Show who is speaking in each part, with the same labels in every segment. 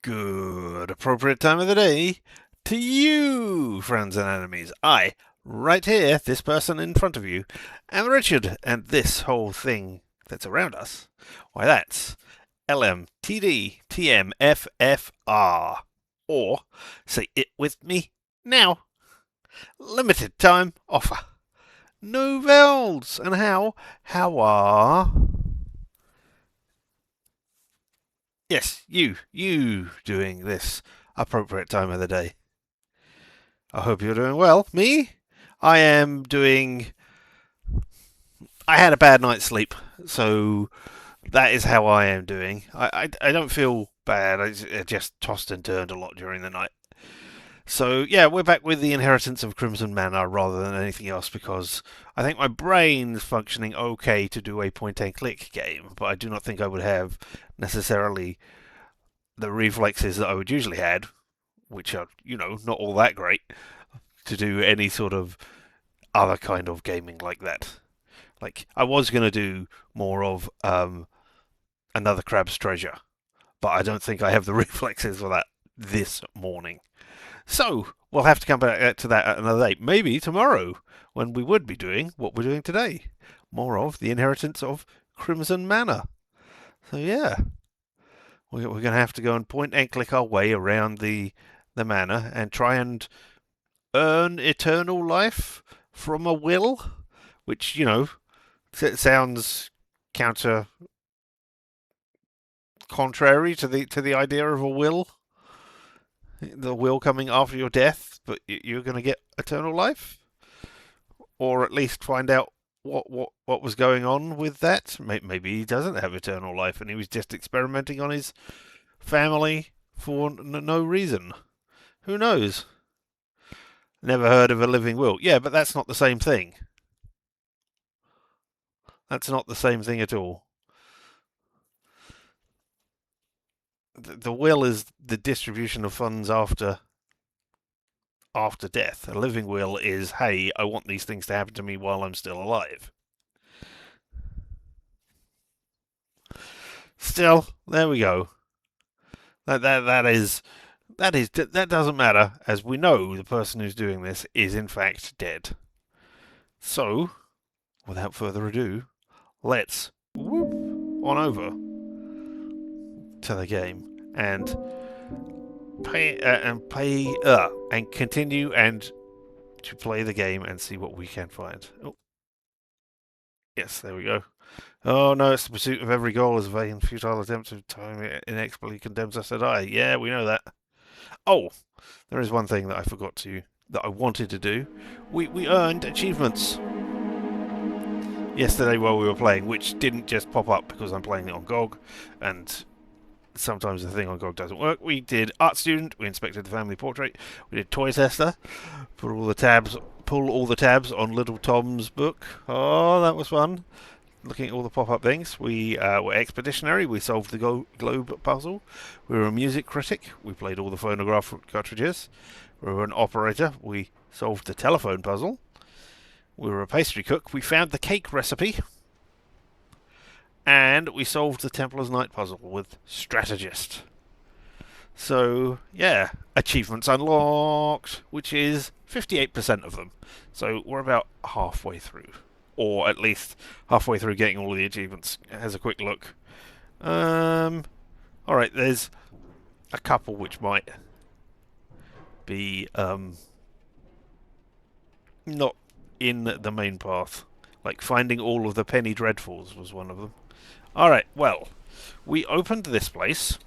Speaker 1: Good appropriate time of the day to you, friends and enemies. Right here, this person in front of you, am Richard, and this whole thing that's around us, why that's LMTDTMFFR. Or, say it with me now, limited time offer. No vowels, and how are... Yes, you doing this appropriate time of the day. I hope you're doing well. Me? I am doing. I had a bad night's sleep, so that is how I am doing. I don't feel bad. I just tossed and turned a lot during the night. So yeah, we're back with the inheritance of Crimson Manor rather than anything else because I think my brain's functioning okay to do a point and click game, but I do not think I would have necessarily the reflexes that I would usually had, which are not all that great to do any sort of other kind of gaming like that. Like I was going to do more of another Crab's Treasure, but I don't think I have the reflexes for that this morning. So we'll have to come back to that at another day. Maybe tomorrow, when we would be doing what we're doing today. More of the inheritance of Crimson Manor. So yeah, we're going to have to go and point and click our way around the manor and try and earn eternal life from a will, which it sounds counter contrary to the idea of a will. The will coming after your death, but you're going to get eternal life, or at least find out what was going on with that. Maybe he doesn't have eternal life, and he was just experimenting on his family for no reason. Who knows? Never heard of a living will. Yeah, but that's not the same thing. That's not the same thing at all. The will is the distribution of funds after death. A living will is, hey, I want these things to happen to me while I'm still alive. Still, there we go. That doesn't matter, as we know the person who's doing this is in fact dead. So, without further ado, let's whoop on over to the game and and continue and to play the game and see what we can find. Oh, yes, there we go. Oh no, it's the pursuit of every goal is a vain, futile attempt of time inexplicably condemns us to die. Yeah, we know that. Oh, there is one thing that I forgot that I wanted to do. We earned achievements yesterday while we were playing, which didn't just pop up because I'm playing it on GOG, and sometimes the thing on GOG doesn't work. We did Art Student, we inspected the family portrait, we did Toy Tester, pull all the tabs on Little Tom's book. Oh, that was fun. Looking at all the pop-up things. We were expeditionary. We solved the globe puzzle. We were a music critic. We played all the phonograph cartridges. We were an operator. We solved the telephone puzzle. We were a pastry cook. We found the cake recipe. And we solved the Templar's Night puzzle with strategist. So, yeah, achievements unlocked, which is 58% of them. So we're about halfway through. Or at least halfway through getting all of the achievements. Has a quick look. Alright, there's a couple which might be not in the main path. Like finding all of the Penny Dreadfuls was one of them. Alright, well, we opened this place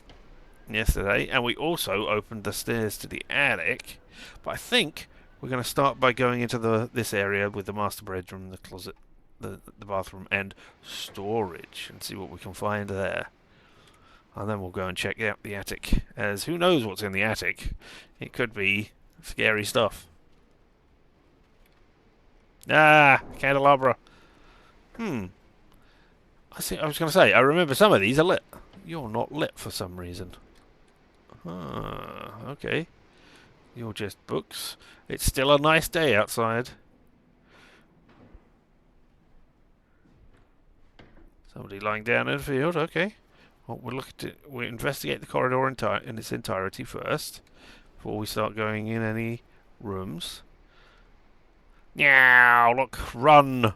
Speaker 1: yesterday, and we also opened the stairs to the attic. But I think we're going to start by going into this area with the master bedroom, the closet, the bathroom, and storage, and see what we can find there. And then we'll go and check out the attic, as who knows what's in the attic. It could be scary stuff. Ah, candelabra. I was going to say, I remember some of these are lit. You're not lit for some reason. Okay. You're just books. It's still a nice day outside. Somebody lying down in the field, okay. Well, we'll investigate the corridor in its entirety first, before we start going in any rooms. Now, look, run!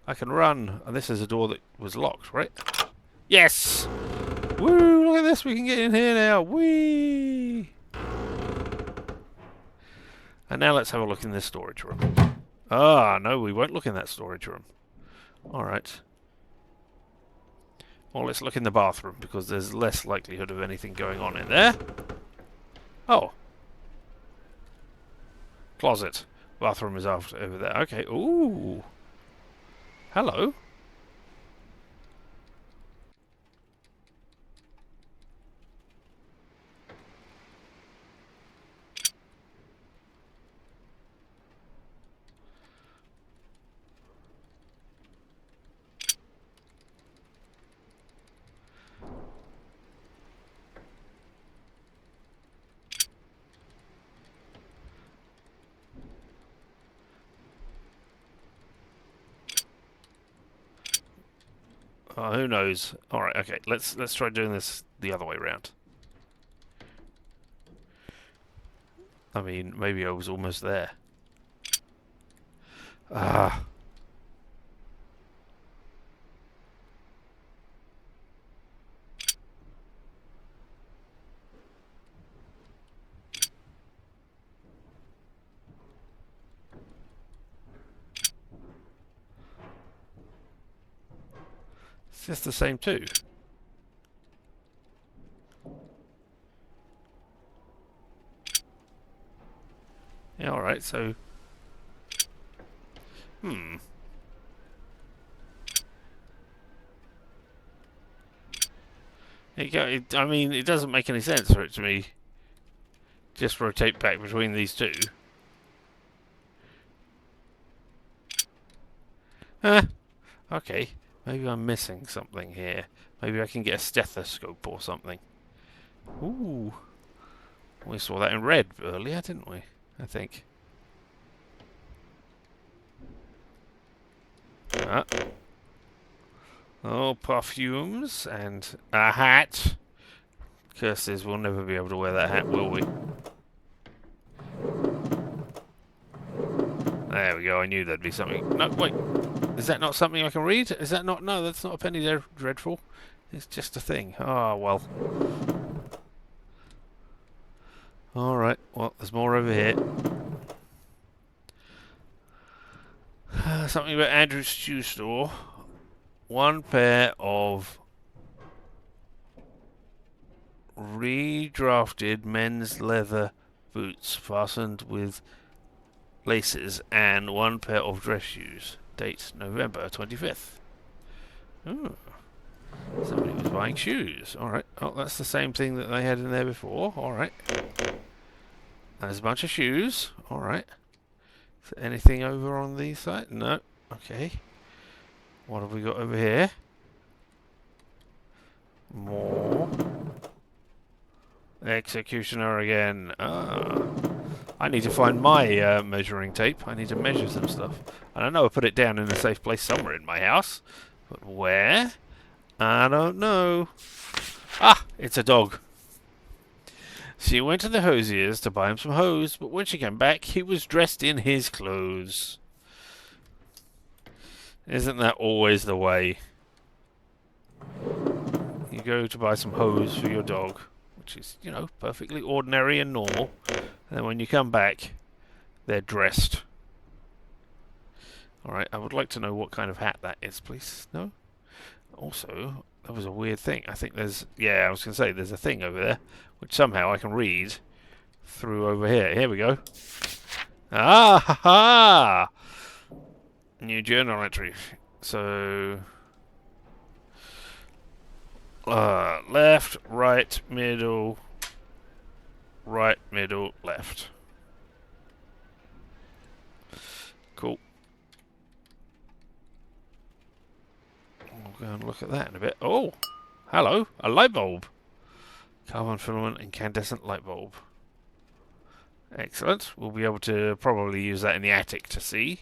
Speaker 1: I can run. And this is a door that was locked, right? Yes! Woo! Look at this, we can get in here now. Whee! And now let's have a look in this storage room. Ah, no, we won't look in that storage room. Alright. Well, let's look in the bathroom, because there's less likelihood of anything going on in there. Oh. Closet. Bathroom is over there. Okay. Ooh. Hello. Who knows? Alright, okay. Let's try doing this the other way around. I mean, maybe I was almost there. Ah. It's just the same too. Yeah, alright, so... I mean, it doesn't make any sense for it to me. Just rotate back between these two. Okay. Maybe I'm missing something here. Maybe I can get a stethoscope or something. Ooh. We saw that in red earlier, didn't we? I think. Oh, perfumes and a hat. Curses, we'll never be able to wear that hat, will we? There we go, I knew there'd be something. No, wait. Is that not something I can read? Is that not... No, that's not a penny dreadful. It's just a thing. Oh, well. Alright, well, there's more over here. Something about Andrew's shoe store. One pair of redrafted men's leather boots fastened with laces and one pair of dress shoes. Date November 25th. Ooh. Somebody was buying shoes. Alright. Oh, that's the same thing that they had in there before. Alright. There's a bunch of shoes. Alright. Is there anything over on the side? No. Okay. What have we got over here? More. Executioner again. Ah. I need to find my measuring tape. I need to measure some stuff. And I know I put it down in a safe place somewhere in my house. But where? I don't know. Ah! It's a dog. She went to the hosier's to buy him some hose, but when she came back, he was dressed in his clothes. Isn't that always the way? You go to buy some hose for your dog, which is, you know, perfectly ordinary and normal. And then when you come back, they're dressed. Alright, I would like to know what kind of hat that is, please. No? Also, that was a weird thing. I think there's... Yeah, I was going to say, there's a thing over there, which somehow I can read through over here. Here we go. Ah, ha, ha! New journal entry. So... left, right, middle, left. Cool. We'll go and look at that in a bit. Oh! Hello! A light bulb! Carbon filament incandescent light bulb. Excellent. We'll be able to probably use that in the attic to see.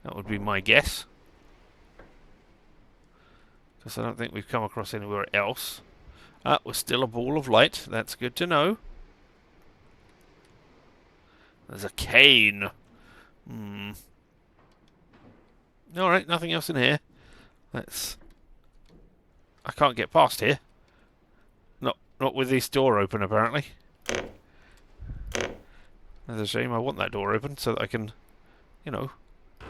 Speaker 1: That would be my guess. Because I don't think we've come across anywhere else. We're still a ball of light. That's good to know. There's a cane. Alright, nothing else in here. Let's... I can't get past here. Not with this door open, apparently. That's a shame. I want that door open so that I can, know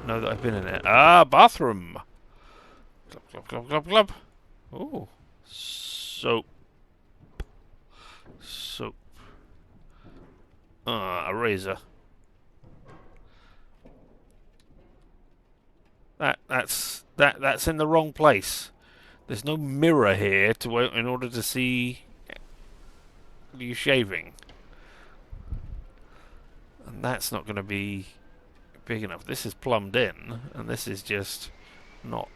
Speaker 1: that I've been in it. Ah, bathroom! Glub, glub, glub, glub, glub. Ooh. Soap. Soap. A razor. That's in the wrong place. There's no mirror here in order to see you shaving. And that's not going to be big enough. This is plumbed in, and this is just not.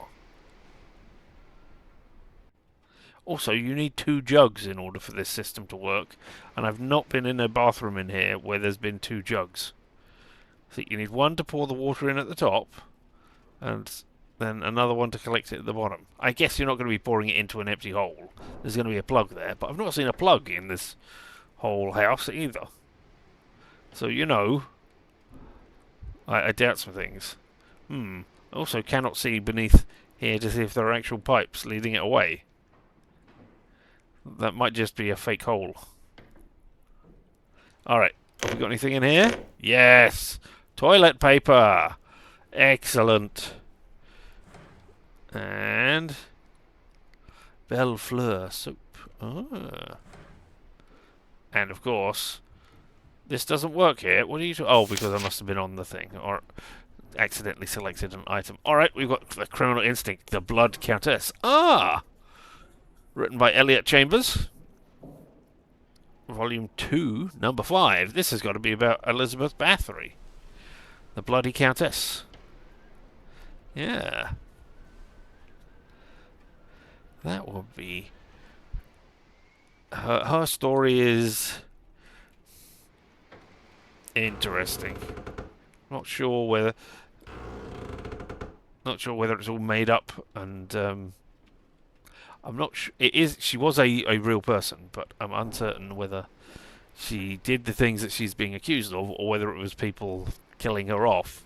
Speaker 1: Also, you need 2 jugs in order for this system to work, and I've not been in a bathroom in here where there's been 2 jugs. So you need one to pour the water in at the top, and then another one to collect it at the bottom. I guess you're not going to be pouring it into an empty hole. There's going to be a plug there, but I've not seen a plug in this whole house either. So, I doubt some things. Also cannot see beneath here to see if there are actual pipes leading it away. That might just be a fake hole. Alright, have we got anything in here? Yes! Toilet paper! Excellent. And... Belle Fleur soap. Ah. And of course... This doesn't work here. What are you... Oh, because I must have been on the thing. Or accidentally selected an item. Alright, we've got the Criminal Instinct. The Blood Countess. Ah! Written by Elliot Chambers. Volume 2, number 5. This has got to be about Elizabeth Bathory. The Bloody Countess. Yeah. That would be... Her story is... interesting. Not sure whether it's all made up, and I'm not sure. It is. She was a real person, but I'm uncertain whether she did the things that she's being accused of, or whether it was people killing her off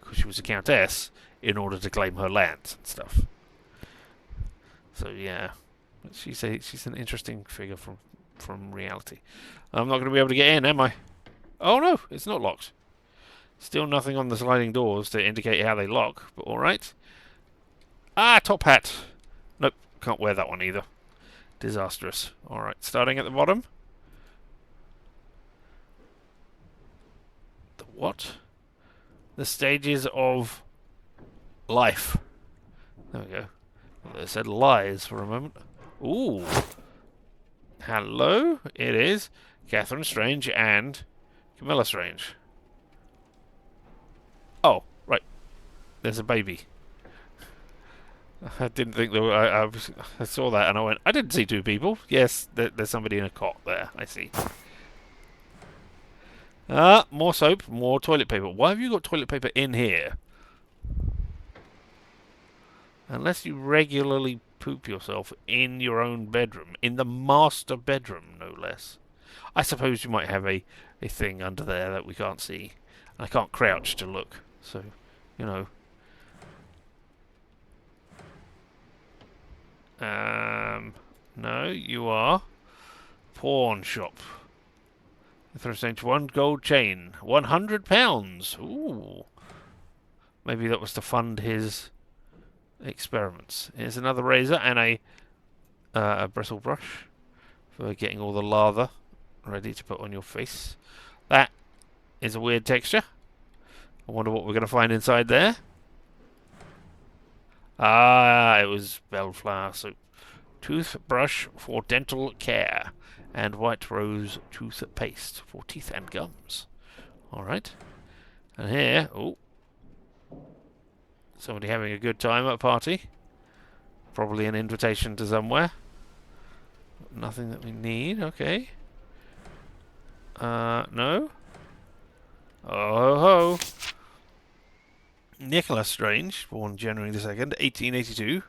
Speaker 1: because she was a countess in order to claim her lands and stuff. So yeah, she's an interesting figure from reality. I'm not going to be able to get in, am I? Oh no, it's not locked. Still nothing on the sliding doors to indicate how they lock, but alright. Ah, top hat. Nope, can't wear that one either. Disastrous. Alright, starting at the bottom. The what? The stages of life. There we go. They said lies for a moment. Ooh. Hello, it is Catherine Strange and Camilla Strange. Oh, right. There's a baby. I didn't think there were... I saw that and I went, I didn't see 2 people. Yes, there's somebody in a cot there. I see. More soap, more toilet paper. Why have you got toilet paper in here? Unless you regularly poop yourself in your own bedroom. In the master bedroom, no less. I suppose you might have a thing under there that we can't see. I can't crouch to look, so, no, you are. Pawn shop. Interesting. 1 gold chain. £100. Ooh. Maybe that was to fund his experiments. Here's another razor and a bristle brush for getting all the lather ready to put on your face. That is a weird texture. I wonder what we're going to find inside there. Ah, it was bellflower soap. Toothbrush for dental care. And white rose toothpaste for teeth and gums. Alright. And here, oh. Somebody having a good time at a party. Probably an invitation to somewhere. Nothing that we need, okay. No. Oh ho. Nicholas Strange, born January the 2nd, 1882.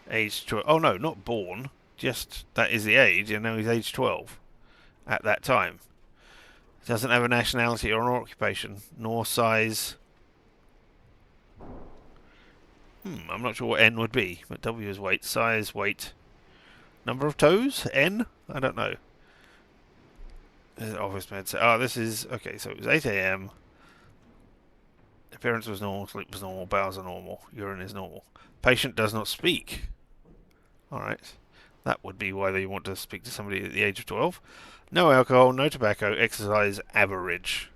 Speaker 1: Age 12. Oh no, not born. that is the age, and now he's age 12 at that time. He doesn't have a nationality or an occupation, nor size. I'm not sure what N would be, but W is weight, size, weight. Number of toes? N? I don't know. Office meds. Oh, this is... Okay, so it was 8 a.m. Appearance was normal, sleep was normal, bowels are normal, urine is normal. Patient does not speak. Alright. That would be why they want to speak to somebody at the age of 12. No alcohol, no tobacco, exercise average.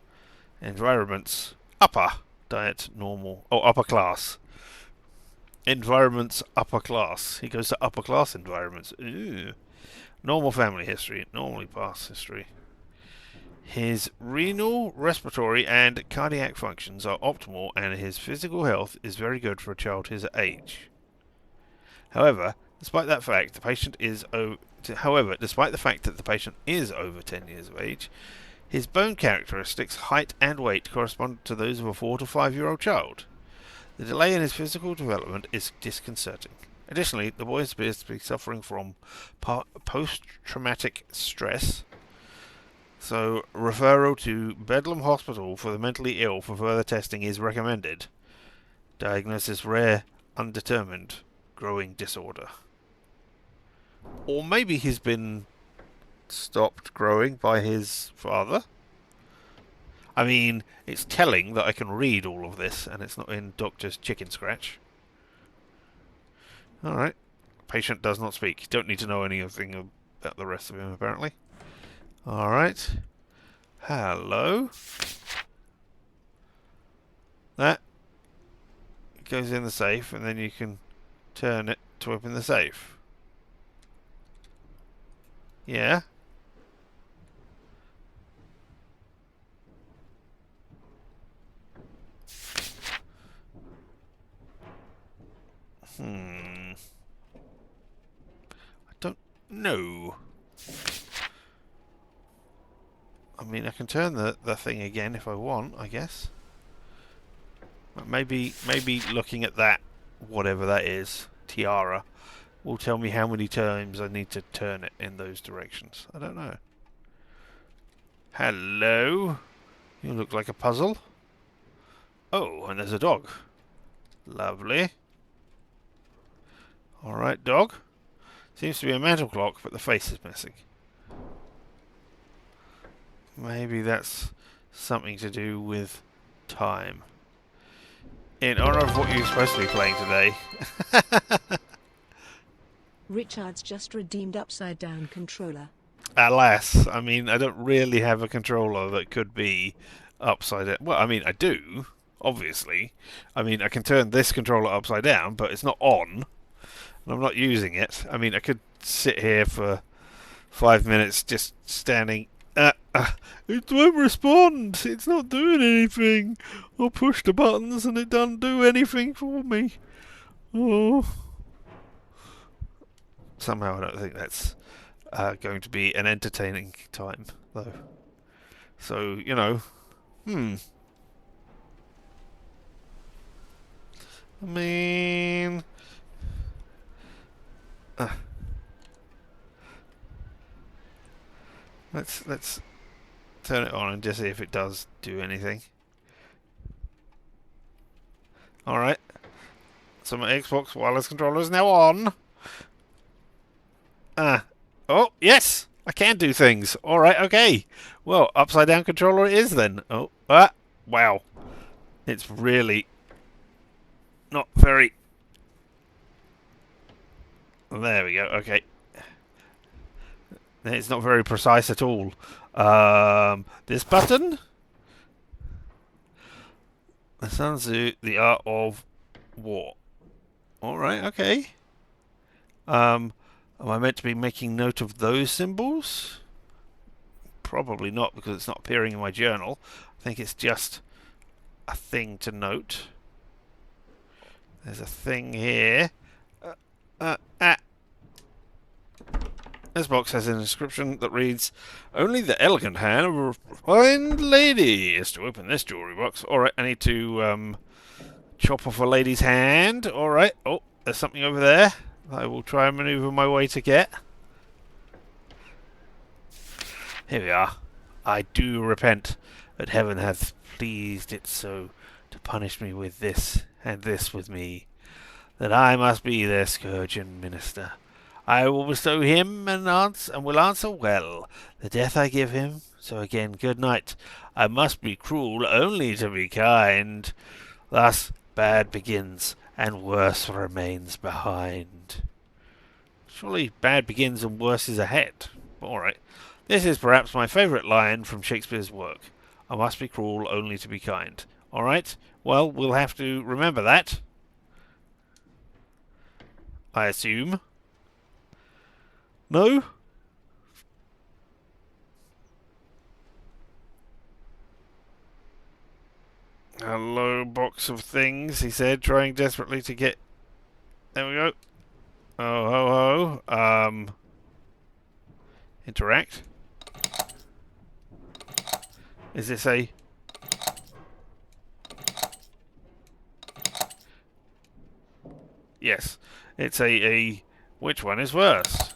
Speaker 1: Environments upper. Diet normal. Oh, upper class. Environments upper class. He goes to upper class environments. Ooh. Normal family history. Normally past history. His renal, respiratory, and cardiac functions are optimal, and his physical health is very good for a child his age. However, despite that fact, the patient is over 10 years of age, his bone characteristics, height, and weight correspond to those of a 4 to 5-year-old child. The delay in his physical development is disconcerting. Additionally, the boy appears to be suffering from post-traumatic stress. So, referral to Bedlam Hospital for the mentally ill for further testing is recommended. Diagnosis rare, undetermined, growing disorder. Or maybe he's been stopped growing by his father. I mean, it's telling that I can read all of this and it's not in Doctor's Chicken Scratch. Alright. Patient does not speak. Don't need to know anything about the rest of him, apparently. Alright. Hello. That goes in the safe, and then you can turn it to open the safe. Yeah. I don't know. I mean, I can turn the thing again if I want, I guess. But maybe looking at that, whatever that is, tiara, will tell me how many times I need to turn it in those directions. I don't know. Hello? You look like a puzzle. Oh, and there's a dog. Lovely. Alright, dog. Seems to be a mantle clock, but the face is missing. Maybe that's something to do with time. In honor of what you're supposed to be playing today.
Speaker 2: Richard's just redeemed Upside Down controller.
Speaker 1: Alas, I mean, I don't really have a controller that could be upside down. Well, I mean, I do, obviously. I mean, I can turn this controller upside down, but it's not on. And I'm not using it. I mean, I could sit here for 5 minutes just standing. It won't respond. It's not doing anything. I'll push the buttons and it doesn't do anything for me. Oh. Somehow I don't think that's going to be an entertaining time, though. So, you know, I mean, let's turn it on and just see if it does do anything. All right. So my Xbox wireless controller is now on. Oh, yes! I can do things. Alright, okay. Well, upside down controller it is then. Oh, wow. It's really not very... There we go, okay. It's not very precise at all. This button? The Sun Tzu, the Art of War. Alright, okay. Am I meant to be making note of those symbols? Probably not, because it's not appearing in my journal. I think it's just a thing to note. There's a thing here. This box has an inscription that reads, "Only the elegant hand of a refined lady is to open this jewellery box." Alright, I need to chop off a lady's hand. Alright, oh, there's something over there I will try and manoeuvre my way to get. Here we are. I do repent that heaven hath pleased it so to punish me with this, and this with me, that I must be their scourge and minister. I will bestow him and will answer well the death I give him. So again, good night. I must be cruel only to be kind. Thus bad begins and worse remains behind. Surely bad begins and worse is ahead. All right. This is perhaps my favourite line from Shakespeare's work. I must be cruel only to be kind. All right. Well, we'll have to remember that, I assume. No? Hello, box of things, he said, trying desperately to get. There we go. Oh, ho, ho. Interact. Is this a. Yes. It's a. Which one is worse?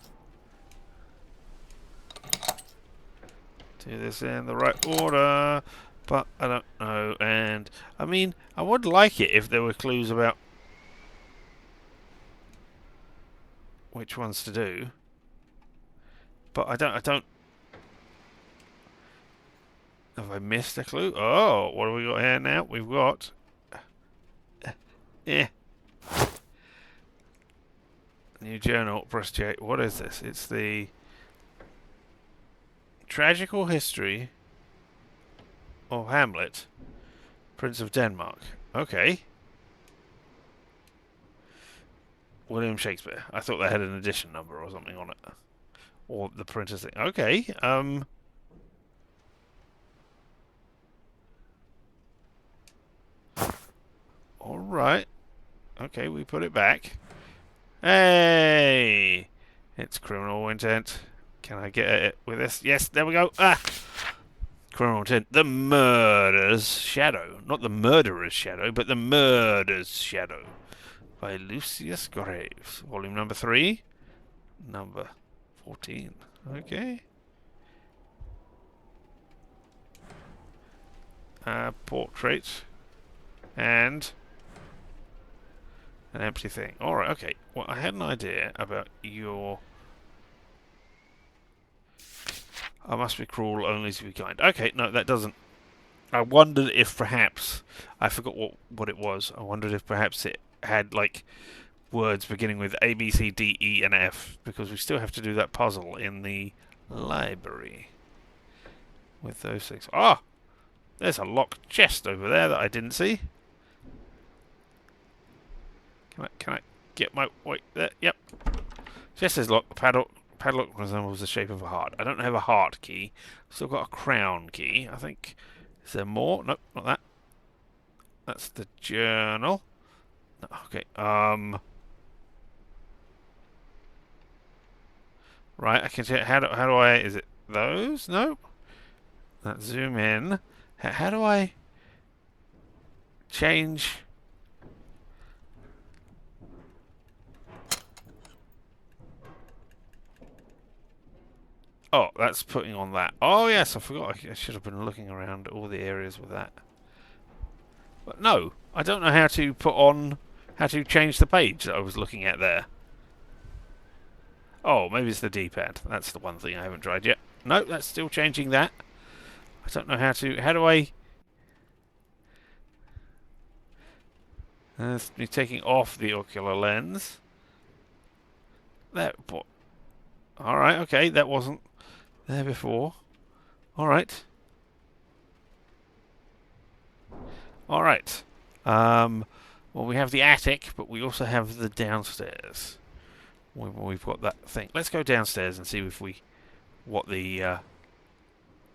Speaker 1: Do this in the right order, but I don't know. And I mean, I would like it if there were clues about which ones to do, but I don't. Have I missed a clue? Oh, what have we got here now? We've got. Yeah. New journal, press J. What is this? It's the tragical history of Hamlet, Prince of Denmark. Okay. William Shakespeare. I thought they had an edition number or something on it. Or the printer's thing. Okay. Alright. Okay, we put it back. Hey! It's criminal intent. Can I get it with this? Yes, there we go. Ah! Criminal intent. The murder's shadow. Not the murderer's shadow, but the murder's shadow. By Lucius Graves. Volume number 3. Number 14. Okay. Portrait. And an empty thing. Alright, okay. Well, I had an idea about your. I must be cruel only to be kind. Okay, no, that doesn't. I wondered if perhaps. I forgot what it was. I wondered if perhaps it had, like, words beginning with A, B, C, D, E, and F, because we still have to do that puzzle in the library with those things. Ah! There's a locked chest over there that I didn't see. Can I get my way there? Yep. Chest is locked. Padlock resembles the shape of a heart. I don't have a heart key. Still got a crown key. I think. Is there more? Nope, not that. That's the journal. No, okay. Right. I can see. How do I? Is it those? Nope. Let's zoom in. How do I change? Oh, that's putting on that. Oh, yes, I forgot. I should have been looking around all the areas with that. But no, I don't know how to put on, how to change the page that I was looking at there. Oh, maybe it's the D-pad. That's the one thing I haven't tried yet. No, that's still changing that. I don't know how to, how do I... That's me taking off the ocular lens. There, alright, okay, that wasn't there before. Alright. Alright. Well, we have the attic, but we also have the downstairs. We've got that thing. Let's go downstairs and see if we... what the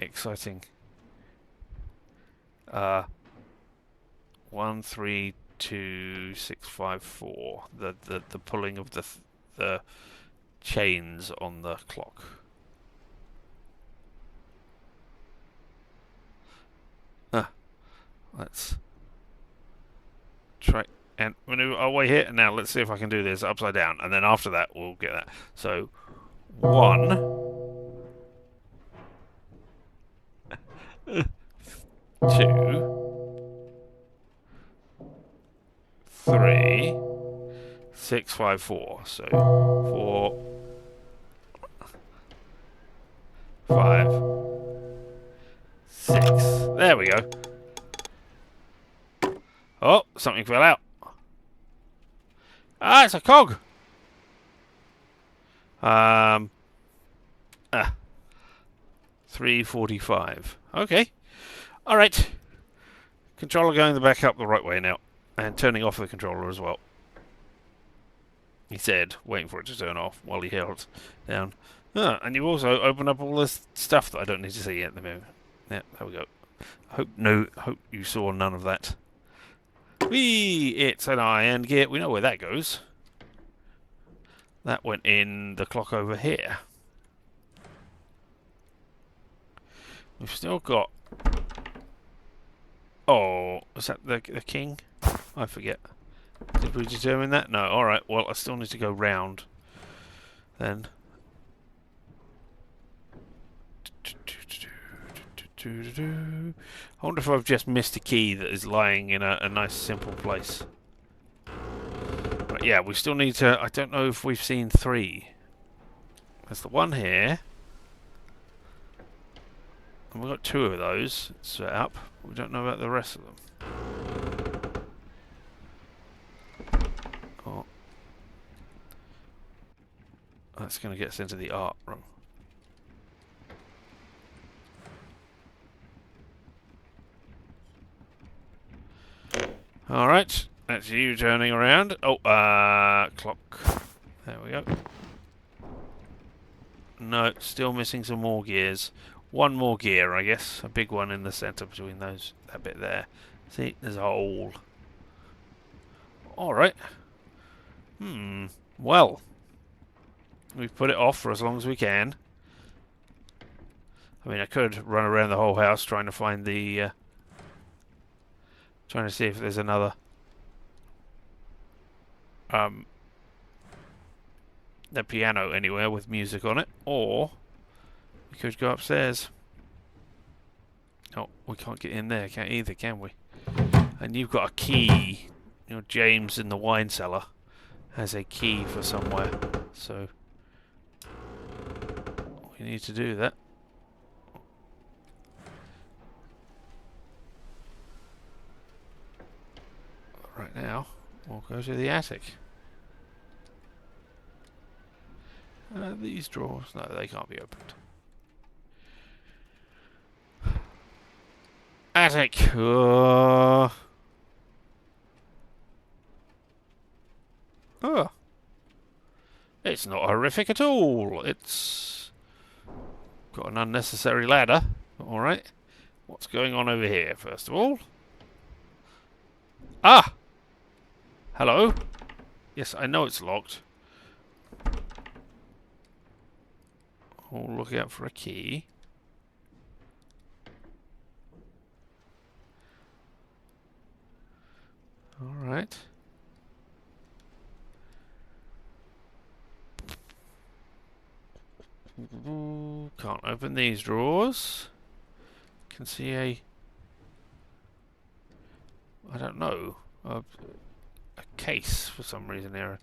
Speaker 1: exciting... 1, 3, 2, 6, 5, 4. The pulling of the chains on the clock. Let's try and maneuver our way here. And now let's see if I can do this upside down. And then after that, we'll get that. So, 1, 2, 3, 6, 5, 4. So 4, 5, 6. There we go. Oh, something fell out. Ah, it's a cog. Um, 345. Okay. All right. Controller going the back up the right way now, and turning off the controller as well. He said, waiting for it to turn off while he held down. And you also open up all this stuff that I don't need to see at the moment. Yeah, there we go. Hope you saw none of that. It's an iron gear. We know where that goes. That went in the clock over here. We've still got... Oh, is that the king? I forget. Did we determine that? No. Alright, well, I still need to go round. Then. I wonder if I've just missed a key that is lying in a nice simple place. But yeah, we still need to... I don't know if we've seen 3. There's the one here. And we've got 2 of those set up. We don't know about the rest of them. Oh. That's going to get us into the art room. Alright, that's you turning around. Oh, clock. There we go. No, still missing some more gears. One more gear, I guess. A big one in the centre between those. That bit there. See, there's a hole. Alright. Well. We've put it off for as long as we can. I mean, I could run around the whole house trying to find the... trying to see if there's another... the piano anywhere with music on it. Or... we could go upstairs. Oh, we can't get in there either, can we? And you've got a key. You know, James in the wine cellar has a key for somewhere. So... we need to do that. Right now, we'll go to the attic. These drawers, no, they can't be opened. Attic. Oh. It's not horrific at all. It's got an unnecessary ladder. Alright. What's going on over here, first of all? Ah! Hello? Yes, I know it's locked. Oh, look out for a key. Alright. Can't open these drawers. Can see a... I don't know. A case for some reason here.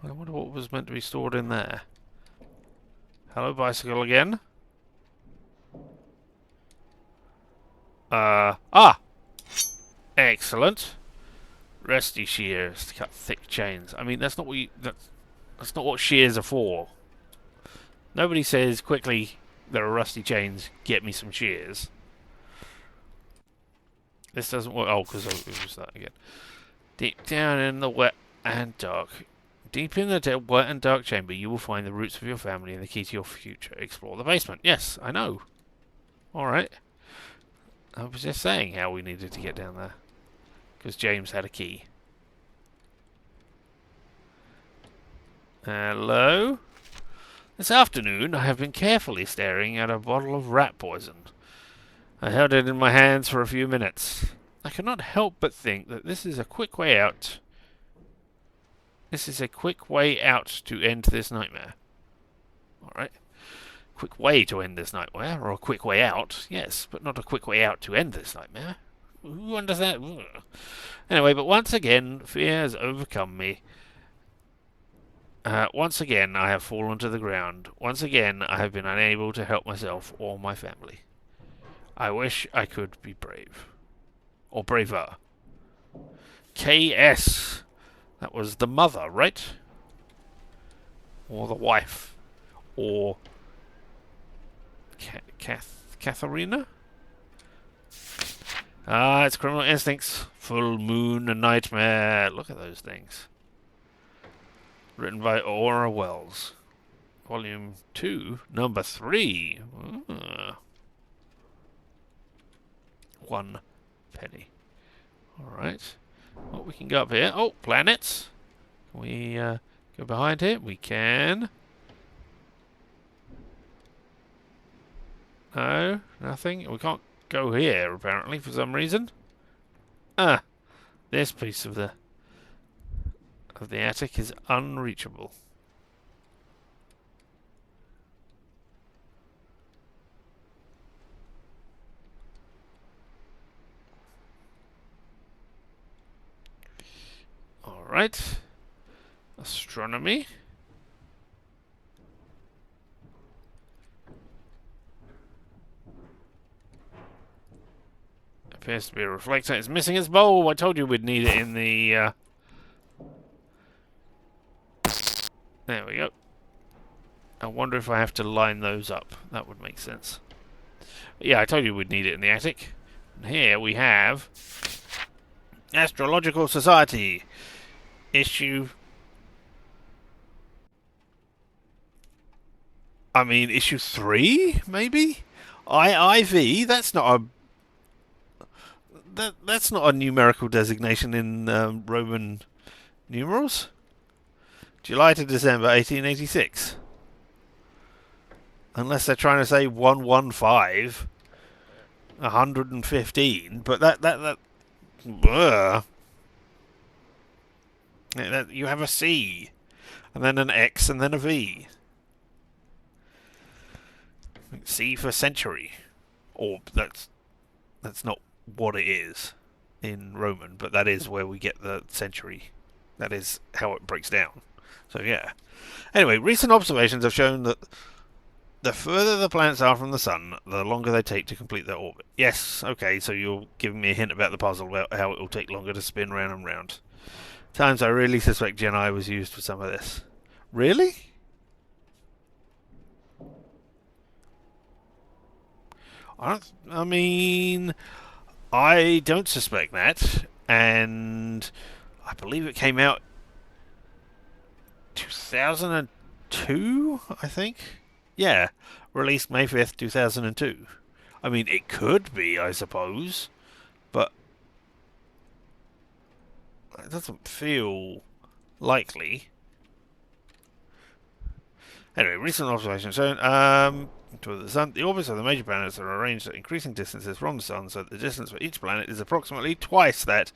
Speaker 1: I wonder what was meant to be stored in there. Hello, bicycle again. Excellent. Rusty shears to cut thick chains. I mean, that's not what that's not what shears are for. Nobody says quickly there are rusty chains. Get me some shears. This doesn't work. Oh, because it was that again. Deep down in the wet and dark. Deep in the wet and dark chamber, you will find the roots of your family and the key to your future. Explore the basement. Yes, I know. Alright. I was just saying how we needed to get down there. Because James had a key. Hello? This afternoon, I have been carefully staring at a bottle of rat poison. I held it in my hands for a few minutes. I cannot help but think that this is a quick way out. This is a quick way out to end this nightmare. Alright. quick way to end this nightmare, or a quick way out, yes, but not a quick way out to end this nightmare. Who understands? Anyway, but once again, fear has overcome me. Once again, I have fallen to the ground. Once again, I have been unable to help myself or my family. I wish I could be brave. Or braver. KS. That was the mother, right? Or the wife. Or Katharina? Ah, it's Criminal Instincts. Full Moon and Nightmare. Look at those things. Written by Aura Wells. Volume 2, number 3. 1 penny. Alright. Well, we can go up here. Oh, planets. Can we go behind here? We can. No, nothing. We can't go here, apparently, for some reason. Ah, this piece of the attic is unreachable. Alright. Astronomy. Appears to be a reflector. It's missing its bowl. I told you we'd need it in the... There we go. I wonder if I have to line those up. That would make sense. But yeah, I told you we'd need it in the attic. And here we have... Astrological Society. Issue... issue 3, maybe? IV? That's not a... That's not a numerical designation in Roman numerals. July to December 1886. Unless they're trying to say 115, 115, but that you have a C, and then an X, and then a V. C for century, or that's not what it is in Roman, but that is where we get the century. That is how it breaks down. So yeah. Anyway, recent observations have shown that the further the planets are from the Sun, the longer they take to complete their orbit. Yes, okay, so you're giving me a hint about the puzzle, about how it will take longer to spin round and round. Times I really suspect Gen I was used for some of this. Really? I don't suspect that, and I believe it came out 2002, I think. Yeah, released May 5th, 2002. It could be, I suppose, but it doesn't feel likely. Anyway, recent observations shown toward the Sun, the orbits of the major planets are arranged at increasing distances from the Sun, so that the distance for each planet is approximately twice that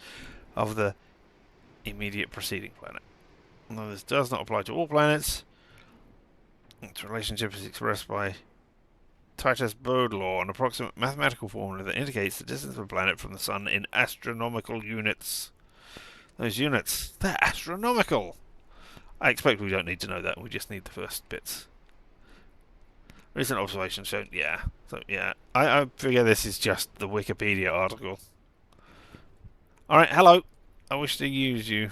Speaker 1: of the immediate preceding planet. Although this does not apply to all planets, its relationship is expressed by Titus-Bode law, an approximate mathematical formula that indicates the distance of a planet from the Sun in astronomical units. Those units, they're astronomical! I expect we don't need to know that, we just need the first bits. Recent observations shown, yeah. So, yeah. I figure this is just the Wikipedia article. Alright, hello. I wish to use you.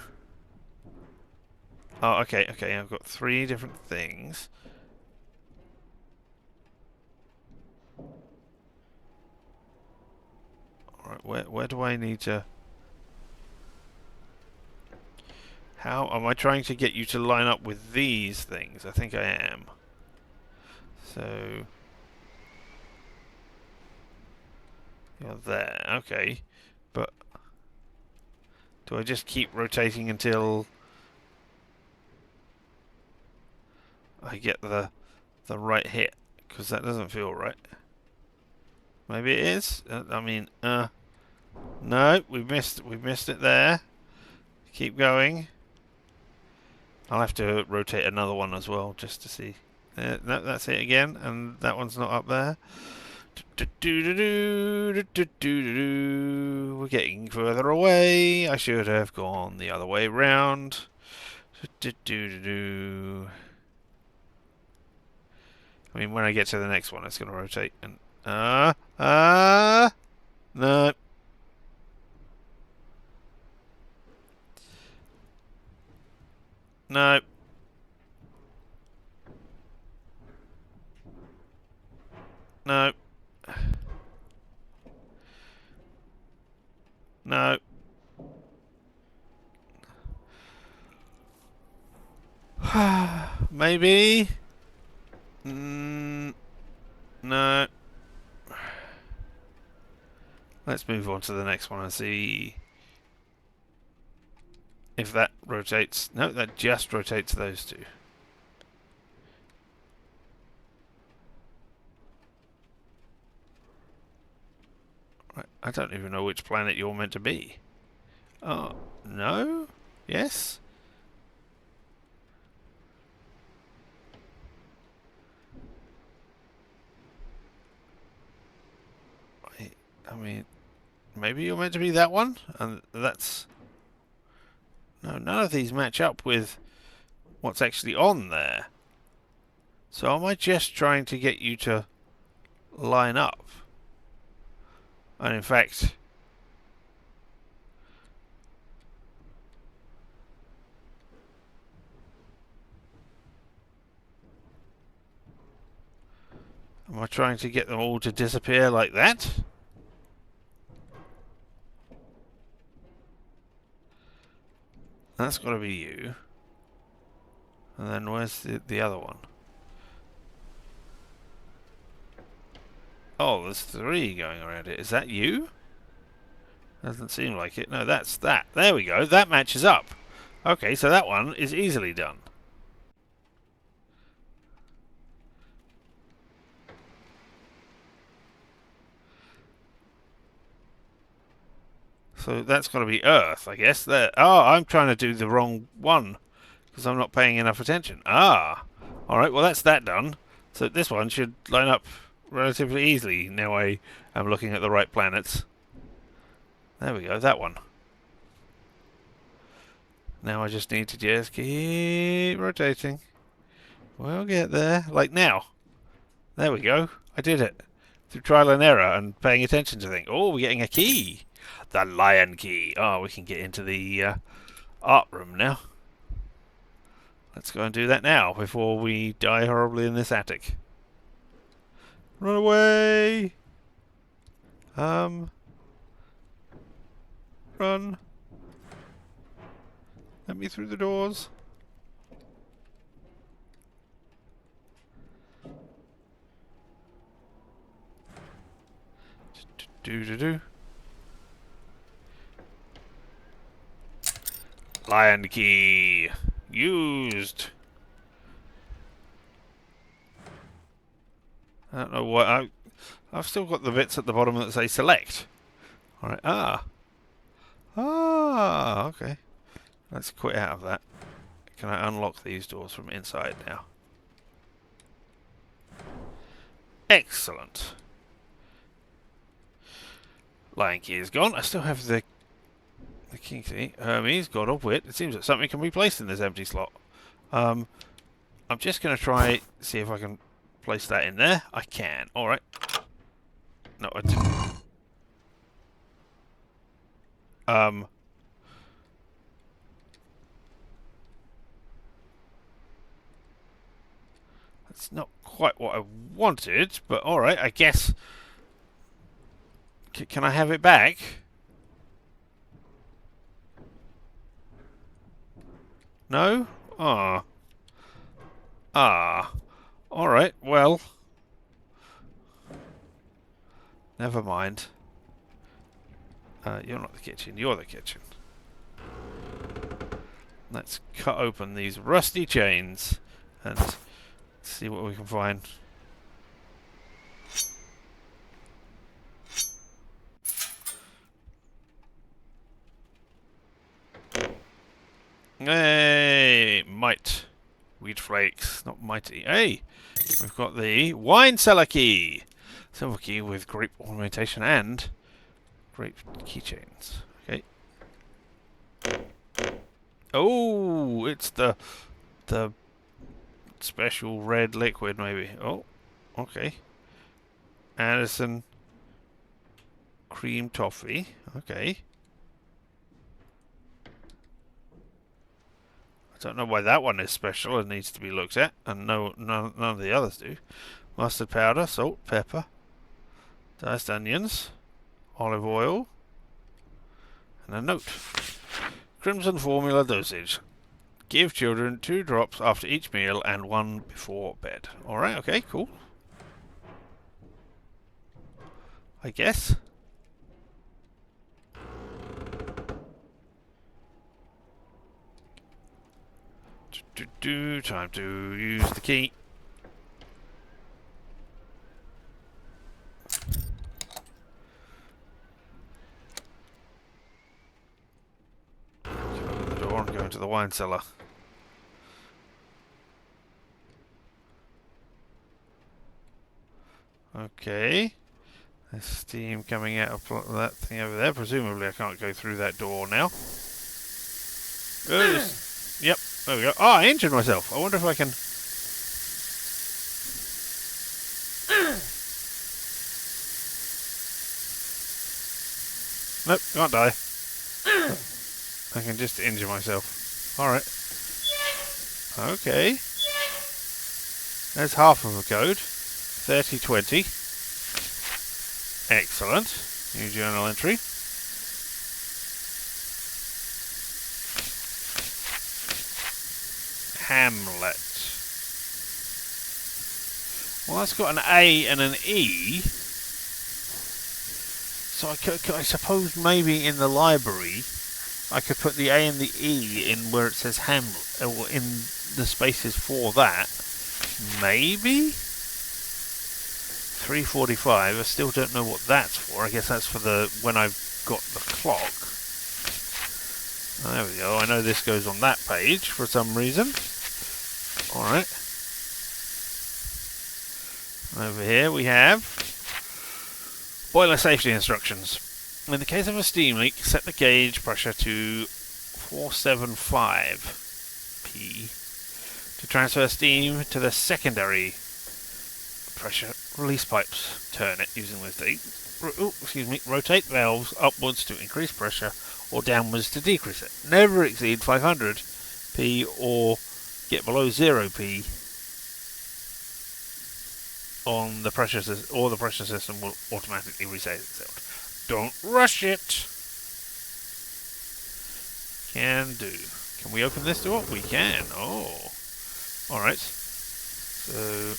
Speaker 1: Oh, okay, I've got 3 different things. Alright, where do I need to... How am I trying to get you to line up with these things? I think I am. So... You're there, okay. But... Do I just keep rotating until... I get the right hit? Because that doesn't feel right. Maybe it is? No, we missed it there. Keep going. I'll have to rotate another one as well, just to see. No, that's it again, and that one's not up there. We're getting further away. I should have gone the other way round. I mean, when I get to the next one, it's going to rotate. And no, no, no, no. Maybe. No. Let's move on to the next one and see if that rotates. No, that just rotates those two. Right, I don't even know which planet you're meant to be. Oh, no? Yes? I mean, maybe you're meant to be that one? And that's... No, none of these match up with what's actually on there. So am I just trying to get you to line up? And in fact... Am I trying to get them all to disappear like that? That's got to be you. And then where's the other one? Oh, there's three going around it. Is that you? Doesn't seem like it. No, that's that. There we go. That matches up. Okay, so that one is easily done. So that's got to be Earth, I guess. There. Oh, I'm trying to do the wrong one because I'm not paying enough attention. Ah. Alright, well that's that done. So this one should line up relatively easily. Now I am looking at the right planets. There we go, that one. Now I just need to just keep rotating. We'll get there. Like now. There we go. I did it. Through trial and error and paying attention to things. Oh, we're getting a key. The lion key. Oh, we can get into the art room now. Let's go and do that now before we die horribly in this attic. Run away! Run. Let me through the doors. Do. Lion key used. I don't know what I've still got the bits at the bottom that say select. All right. Okay. Let's quit out of that. Can I unlock these doors from inside now? Excellent. Lion key is gone. I still have the king key. Hermes, God of Wit. It seems that something can be placed in this empty slot. I'm just going to try see if I can place that in there. I can. All right. No, I didn't. That's not quite what I wanted, but all right. I guess. Can I have it back? No? Ah. Alright, well. Never mind. You're not the kitchen, you're the kitchen. Let's cut open these rusty chains and see what we can find. Hey, might. We wheat flakes, not mighty. Hey, we've got the wine cellar key. Silver key with grape ornamentation and grape keychains. Okay. Oh, it's the special red liquid, maybe. Oh, okay. Addison cream toffee. Okay. I don't know why that one is special and needs to be looked at, and none of the others do. Mustard powder, salt, pepper, diced onions, olive oil, and a note. Crimson formula dosage. Give children 2 drops after each meal and 1 before bed. Alright, okay, cool. I guess. Time to use the key. Open the door and go into the wine cellar. Okay. There's steam coming out of that thing over there. Presumably I can't go through that door now. Yep, there we go. Oh, I injured myself. I wonder if I can... Nope, can't die. I can just injure myself. Alright. Okay. There's half of a code. 3020. Excellent. New journal entry. Hamlet. Well, that's got an A and an E. So I suppose maybe in the library I could put the A and the E in where it says Hamlet, or in the spaces for that. Maybe? 3:45. I still don't know what that's for. I guess that's for the when I've got the clock. There we go. I know this goes on that page for some reason. Alright. Over here we have boiler safety instructions. In the case of a steam leak, set the gauge pressure to 475 P to transfer steam to the secondary pressure release pipes. Turn it using this rotate valves upwards to increase pressure or downwards to decrease it. Never exceed 500 P or get below 0 P on the pressure system, or the pressure system will automatically reset itself. Don't rush it. Can do. Can we open this door? We can. Oh. Alright. So...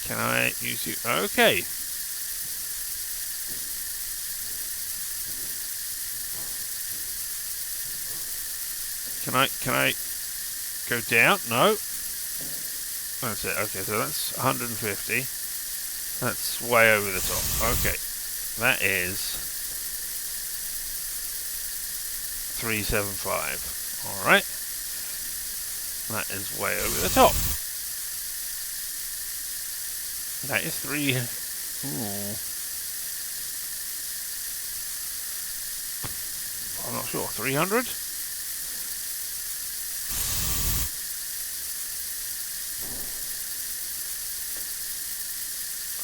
Speaker 1: Can I use you? Okay. Can I go down? No. That's it. Okay, so that's 150. That's way over the top. Okay. That is 375. Alright. That is way over the top. That is 3... Ooh. I'm not sure. 300?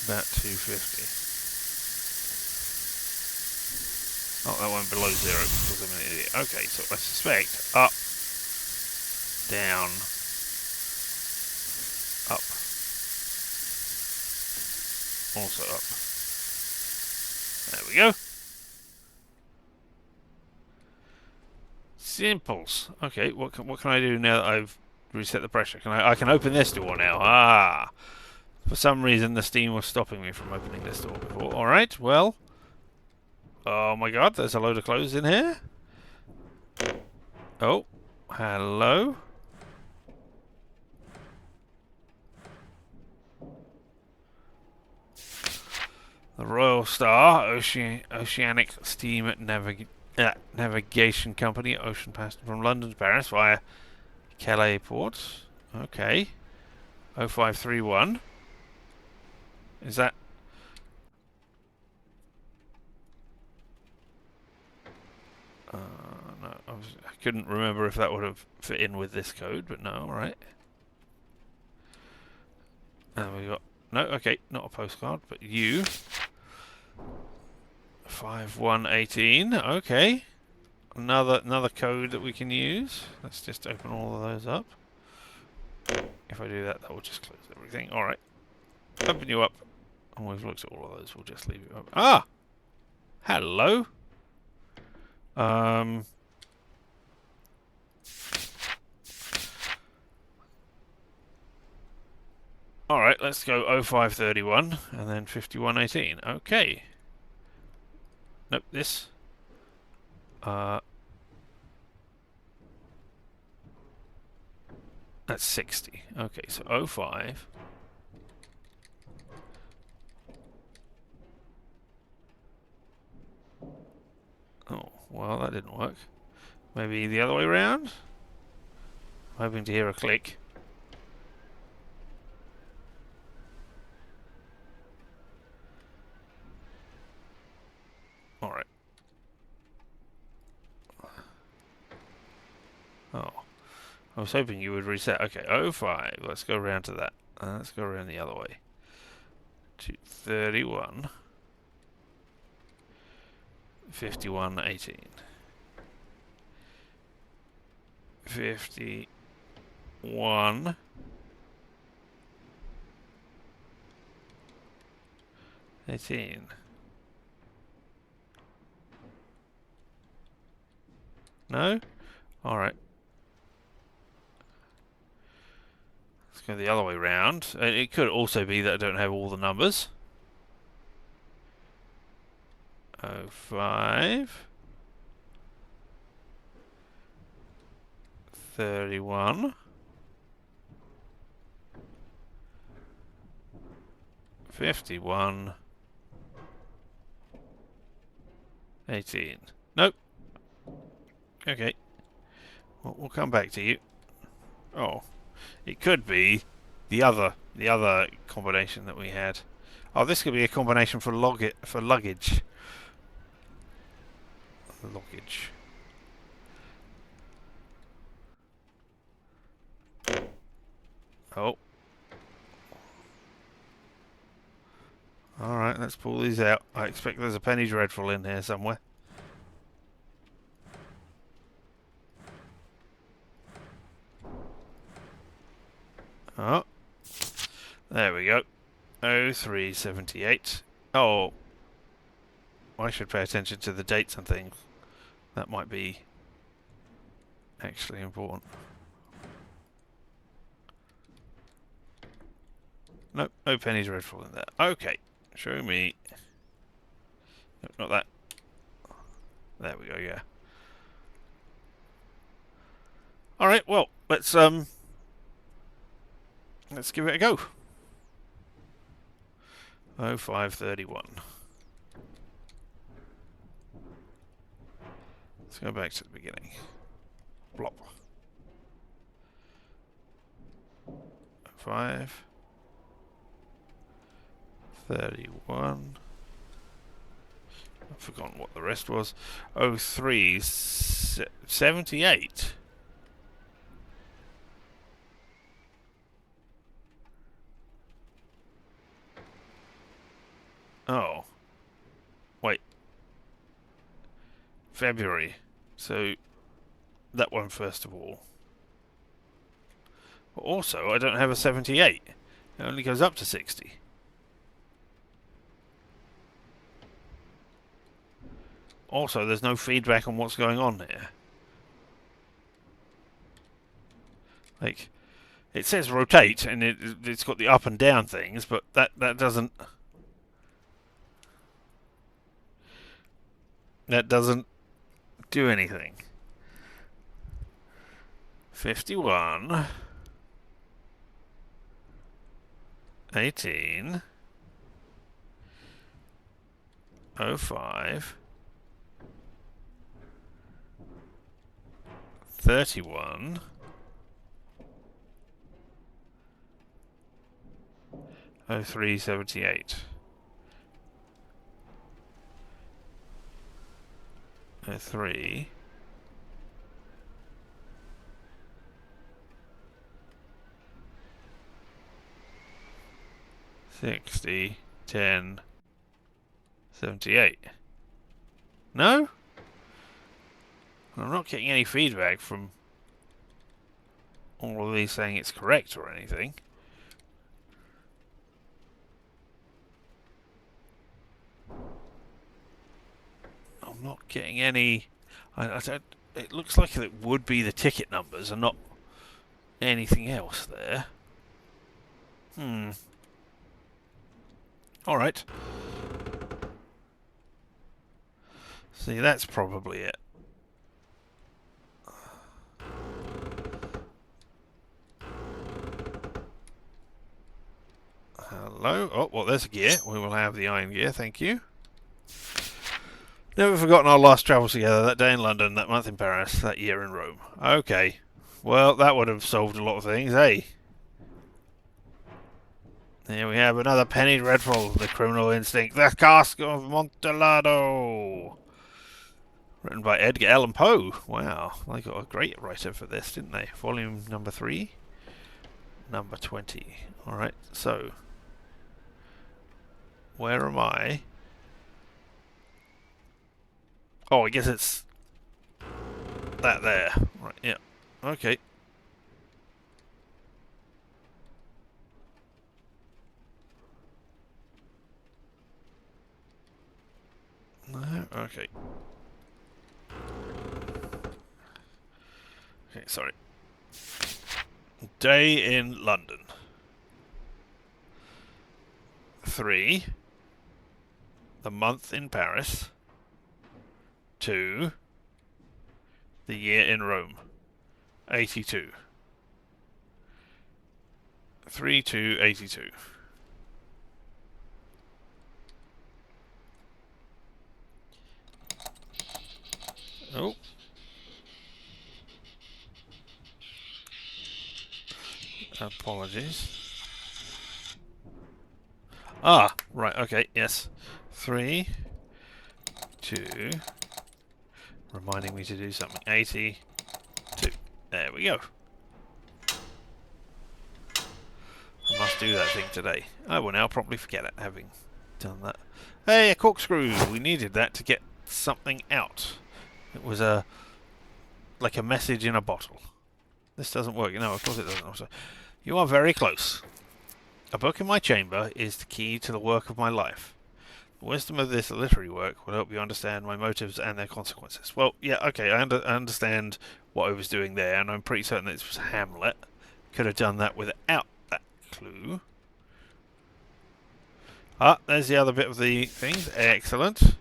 Speaker 1: About 250. Oh, that went below 0 because I'm an idiot. Okay, so I suspect up, down, up, also up. There we go. Simples. Okay, what can I do now that I've reset the pressure? I can open this door now. Ah. For some reason, the steam was stopping me from opening this door before. Alright, well. Oh my god, there's a load of clothes in here. Oh, hello. The Royal Star, Oceanic Steam Navigation Company, ocean passing from London to Paris via Calais port. Okay. 0531. Is that... no, I couldn't remember if that would have fit in with this code, but no, alright. And we got... No, okay, not a postcard, but U. 5118, okay. Another code that we can use. Let's just open all of those up. If I do that, that will just close everything. Alright. Open you up. And we've looked at all of those. We'll just leave you up. Ah! Hello! Alright, let's go 0531 and then 5118. Okay. Nope, this. That's 60. Okay, so 05. Oh, well, that didn't work. Maybe the other way around? I'm hoping to hear a click. Alright. Oh. I was hoping you would reset. Okay, 05. Let's go around to that. Let's go around the other way. To 31. 5118. 51. 18. No? Alright. Let's go the other way round. It could also be that I don't have all the numbers. 05. 31. 51. 18. Nope. Okay. We'll come back to you. Oh. It could be the other combination that we had. Oh, this could be a combination for luggage. Luggage. Oh. Alright, let's pull these out. I expect there's a penny dreadful in here somewhere. Oh. There we go. 0378. Oh. I should pay attention to the dates and things. That might be actually important. Nope, no penny dreadful in there. Okay. Show me. Nope, not that. There we go, yeah. Alright, well, let's give it a go. 0531. Let's go back to the beginning. Blop. 5. 31. I've forgotten what the rest was. 03 78. Oh. Wait. February. So, that one first of all. But also, I don't have a 78. It only goes up to 60. Also, there's no feedback on what's going on here. Like, it says rotate, and it's got the up and down things, but that doesn't... That doesn't do anything. 51. 18. 05. 31. 0378. 03. 60, 10, 78. No? I'm not getting any feedback from all of these saying it's correct or anything. I'm not getting any... I don't... It looks like it would be the ticket numbers and not anything else there. Alright. See, that's probably it. Hello? Oh, well, there's a gear. We will have the iron gear, thank you. Never forgotten our last travels together, that day in London, that month in Paris, that year in Rome. Okay. Well, that would have solved a lot of things, eh? Here we have another penny dreadful, the criminal instinct, the cask of Amontillado. Written by Edgar Allan Poe. Wow, they got a great writer for this, didn't they? Volume number 3, number 20. Alright, so... Where am I? Oh, I guess it's... that there. Right, yeah. Okay. No, okay. Okay, sorry. Day in London. 3. The month in Paris. 2. The year in Rome. 82. 3282. Oh. Apologies. Ah, right, okay, yes. 3, 2, reminding me to do something. 82. There we go. I must do that thing today. I will now probably forget it, having done that. Hey, a corkscrew! We needed that to get something out. It was like a message in a bottle. This doesn't work. No, of course it doesn't. You are very close. A book in my chamber is the key to the work of my life. The wisdom of this literary work will help you understand my motives and their consequences. Well, yeah, okay, I understand what I was doing there, and I'm pretty certain it was Hamlet. Could have done that without that clue. Ah, there's the other bit of the things. Excellent.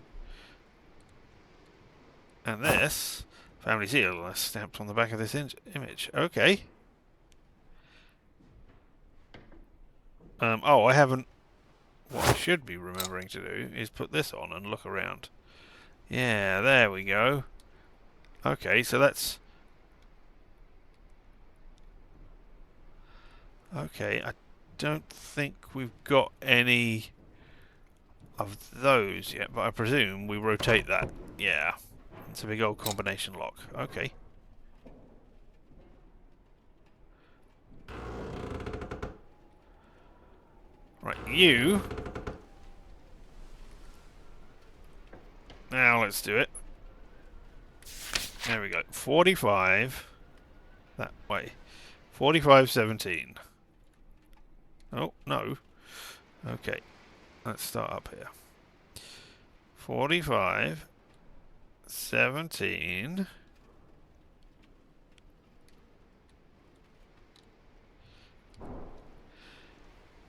Speaker 1: And this, family seal, that's stamped on the back of this image. Okay. Oh, I haven't... What I should be remembering to do is put this on and look around. Yeah, there we go. Okay, so that's... Okay, I don't think we've got any of those yet, but I presume we rotate that. Yeah, it's a big old combination lock. Okay. Right, you... Now let's do it. There we go. 45. That way. 4517. Oh, no. Okay. Let's start up here. 45. 17.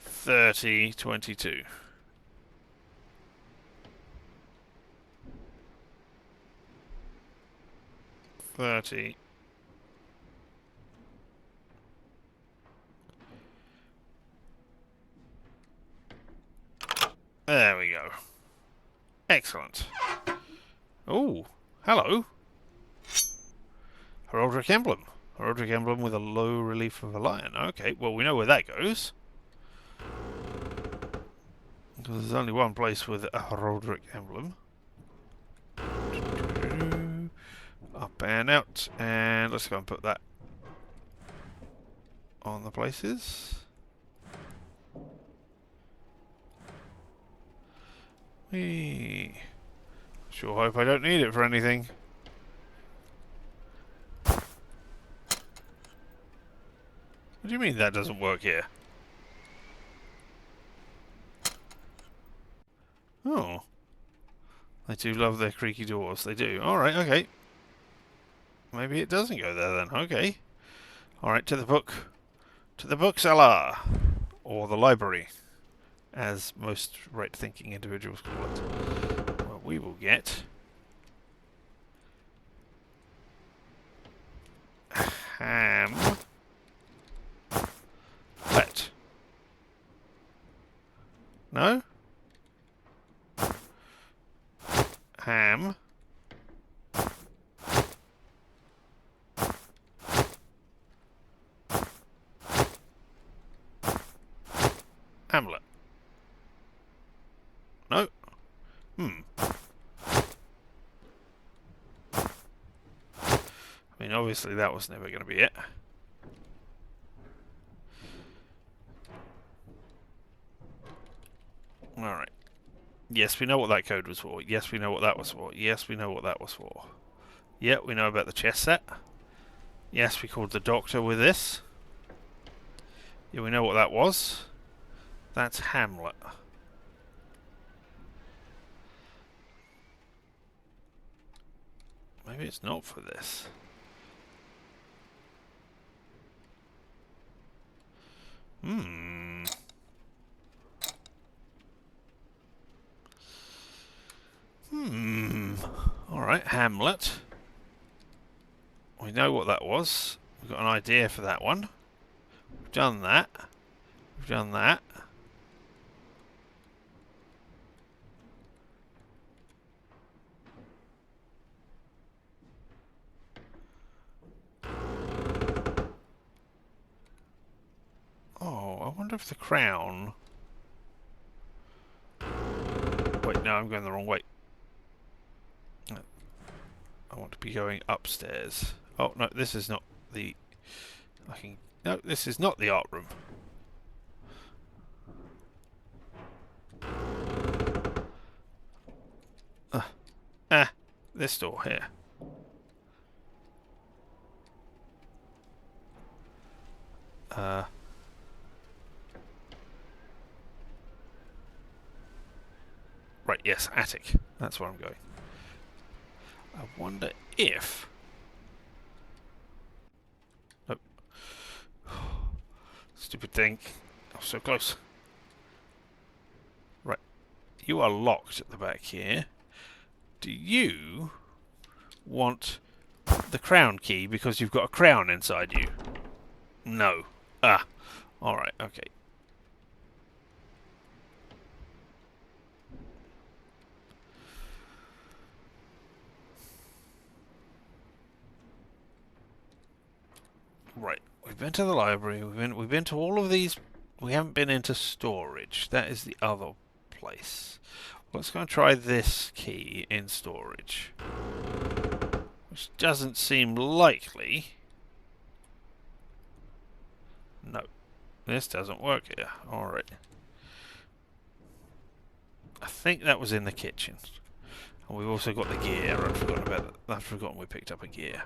Speaker 1: 30. 22. 30. There we go. Excellent. Oh, hello. Heraldic emblem. Heraldic emblem with a low relief of a lion. Okay, well we know where that goes. There's only one place with a Roderick emblem. Up and out, and let's go and put that on the places. Whee. Sure hope I don't need it for anything. What do you mean that doesn't work here? Oh. They do love their creaky doors. They do. Alright, okay. Maybe it doesn't go there then. Okay. Alright, to the book. To the bookseller! Or the library, as most right-thinking individuals call it. Well, we will get Hamlet. No? Ham. Hamlet. No? I mean, obviously that was never going to be it. Alright. Yes, we know what that code was for. Yes, we know what that was for. Yes, we know what that was for. Yeah, we know about the chess set. Yes, we called the doctor with this. Yeah, we know what that was. That's Hamlet. Maybe it's not for this. Alright, Hamlet. We know what that was. We've got an idea for that one. We've done that. We've done that. Oh, I wonder if the crown... Wait, no, I'm going the wrong way. I want to be going upstairs. Oh, no, this is not the... No, this is not the art room. This door here. Right, yes, attic. That's where I'm going. I wonder if... Nope. Stupid thing. Oh, so close. Right. You are locked at the back here. Do you want the crown key because you've got a crown inside you? No. Ah. Alright, okay. Right. We've been to the library. We've been to all of these. We haven't been into storage. That is the other place. Let's go and try this key in storage. Which doesn't seem likely. No. This doesn't work here. Alright. I think that was in the kitchen. And we've also got the gear. I've forgotten about that. I've forgotten we picked up a gear.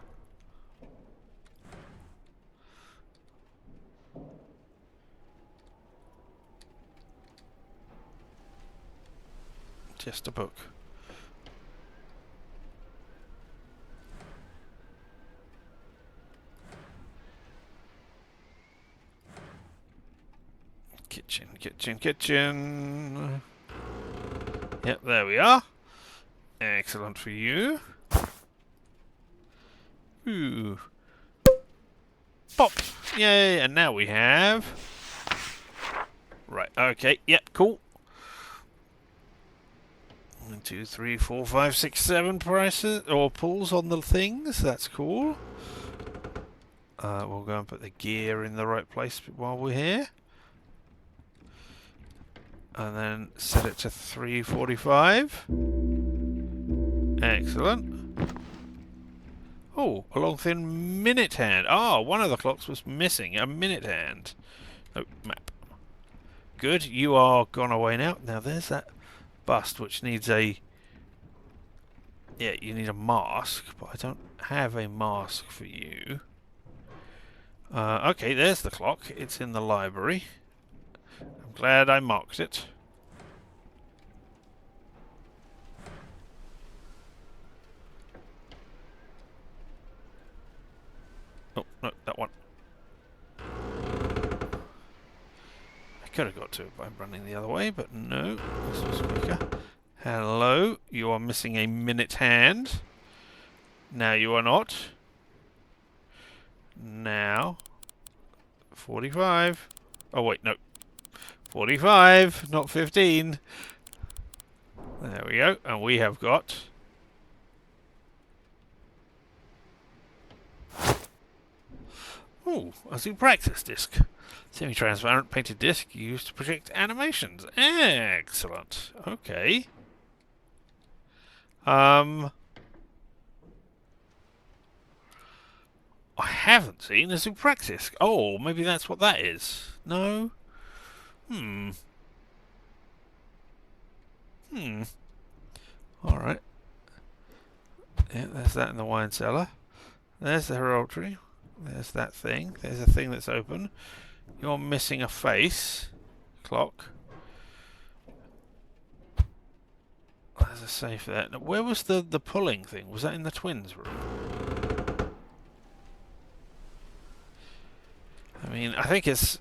Speaker 1: Just a book. Kitchen, kitchen, kitchen. Yep, there we are. Excellent for you. Ooh. Pop! Yay, and now we have... Right, okay, yep, cool. 1, 2, 3, 4, 5, 6, 7 prices, or pulls on the things, that's cool. We'll go and put the gear in the right place while we're here. And then set it to 3:45. Excellent. Oh, a long thin minute hand. Ah, one of the clocks was missing. A minute hand. Oh, map. Good, you are gone away now. Now there's that bust which needs a... Yeah, you need a mask, but I don't have a mask for you. Okay, there's the clock. It's in the library. I'm glad I marked it. Oh, no, that one. I could have got to it by running the other way, but no, this was quicker. Hello, you are missing a minute hand. Now you are not. Now, 45. Oh wait, no. 45, not 15. There we go, and we have got... Ooh, a zoo practice disc. Semi-transparent painted disc used to project animations. Excellent. Okay. I haven't seen a zoo practice. Oh, maybe that's what that is. No? Alright. Yeah, there's that in the wine cellar. There's the heraldry. There's that thing. There's a thing that's open. You're missing a face. Clock. There's a safe there. Now, where was the pulling thing? Was that in the twins' room? I mean, I think it's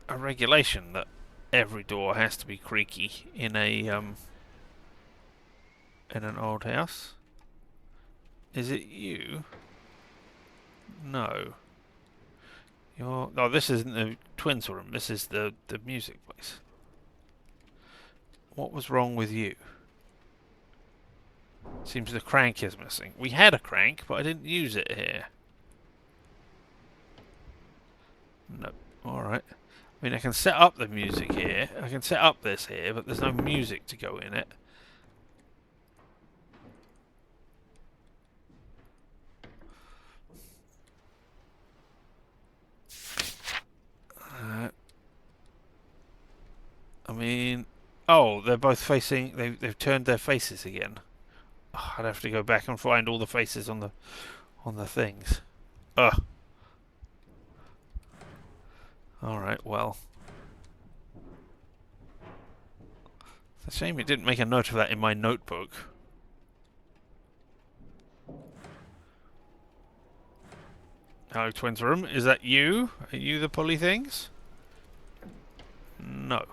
Speaker 1: a regulation that every door has to be creaky in a in an old house. Is it you? No. You're... Oh, this isn't the twins' room. This is the music place. What was wrong with you? Seems the crank is missing. We had a crank, but I didn't use it here. No. Alright. I mean, I can set up the music here. I can set up this here, but there's no music to go in it. I mean... Oh, they're both facing... They've turned their faces again. Oh, I'd have to go back and find all the faces on the things. Ugh. Alright, well. It's a shame it didn't make a note of that in my notebook. Hello, twins room. Is that you? Are you the pulley things? No.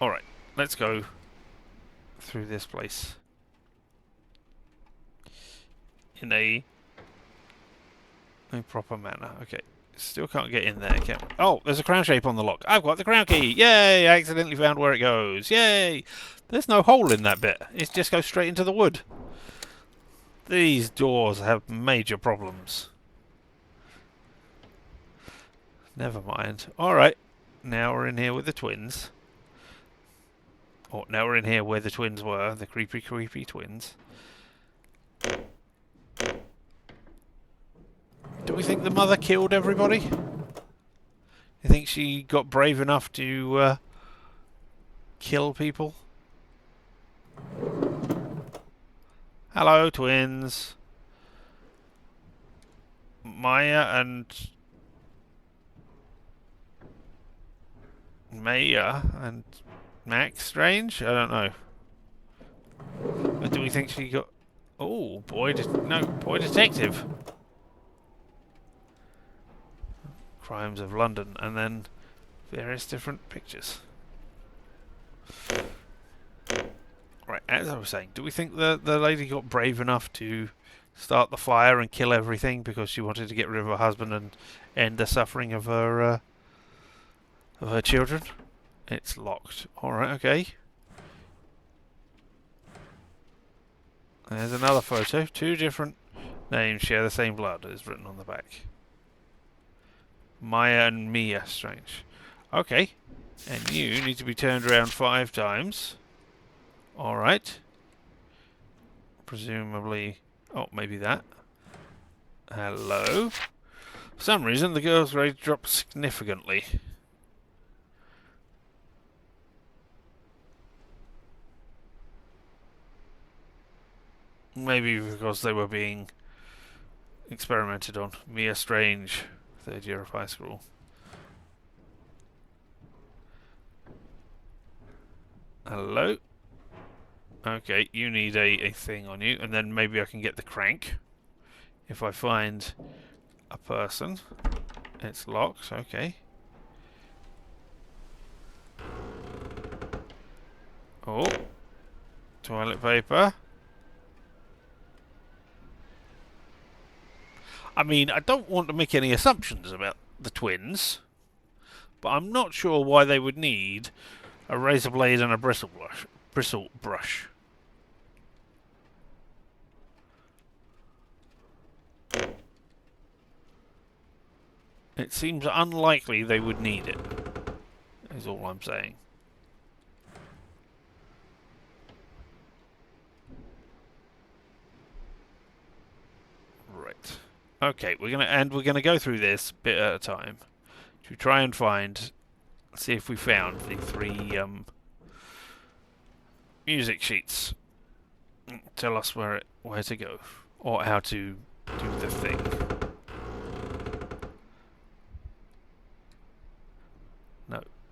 Speaker 1: Alright, let's go through this place. In a proper manner. Okay. Still can't get in there, can we? Oh, there's a crown shape on the lock. I've got the crown key. Yay! I accidentally found where it goes. Yay! There's no hole in that bit. It just goes straight into the wood. These doors have major problems. Never mind. Alright. Now we're in here with the twins. Oh, now we're in here where the twins were. The creepy, creepy twins. Do we think the mother killed everybody? You think she got brave enough to kill people? Hello, twins. Maya and Maya and Max Strange? I don't know. But do we think she got... Oh, boy... No, boy detective. Crimes of London, and then various different pictures. Right, as I was saying, do we think the lady got brave enough to start the fire and kill everything because she wanted to get rid of her husband and end the suffering of her children? It's locked. Alright, okay. There's another photo. Two different names share the same blood, is written on the back. Maya and Mia Strange. Okay. And you need to be turned around 5 times. Alright. Presumably... Oh, maybe that. Hello. For some reason, the girl's rate dropped significantly. Maybe because they were being experimented on. Mia Strange, 3rd year of high school. Hello? Okay, you need a thing on you, and then maybe I can get the crank. If I find a person. It's locked, okay. Oh. Toilet paper. I mean, I don't want to make any assumptions about the twins, but I'm not sure why they would need a razor blade and a bristle brush. It seems unlikely they would need it, is all I'm saying. Right. Okay, we're gonna go through this bit at a time to try and see if we found the 3 music sheets. Tell us where to go or how to do the thing.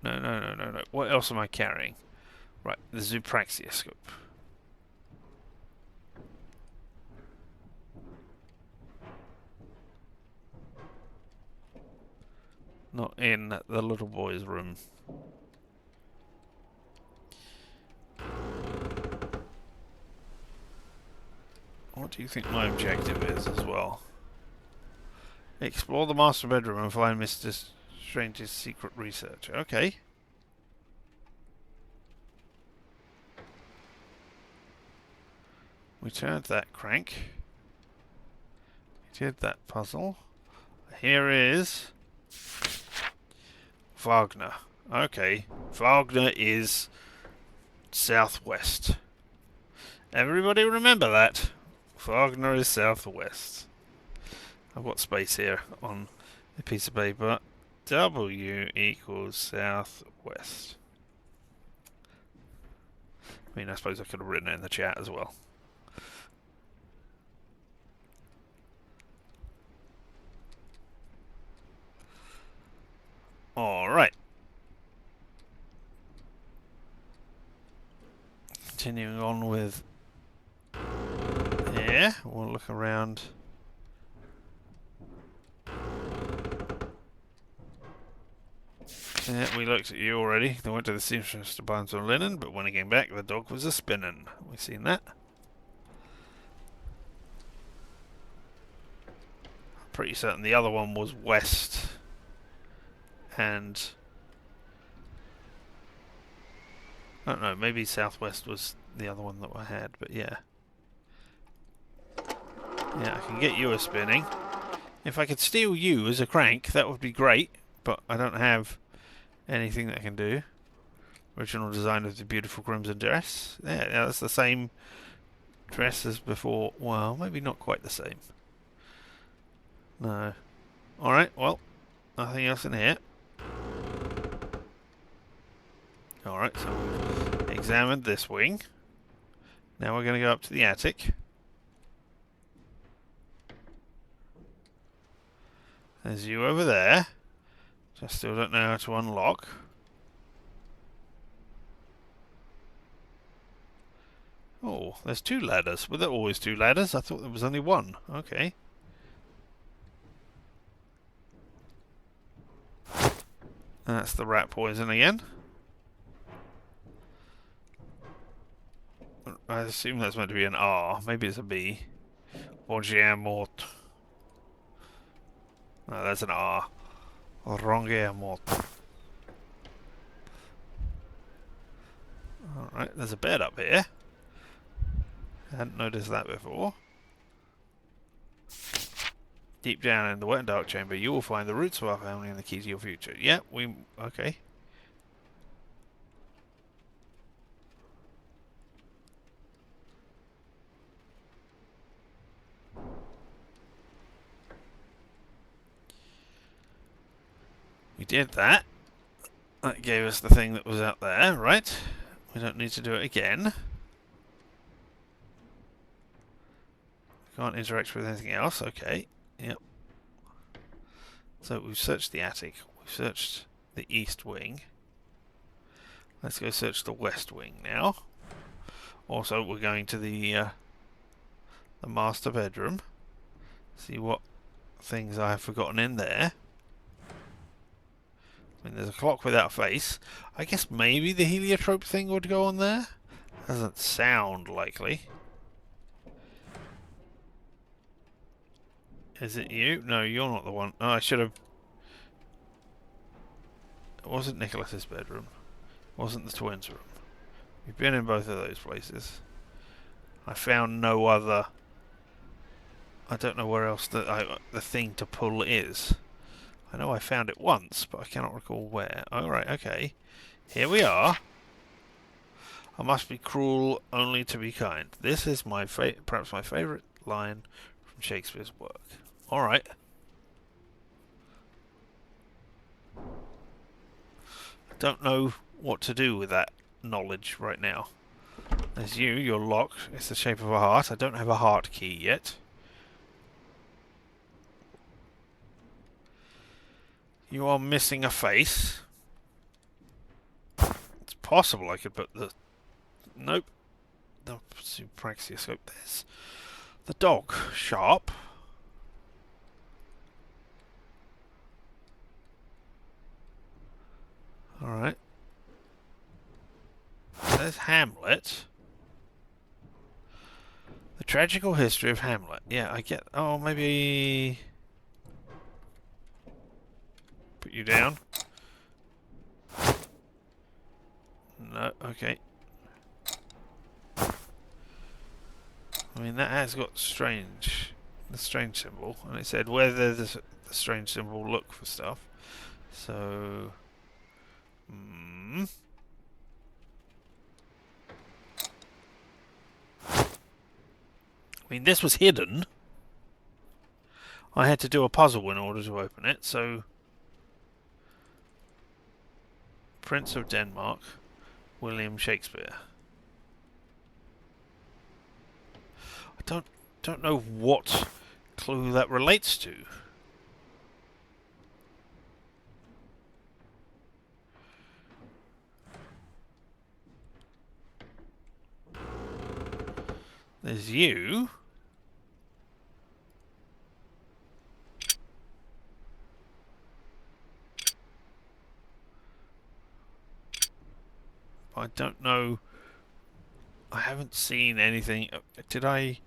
Speaker 1: No. What else am I carrying? Right, the zoopraxioscope. Not in the little boy's room. What do you think my objective is as well? Explore the master bedroom and find Mr. Strange's secret research. Okay. We turned that crank. We did that puzzle. Here is Wagner. Okay. Wagner is southwest. Everybody remember that. Wagner is southwest. I've got space here on a piece of paper. W equals southwest. I mean, I suppose I could have written it in the chat as well. Alright. Continuing on with... Yeah, we'll look around... Yeah, we looked at you already. They went to the seamstress to buy some linen, but when he came back, the dog was a-spinning. We've seen that. Pretty certain the other one was west. And... I don't know, maybe southwest was the other one that I had, but yeah. Yeah, I can get you a-spinning. If I could steal you as a crank, that would be great, but I don't have anything that I can do. Original design of the beautiful crimson dress. Yeah, that's the same dress as before. Well, maybe not quite the same. No. Alright, well, nothing else in here. Alright, so we've examined this wing. Now we're going to go up to the attic. There's you over there. I still don't know how to unlock. Oh, there's 2 ladders. Were there always 2 ladders? I thought there was only 1. Okay. That's the rat poison again. I assume that's meant to be an R. Maybe it's a B. Mort. No, that's an R. Mort. Alright, there's a bed up here. I hadn't noticed that before. Deep down in the wet and dark chamber, you will find the roots of our family and the key to your future. Yeah, okay. We did that. That gave us the thing that was out there, right? We don't need to do it again. Can't interact with anything else. Okay. Yep. So we've searched the attic. We've searched the east wing. Let's go search the west wing now. Also, we're going to the master bedroom. See what things I have forgotten in there. I mean, there's a clock without a face. I guess maybe the heliotrope thing would go on there. Doesn't sound likely. Is it you? No, you're not the one. Oh, I should have... It wasn't Nicholas's bedroom. It wasn't the twins' room. We've been in both of those places. I found no other... I don't know where else the thing to pull is. I know I found it once, but I cannot recall where. Alright, okay. Here we are. I must be cruel only to be kind. This is my perhaps my favourite line from Shakespeare's work. Alright. I don't know what to do with that knowledge right now. There's you, you're locked. It's the shape of a heart. I don't have a heart key yet. You are missing a face. It's possible I could put the... Nope. The praxioscope. There's the dog. Sharp. Alright. There's Hamlet. The tragical history of Hamlet. Yeah, I get... Oh, maybe... Put you down. No, okay. I mean, that has got the strange symbol, and it said whether the strange symbol look for stuff. So, I mean, this was hidden. I had to do a puzzle in order to open it. So, Prince of Denmark, William Shakespeare. I don't know what clue that relates to. There's you. I don't know. I haven't seen anything. Did I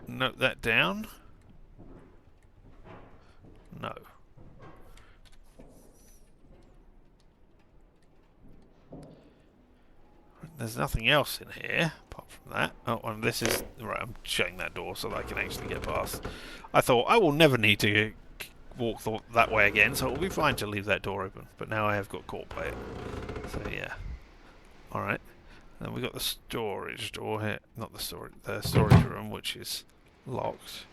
Speaker 1: note that down? No. There's nothing else in here apart from that. Oh, and this is... Right, I'm shutting that door so that I can actually get past. I thought I will never need to walk that way again, so it'll be fine to leave that door open. But now I have got caught by it. So, yeah. Alright. Then we got the storage door here. Not the storage... The storage room, which is locked.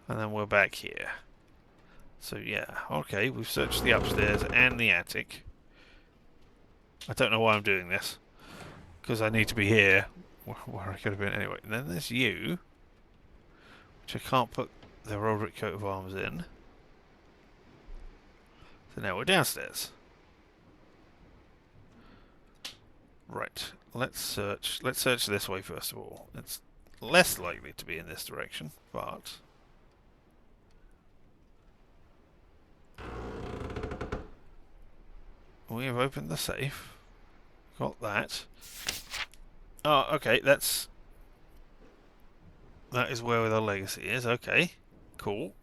Speaker 1: And then we're back here. So, yeah. Okay, we've searched the upstairs and the attic. I don't know why I'm doing this. Because I need to be here. Where I could have been anyway. And then there's you. Which I can't put the Roderick coat of arms in. So now we're downstairs. Right. Let's search. Let's search this way first of all. It's less likely to be in this direction, but... We have opened the safe. Got that. Oh, okay, that is where the legacy is. Okay, cool.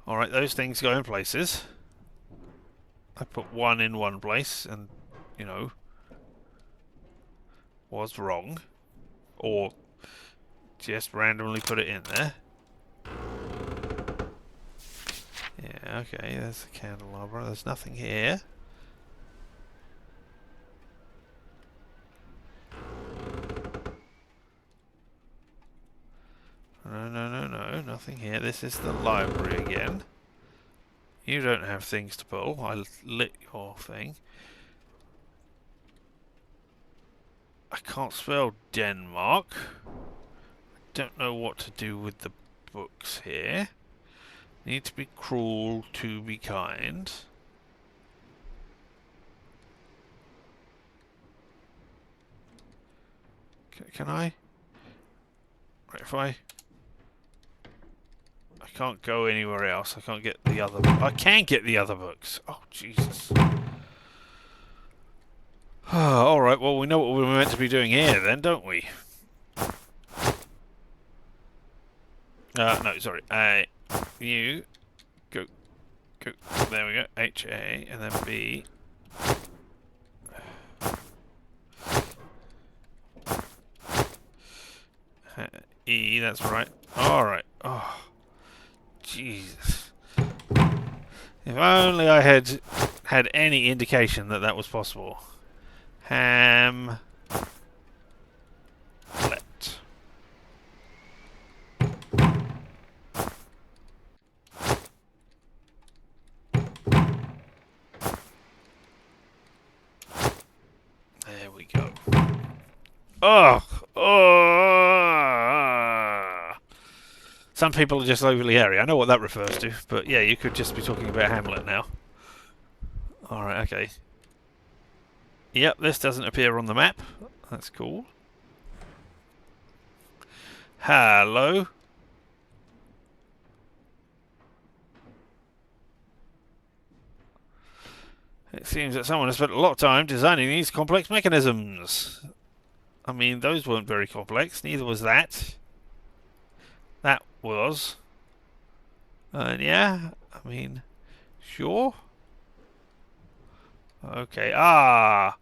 Speaker 1: Alright, those things go in places. I put one in one place and, you know, was wrong. Or just randomly put it in there. Yeah, okay, there's the candelabra. There's nothing here. No, nothing here. This is the library again. You don't have things to pull. I lit your thing. I can't spell Denmark. Don't know what to do with the books here. Need to be cruel to be kind. Can I? Right, if I can't go anywhere else. I can't get the other. I can get the other books. Oh Jesus! All right. Well, we know what we're meant to be doing here, then, don't we? No, sorry. You go. There we go. H A and then B. E. That's right. All right. Oh, Jesus! If only I had any indication that that was possible. Hamlet. There we go. Oh! Some people are just overly hairy. I know what that refers to, but yeah, you could just be talking about Hamlet now. Alright, okay. Yep, this doesn't appear on the map. That's cool. Hello. It seems that someone has spent a lot of time designing these complex mechanisms. I mean, those weren't very complex. Neither was that. That was. Yeah, I mean, sure. Okay. The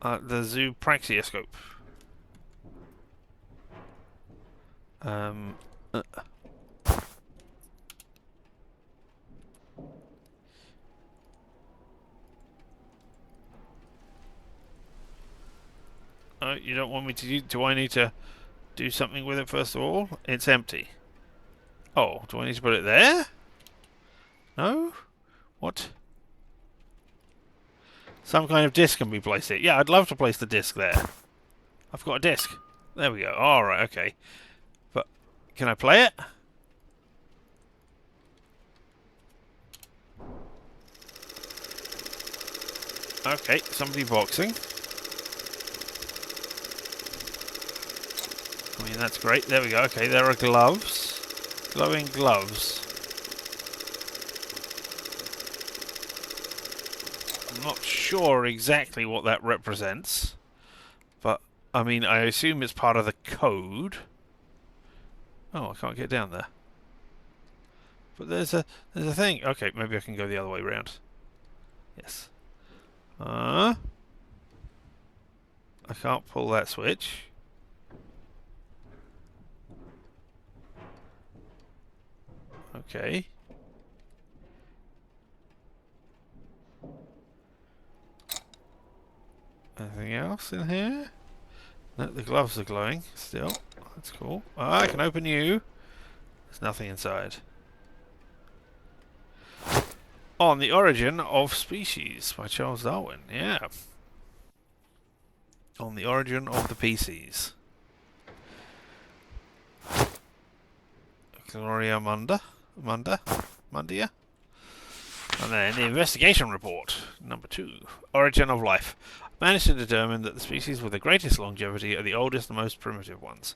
Speaker 1: zoopraxioscope. Uh, oh, you don't want me to do I need to do something with it first of all? It's empty. Oh, do I need to put it there? No? What? Some kind of disc can be placed here. Yeah, I'd love to place the disc there. I've got a disc. There we go. Alright, okay. But, can I play it? Okay, somebody boxing. I mean, that's great. There we go. Okay, there are gloves. Glowing gloves. I'm not sure exactly what that represents. But, I mean, I assume it's part of the code. Oh, I can't get down there. But there's a thing. Okay, maybe I can go the other way around. Yes. I can't pull that switch. Okay. Anything else in here? No, the gloves are glowing still. That's cool. I can open you. There's nothing inside. On the Origin of Species by Charles Darwin. Yeah. On the Origin of the PCs. Gloria Mundia. And then the investigation report, number 2. Origin of life. Managed to determine that the species with the greatest longevity are the oldest and most primitive ones.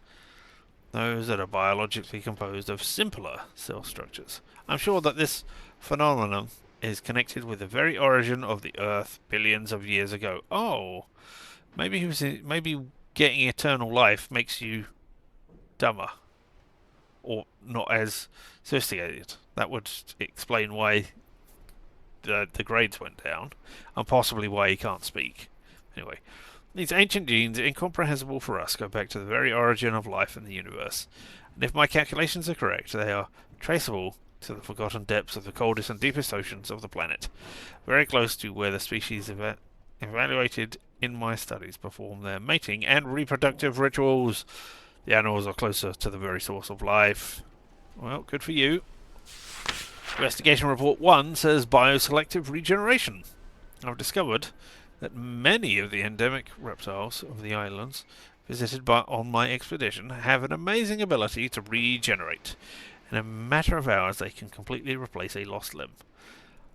Speaker 1: Those that are biologically composed of simpler cell structures. I'm sure that this phenomenon is connected with the very origin of the Earth billions of years ago. Oh, maybe getting eternal life makes you dumber. Or not as sophisticated. That would explain why the grades went down, and possibly why he can't speak. Anyway, These ancient genes, incomprehensible for us, go back to the very origin of life in the universe. And if my calculations are correct, they are traceable to the forgotten depths of the coldest and deepest oceans of the planet, very close to where the species evaluated in my studies perform their mating and reproductive rituals. The animals are closer to the very source of life. Well, good for you. Investigation Report 1 says bioselective regeneration. I've discovered that many of the endemic reptiles of the islands visited on my expedition have an amazing ability to regenerate. In a matter of hours, they can completely replace a lost limb.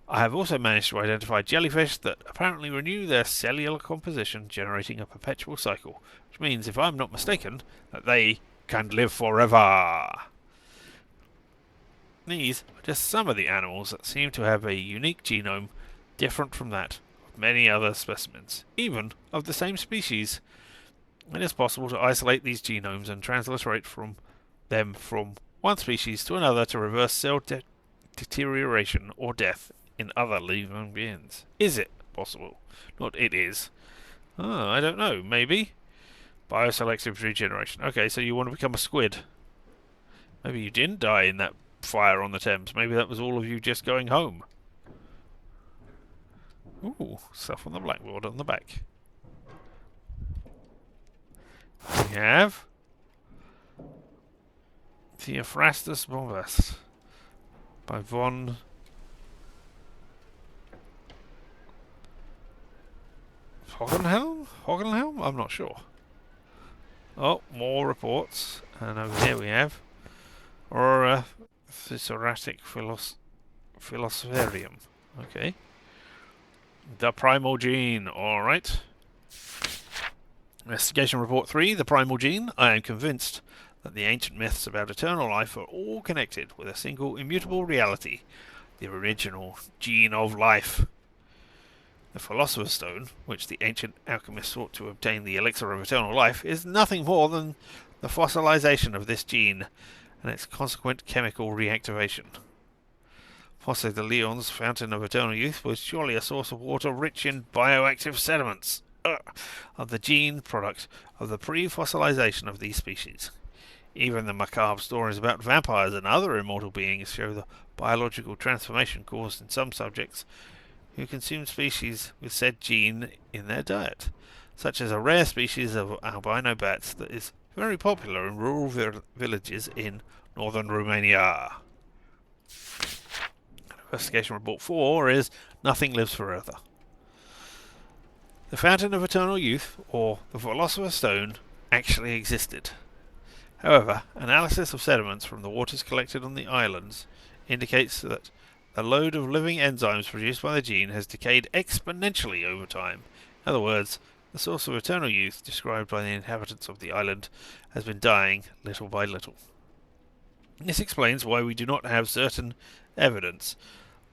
Speaker 1: I have also managed to identify jellyfish that apparently renew their cellular composition, generating a perpetual cycle, which means, if I'm not mistaken, that they can live forever. These are just some of the animals that seem to have a unique genome different from that of many other specimens, even of the same species. It is possible to isolate these genomes and transliterate them from one species to another to reverse cell deterioration or death in other living beings. Is it possible? Not it is. Oh, I don't know. Maybe. Bioselective regeneration. Okay, so you want to become a squid. Maybe you didn't die in that fire on the Thames. Maybe that was all of you just going home. Ooh, stuff on the blackboard on the back. We have Theophrastus bombast by von Hogenhelm? I'm not sure. Oh, more reports. And over here we have Aurora Thesauratic Philosopherium. Okay. The primal gene. Alright. Investigation Report 3, the primal gene. I am convinced that the ancient myths about eternal life are all connected with a single immutable reality, the original gene of life. The Philosopher's Stone, which the ancient alchemists sought to obtain the elixir of eternal life, is nothing more than the fossilization of this gene and its consequent chemical reactivation. Fosse de Leon's fountain of eternal youth was surely a source of water rich in bioactive sediments of the gene product of the pre-fossilization of these species. Even the macabre stories about vampires and other immortal beings show the biological transformation caused in some subjects who consume species with said gene in their diet, such as a rare species of albino bats that is very popular in rural villages in northern Romania. Investigation Report 4 is Nothing Lives Forever. The Fountain of Eternal Youth, or the Philosopher's Stone, actually existed. However, analysis of sediments from the waters collected on the islands indicates that the load of living enzymes produced by the gene has decayed exponentially over time. In other words, the source of eternal youth described by the inhabitants of the island has been dying little by little. This explains why we do not have certain evidence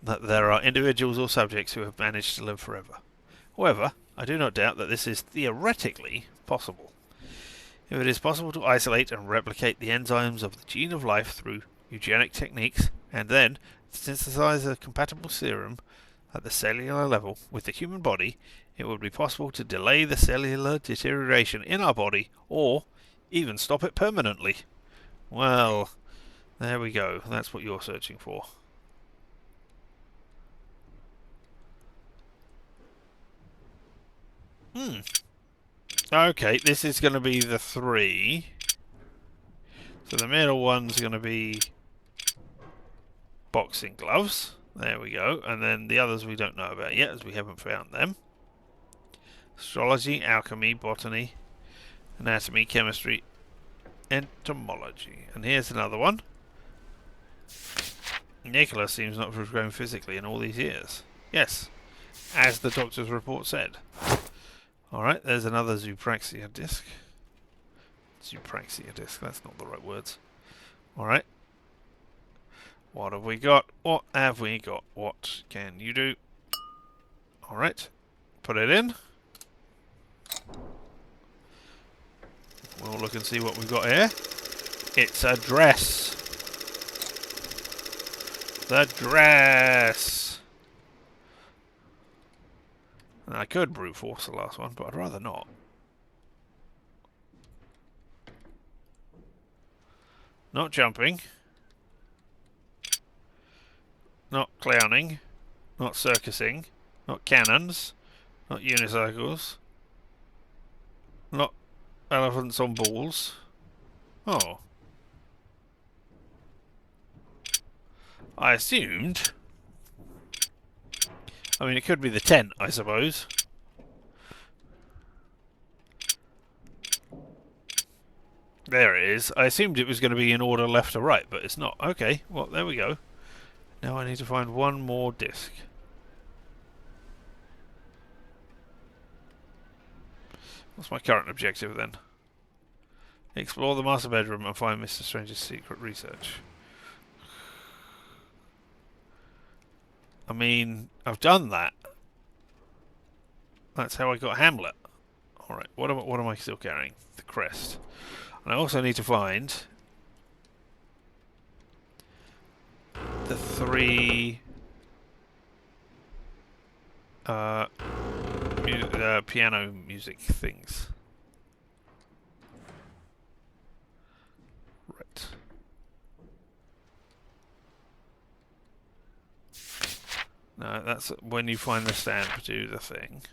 Speaker 1: that there are individuals or subjects who have managed to live forever. However, I do not doubt that this is theoretically possible. If it is possible to isolate and replicate the enzymes of the gene of life through eugenic techniques, and then synthesize a compatible serum at the cellular level with the human body, it would be possible to delay the cellular deterioration in our body, or even stop it permanently. Well, there we go. That's what you're searching for. Okay, this is going to be the 3. So the middle one's going to be boxing gloves. There we go. And then the others we don't know about yet, as we haven't found them. Astrology, alchemy, botany, anatomy, chemistry, entomology. And here's another one. Nicholas seems not to have grown physically in all these years. Yes, as the doctor's report said. Alright, there's another Zoopraxia disc. Zoopraxia disc, that's not the right words. Alright. What have we got? What have we got? What can you do? Alright. Put it in. We'll look and see what we've got here. It's a dress. The dress. And I could brute force the last one, but I'd rather not. Not jumping. Not clowning. Not circusing. Not cannons. Not unicycles. Not elephants on balls. Oh. I assumed. I mean, it could be the tent, I suppose. There it is. I assumed it was going to be in order left to right, but it's not. Okay, well, there we go. Now I need to find one more disc. What's my current objective then? Explore the master bedroom and find Mr. Strange's secret research. I mean, I've done that. That's how I got Hamlet. Alright, what am I still carrying? The crest. And I also need to find the 3 piano music things. Right. No, that's when you find the stand to do the thing.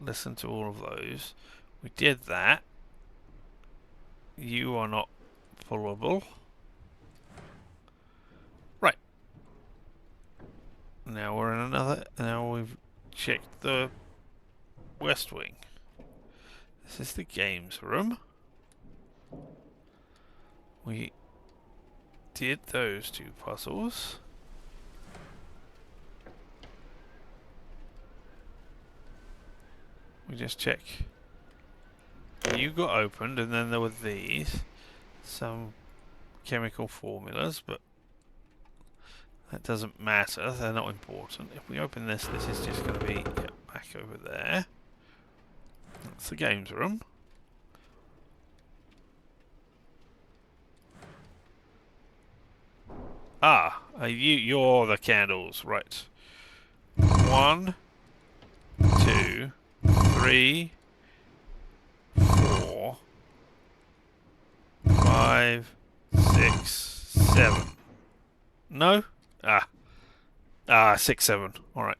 Speaker 1: Listen to all of those. We did that. You are not pullable. Right. Now we're in another. Now we've checked the West Wing. This is the games room. We did those 2 puzzles. We just check. You got opened, and then there were these. Some chemical formulas, but that doesn't matter. They're not important. If we open this, this is just going to be back over there. That's the games room. Ah, you're the candles, right? 1, 2, 3, 4, 5, 6, 7. No? 6, 7. Alright.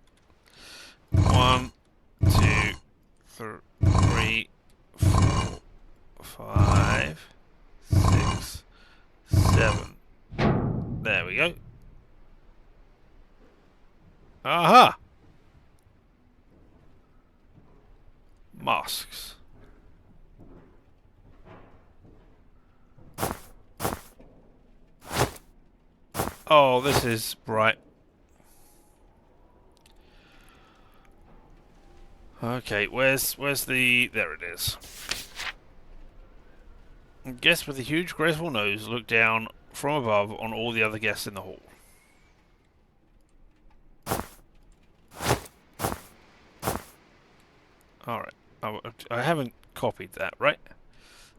Speaker 1: 1, 2, 3, 4, 5, 6, 7. There we go. Aha! Masks. Oh, this is right. Okay, where's the... There it is. Guest with a huge graceful nose looked down from above on all the other guests in the hall. Alright. I haven't copied that, right?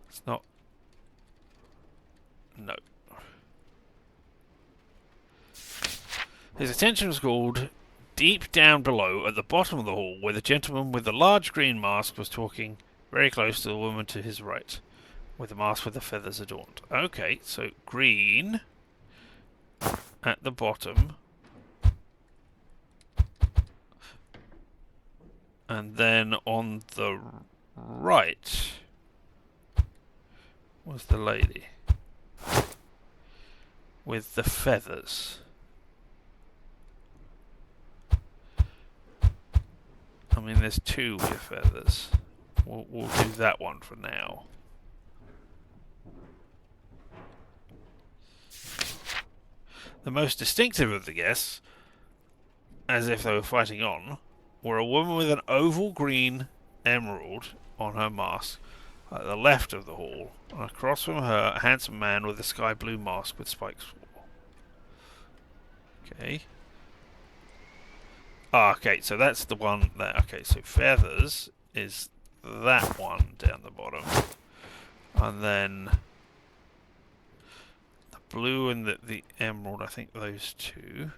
Speaker 1: It's not... No. His attention was called deep down below at the bottom of the hall, where the gentleman with the large green mask was talking very close to the woman to his right, with the mask with the feathers adorned. Okay, so green at the bottom. And then on the right was the lady with the feathers. I mean, there's 2 with feathers. We'll do that one for now. The most distinctive of the guests, as if they were fighting on, were a woman with an oval green emerald on her mask at the left of the hall, and across from her, a handsome man with a sky blue mask with spikes. Okay. Okay, so that's the one there. Okay, so feathers is that one down the bottom. And then the blue and the emerald, I think those 2.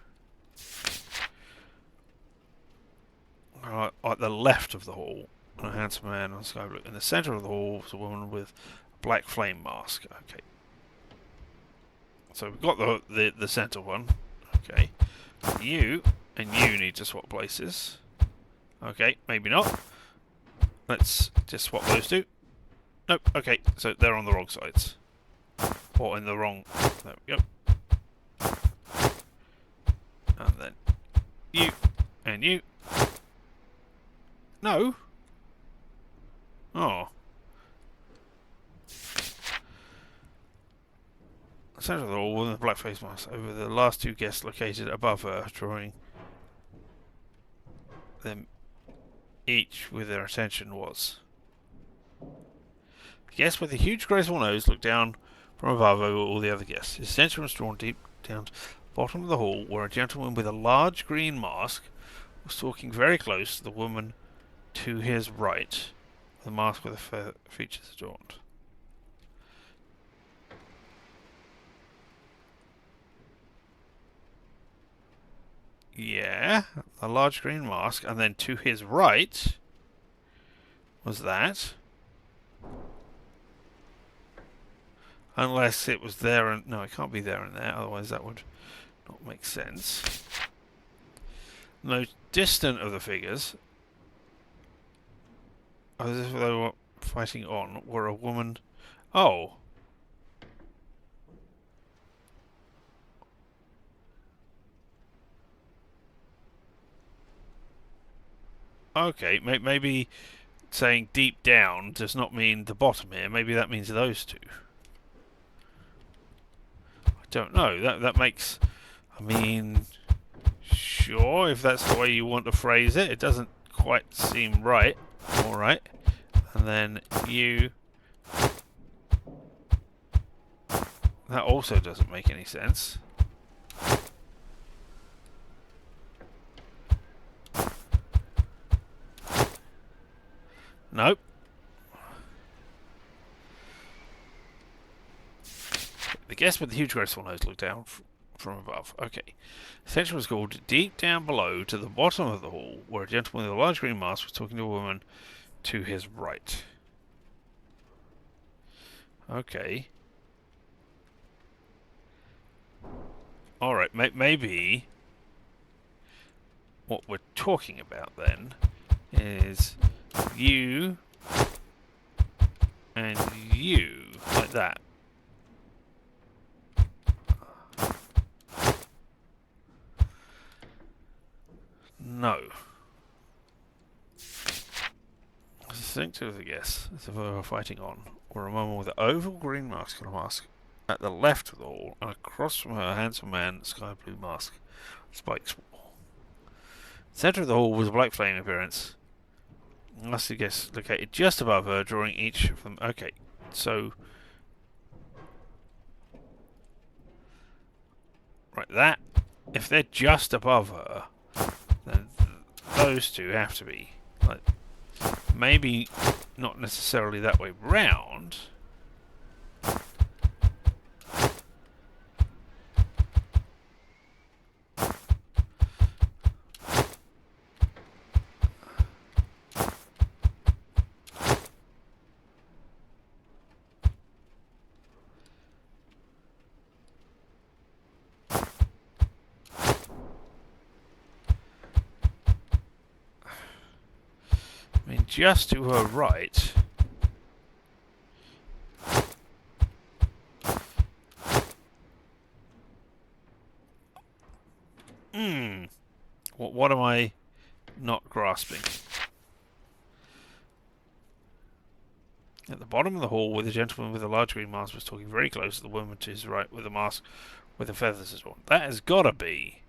Speaker 1: At the left of the hall, a handsome man on sky blue. In the centre of the hall was a woman with a black flame mask. Okay. So we've got the centre one. Okay. You and you need to swap places. Okay, maybe not. Let's just swap those two. Nope, okay, so they're on the wrong sides. Or in the wrong... There we go. And then you and you. No. Oh. Centre of the wall with a black face mask over the last two guests located above her, drawing them each with their attention was. The guest with a huge graceful nose looked down from above over all the other guests. His attention was drawn deep down to the bottom of the hall, where a gentleman with a large green mask was talking very close to the woman to his right, the mask with the features adorned. Yeah, a large green mask, and then to his right was that. Unless it was there and... No, it can't be there and there, otherwise that would not make sense. The most distant of the figures, as if they were fighting on, were a woman... Oh. Okay, maybe saying deep down does not mean the bottom here. Maybe that means those two. I don't know. That makes... I mean... Sure, if that's the way you want to phrase it. It doesn't quite seem right. Alright. And then you... That also doesn't make any sense. Nope. The guest with the huge graceful nose looked down from above. Okay. The section was called deep down below to the bottom of the hall, where a gentleman with a large green mask was talking to a woman to his right. Okay. Alright, maybe what we're talking about then is you and you, like that. No. Distinctive, I guess, as if we were fighting on, or a woman with an oval green mask on a mask at the left of the hall, and across from her, a handsome man, sky blue mask, spikes. The centre of the hall was a black flame appearance. Must have guessed located just above her, drawing each of them. Okay, so right, that if they're just above her, then those two have to be like maybe not necessarily that way round. I mean, just to her right. What am I not grasping? At the bottom of the hall, where the gentleman with the large green mask was talking very close to the woman to his right with a mask with the feathers as well. That has got to be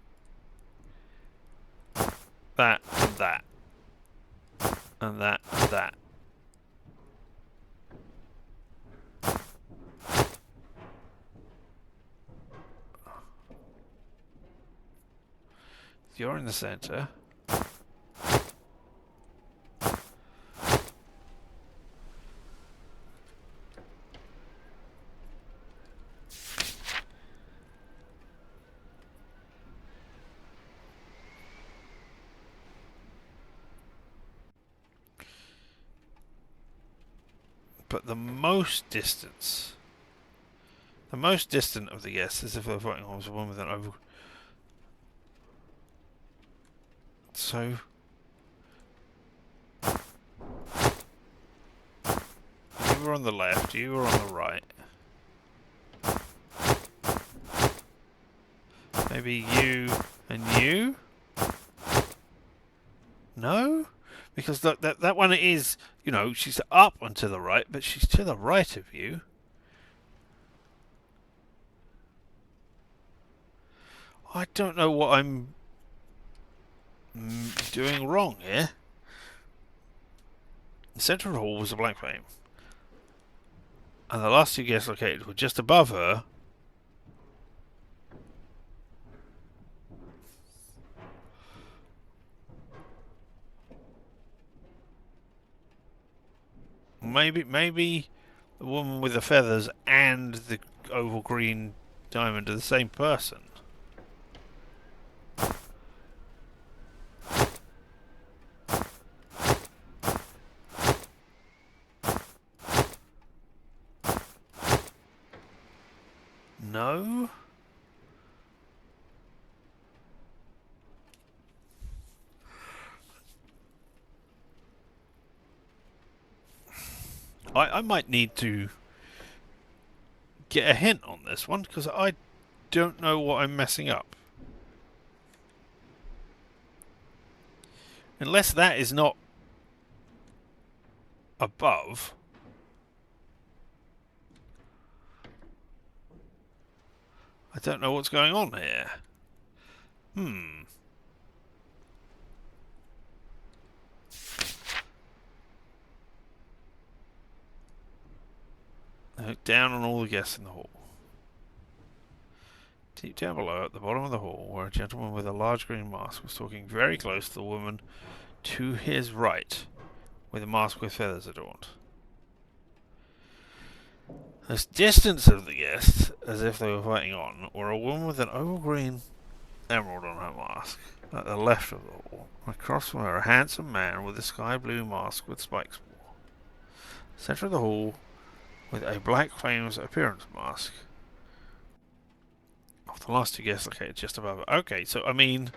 Speaker 1: that and that. And that and that. You're in the centre. But the most distance The most distant of the guests, as if they're fighting on, was a woman with an over. So. You were on the left, you were on the right. Maybe you and you? No? Because that one is, you know, she's up and to the right, but she's to the right of you. I don't know what I'm doing wrong here. The centre of the hall was a black flame, and the last two guests located were just above her. Maybe the woman with the feathers and the oval green diamond are the same person. No? I might need to get a hint on this one, because I don't know what I'm messing up. Unless that is not above. I don't know what's going on here. Look down on all the guests in the hall. Deep down below, at the bottom of the hall, where a gentleman with a large green mask was talking very close to the woman to his right, with a mask with feathers adorned. This distance of the guests, as if they were fighting on, were a woman with an oval green emerald on her mask, at the left of the hall. Across from her, a handsome man with a sky blue mask with spikes wore. Centre of the hall, with a black flames appearance mask. Of the last two guests located just above it. Okay, so I mean,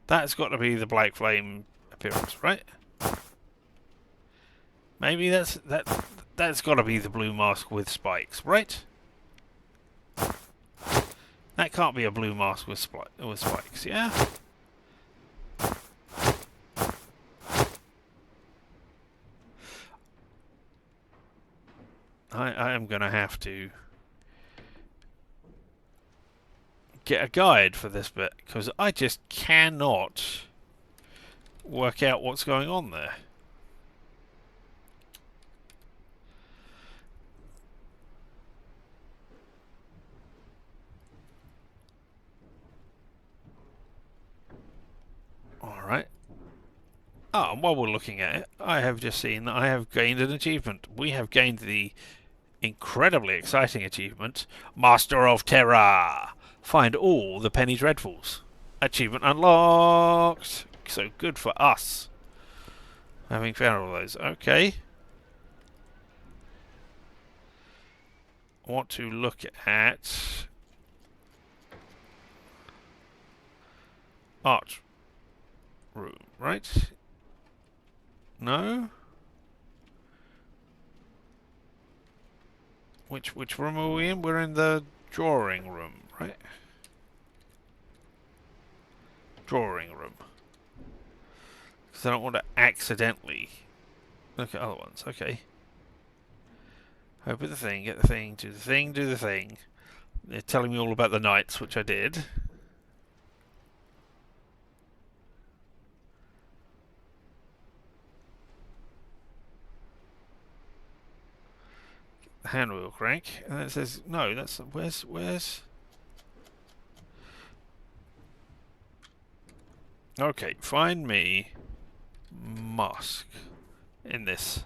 Speaker 1: that's got to be the black flame appearance, right? Maybe that's got to be the blue mask with spikes, right? That can't be a blue mask with spikes, yeah? I am going to have to get a guide for this bit, because I just cannot work out what's going on there. Alright. Ah, and while we're looking at it, I have just seen that I have gained an achievement. We have gained the incredibly exciting achievement, Master of Terror. Find all the Penny Dreadfuls. Achievement unlocked. So good for us. Having found all those. Okay. Want to look at art room, right? No? Which room are we in? We're in the drawing room, right? Drawing room. Because I don't want to accidentally look at other ones. Okay. Open the thing, get the thing, do the thing, do the thing. They're telling me all about the knights, which I did. The handwheel crank, and then it says no. That's where's. Okay, find me mask in this.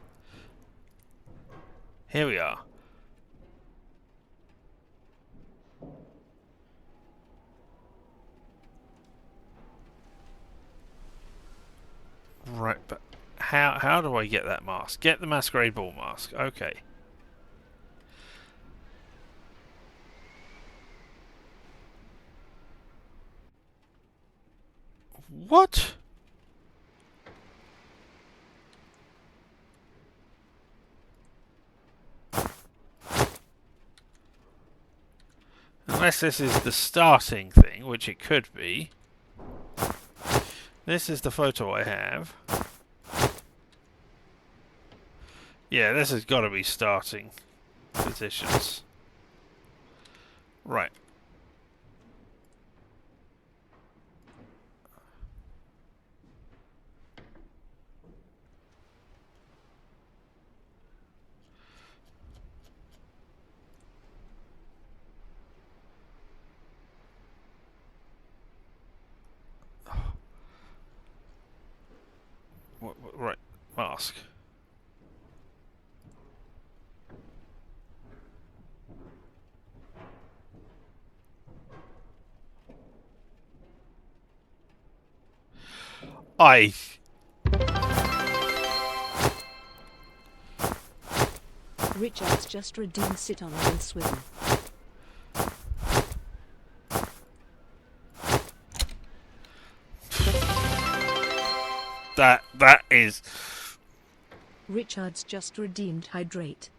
Speaker 1: Here we are. Right, but how how do I get that mask? Get the masquerade ball mask. Okay. What? Unless this is the starting thing, which it could be. This is the photo I have. Yeah, this has got to be starting positions. Right. Right. Mask. I...
Speaker 2: Richard's just redeemed sit on and swivel.
Speaker 1: That is...
Speaker 2: Richard's just redeemed hydrate.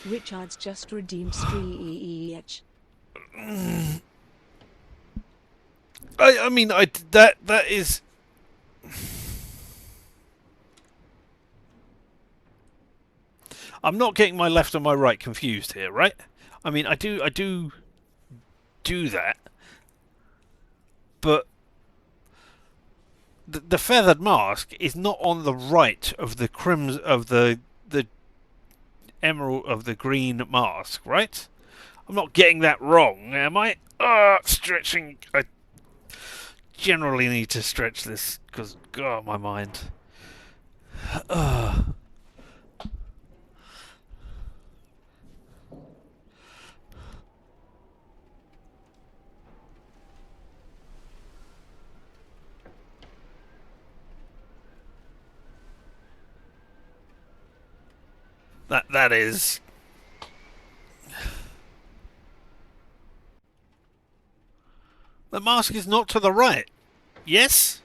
Speaker 2: Richard's just redeemed stretch.
Speaker 1: I mean, that is... I'm not getting my left and my right confused here, right? I mean, I do that, but the feathered mask is not on the right of the crimson of the emerald of the green mask, right? I'm not getting that wrong, am I? Stretching. I generally need to stretch this because, God, my mind. That is... The mask is not to the right. Yes?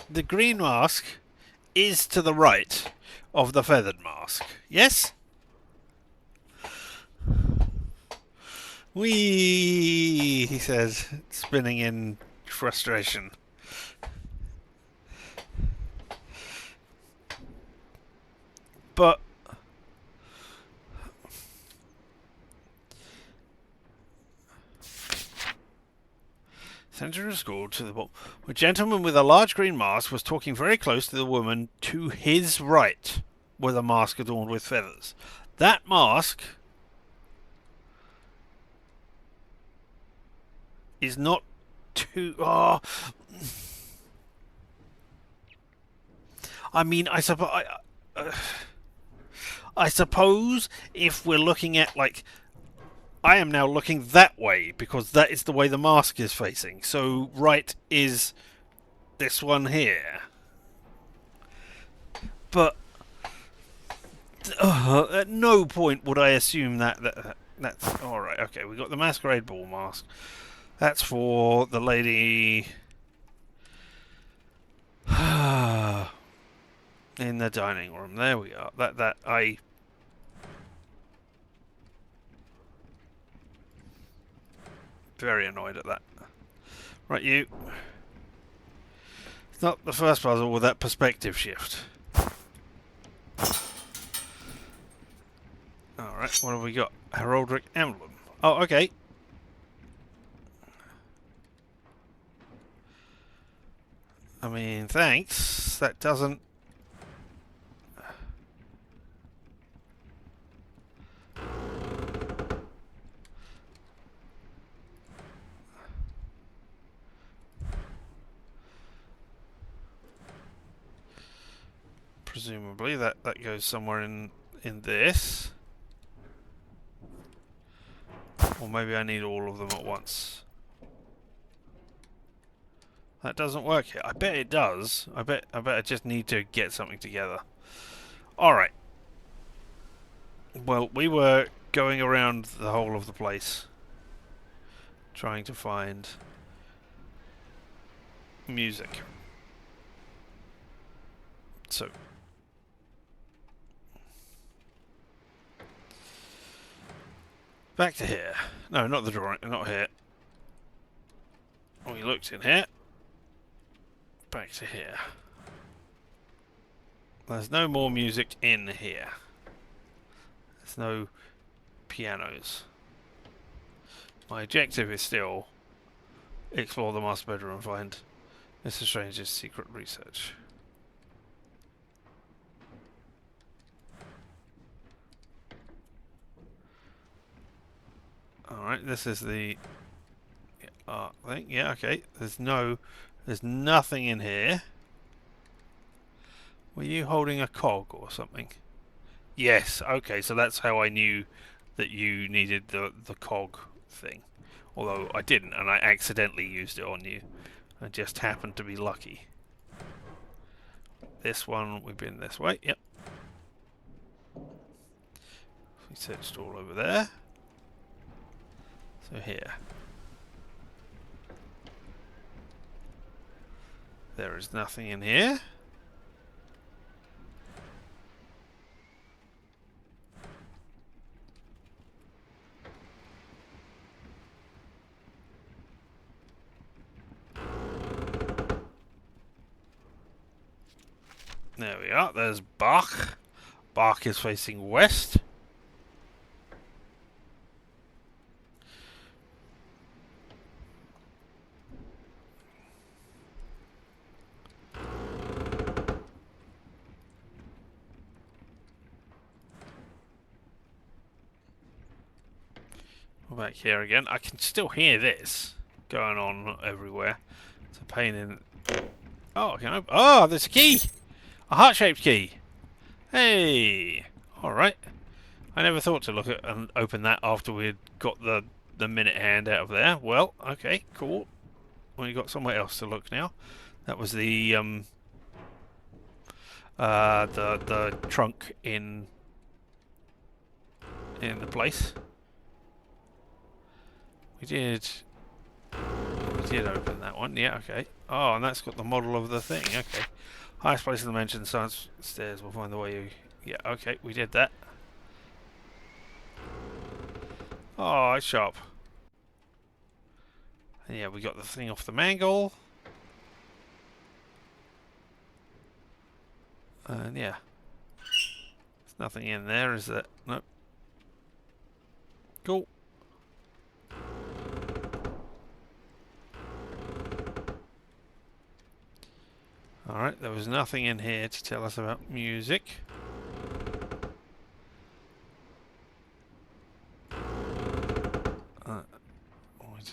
Speaker 1: The green mask is to the right of the feathered mask. Yes? Whee! He says, spinning in frustration. But... Centre of school to the ball. A gentleman with a large green mask was talking very close to the woman to his right, with a mask adorned with feathers. That mask is not too... Oh, I mean, I suppose if we're looking at, like... I am now looking that way because that is the way the mask is facing. So right is this one here. But at no point would I assume that's all right. Okay, we got the masquerade ball mask. That's for the lady in the dining room. There we are. That I... Very annoyed at that. Right, you. It's not the first puzzle with that perspective shift. Alright, what have we got? Heraldic emblem. Oh, okay. I mean, thanks. That doesn't... Presumably that goes somewhere in this. Or maybe I need all of them at once. That doesn't work here. I bet it does. I bet I just need to get something together. Alright. Well, we were going around the whole of the place trying to find music. So back to here. No, not the drawing, not here. We looked in here. Back to here. There's no more music in here. There's no pianos. My objective is still explore the master bedroom and find Mr. Strange's secret research. Alright, this is the art thing. Yeah, okay. There's nothing in here. Were you holding a cog or something? Yes, okay, so that's how I knew that you needed the cog thing. Although I didn't, and I accidentally used it on you. I just happened to be lucky. This one, we've been this way, yep. We searched all over there. So here. There is nothing in here. There we are, there's Bach. Bach is facing west. We're back here again. I can still hear this going on everywhere. It's a pain in... Oh, can I... Oh, there's a key! A heart-shaped key! Hey! Alright. I never thought to look at and open that after we'd got the minute hand out of there. Well, okay, cool. We got somewhere else to look now. That was the trunk in the place. We did open that one. Yeah, okay. Oh, and that's got the model of the thing. Okay. Highest place in the mansion, science stairs. We'll find the way you... Yeah, okay, we did that. Oh, it's sharp. And yeah, we got the thing off the mangle. And yeah. There's nothing in there, is there? Nope. Cool. Alright, there was nothing in here to tell us about music.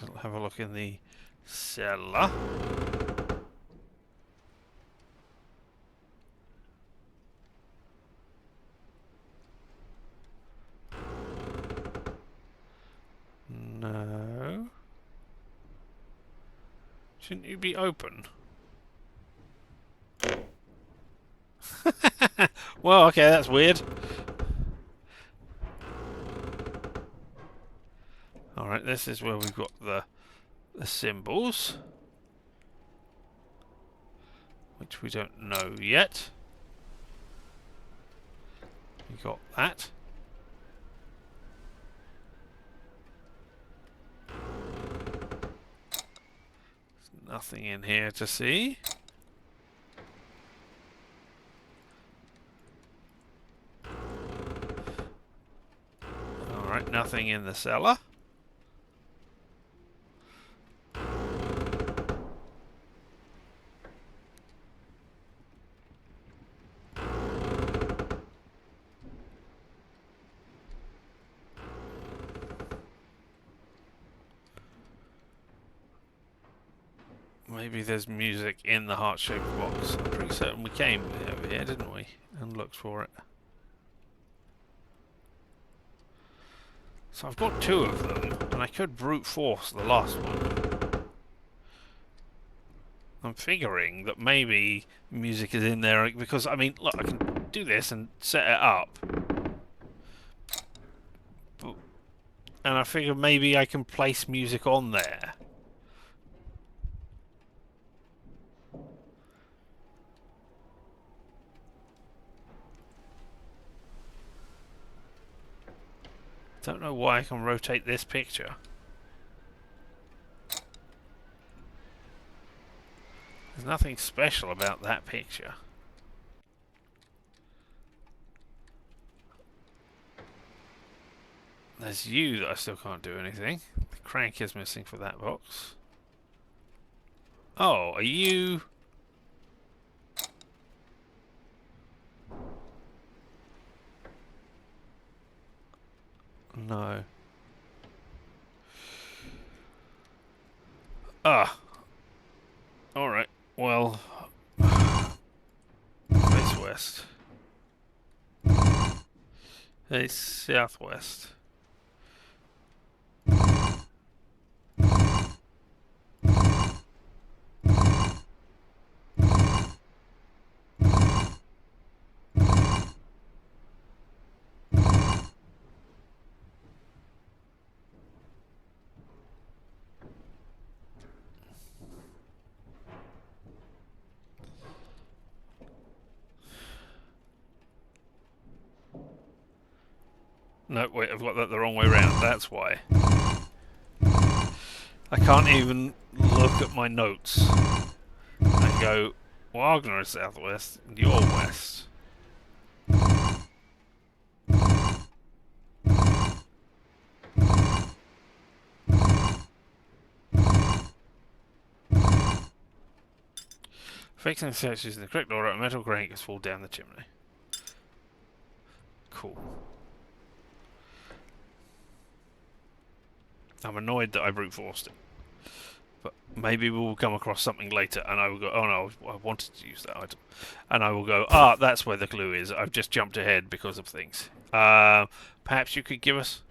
Speaker 1: We'll have a look in the cellar. No. Shouldn't you be open? Well, okay, that's weird. Alright, this is where we've got the symbols, which we don't know yet. We got that. There's nothing in here to see. Alright, nothing in the cellar. Maybe there's music in the heart-shaped box. I'm pretty certain we came over here, didn't we? And looked for it. So I've got two of them, and I could brute force the last one. I'm figuring that maybe music is in there because, I mean, look, I can do this and set it up. And I figure maybe I can place music on there. Don't know why I can rotate this picture. There's nothing special about that picture. There's you that I still can't do anything. The crank is missing for that box. Oh, are you... No. Ah. Alright. Well... Face west. Face southwest. No, wait, I've got that the wrong way round. That's why. I can't even look at my notes and go, Wagner is southwest, and you're west. Fixing the search using the correct order, a metal crank has fallen down the chimney. Cool. I'm annoyed that I brute forced it. But maybe we'll come across something later and I will go, oh no, I wanted to use that item. And I will go, ah, that's where the clue is. I've just jumped ahead because of things. Perhaps you could give us...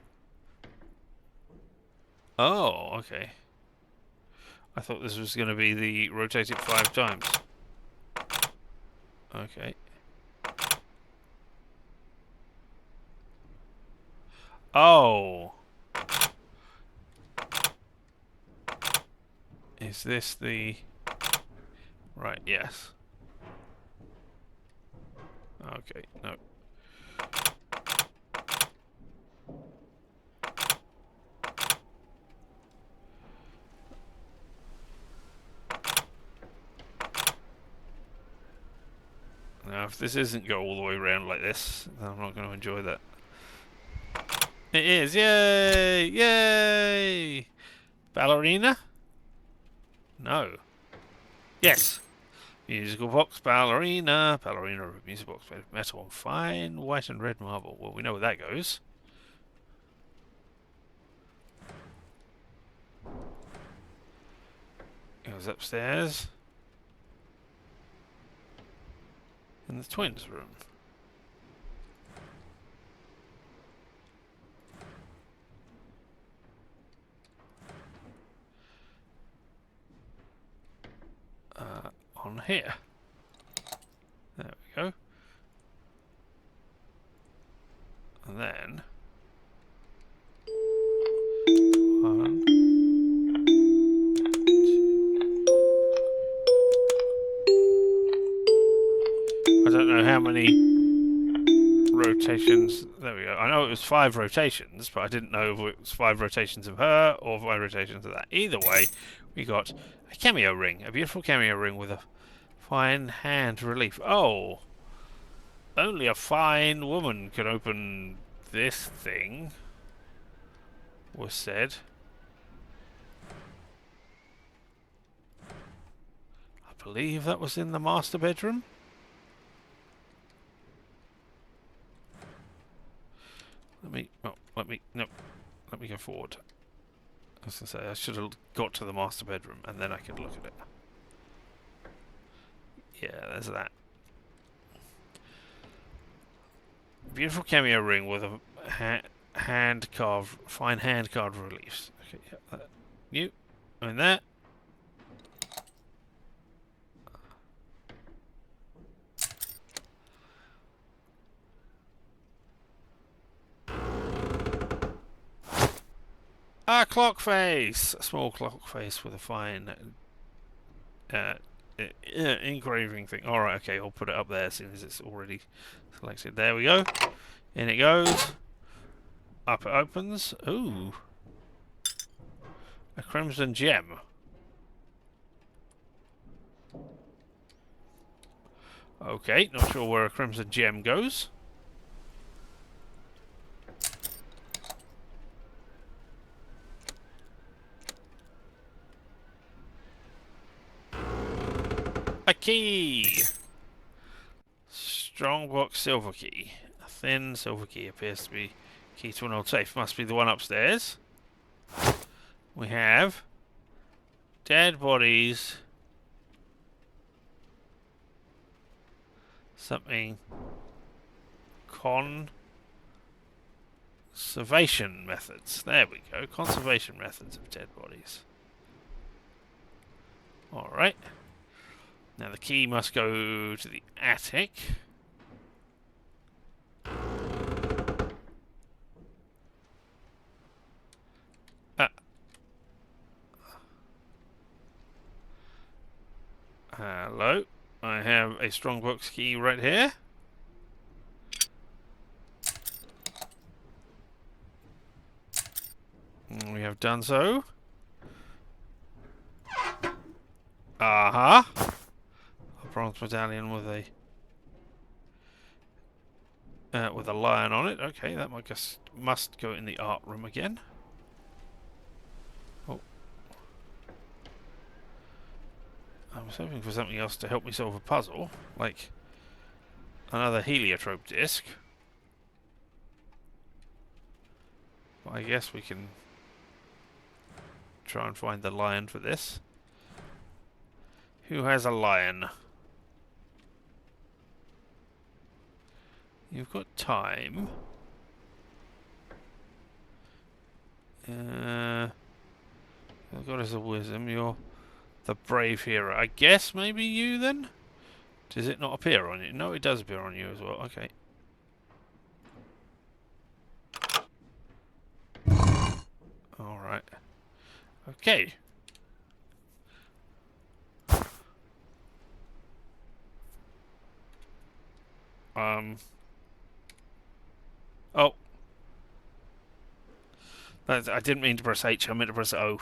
Speaker 1: Oh, okay. I thought this was going to be the rotate it 5 times. Okay. Oh. Is this the... Right, yes. Okay, no. Now, if this isn't go all the way around like this, then I'm not going to enjoy that. It is! Yay! Yay! Ballerina? No. Yes! Musical box, ballerina. Ballerina, music box made of metal and fine white and red marble. Well, we know where that goes. Goes upstairs. In the twins' room. On here. There we go. And then... One, I don't know how many rotations... There we go. I know it was 5 rotations, but I didn't know if it was 5 rotations of her or 5 rotations of that. Either way, we got a cameo ring. A beautiful cameo ring with a fine hand relief. Oh! Only a fine woman can open this thing, was said. I believe that was in the master bedroom. Let me go forward. I was going to say, I should have got to the master bedroom and then I could look at it. Yeah, there's that. Beautiful cameo ring with a fine hand carved reliefs. Okay, yeah, you, and that. A clock face! A small clock face with a fine uh, engraving thing. Alright, okay, I'll put it up there as soon as it's already selected. There we go. In it goes. Up it opens. Ooh. A crimson gem. Okay, not sure where a crimson gem goes. A key! Strongbox silver key. A thin silver key appears to be key to an old safe. Must be the one upstairs. We have dead bodies. Something. Conservation methods. There we go. Conservation methods of dead bodies. Alright. Now the key must go to the attic. Hello. I have a strongbox key right here. We have done so. Aha! A bronze medallion with a lion on it. Okay, that must go in the art room again. Oh. I was hoping for something else to help me solve a puzzle, like another heliotrope disc. But I guess we can try and find the lion for this. Who has a lion? You've got time. You've got as a wisdom. You're the brave hero. I guess maybe you then? Does it not appear on you? No, it does appear on you as well. Okay. Alright. Okay. Oh. I didn't mean to press H, I meant to press O.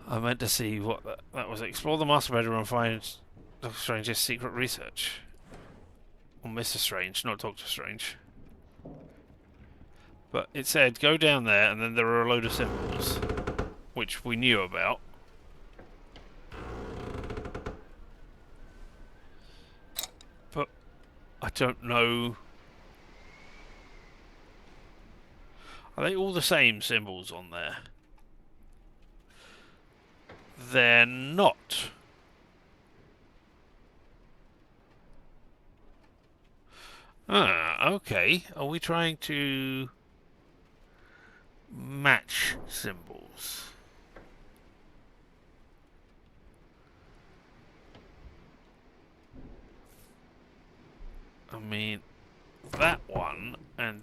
Speaker 1: I meant to see what that was. Explore the master bedroom and find Dr. Strange's secret research. Or Mr. Strange, not Doctor Strange. But it said go down there and then there are a load of symbols. Which we knew about. But I don't know. Are they all the same symbols on there? They're not. Ah, okay. Are we trying to match symbols? I mean, that one and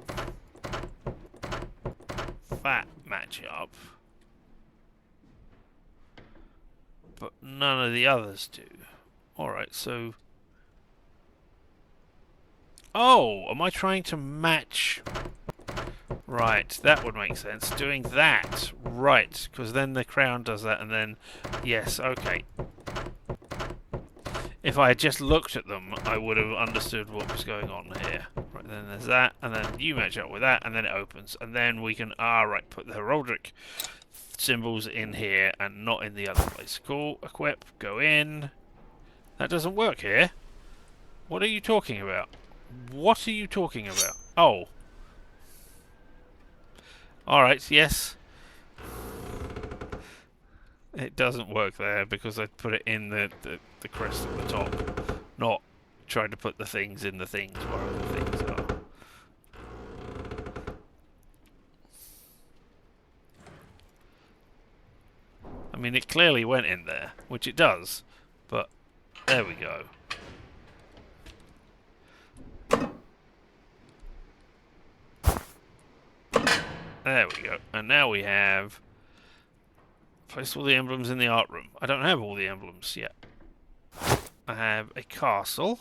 Speaker 1: that match up. But none of the others do. Alright, so... Oh, am I trying to match... Right, that would make sense. Doing that. Right, because then the crown does that and then... Yes, okay. If I had just looked at them, I would have understood what was going on here. Right, then there's that, and then you match up with that, and then it opens. And then we can, right, put the heraldic symbols in here and not in the other place. Cool, equip, go in. That doesn't work here. What are you talking about? What are you talking about? Oh. Alright, yes. It doesn't work there because I put it in the crest at the top. Not tried to put the things in the things where the things are. mean, it clearly went in there, which it does, but there we go. There we go. And now we have placed all the emblems in the art room. I don't have all the emblems yet. I have a castle.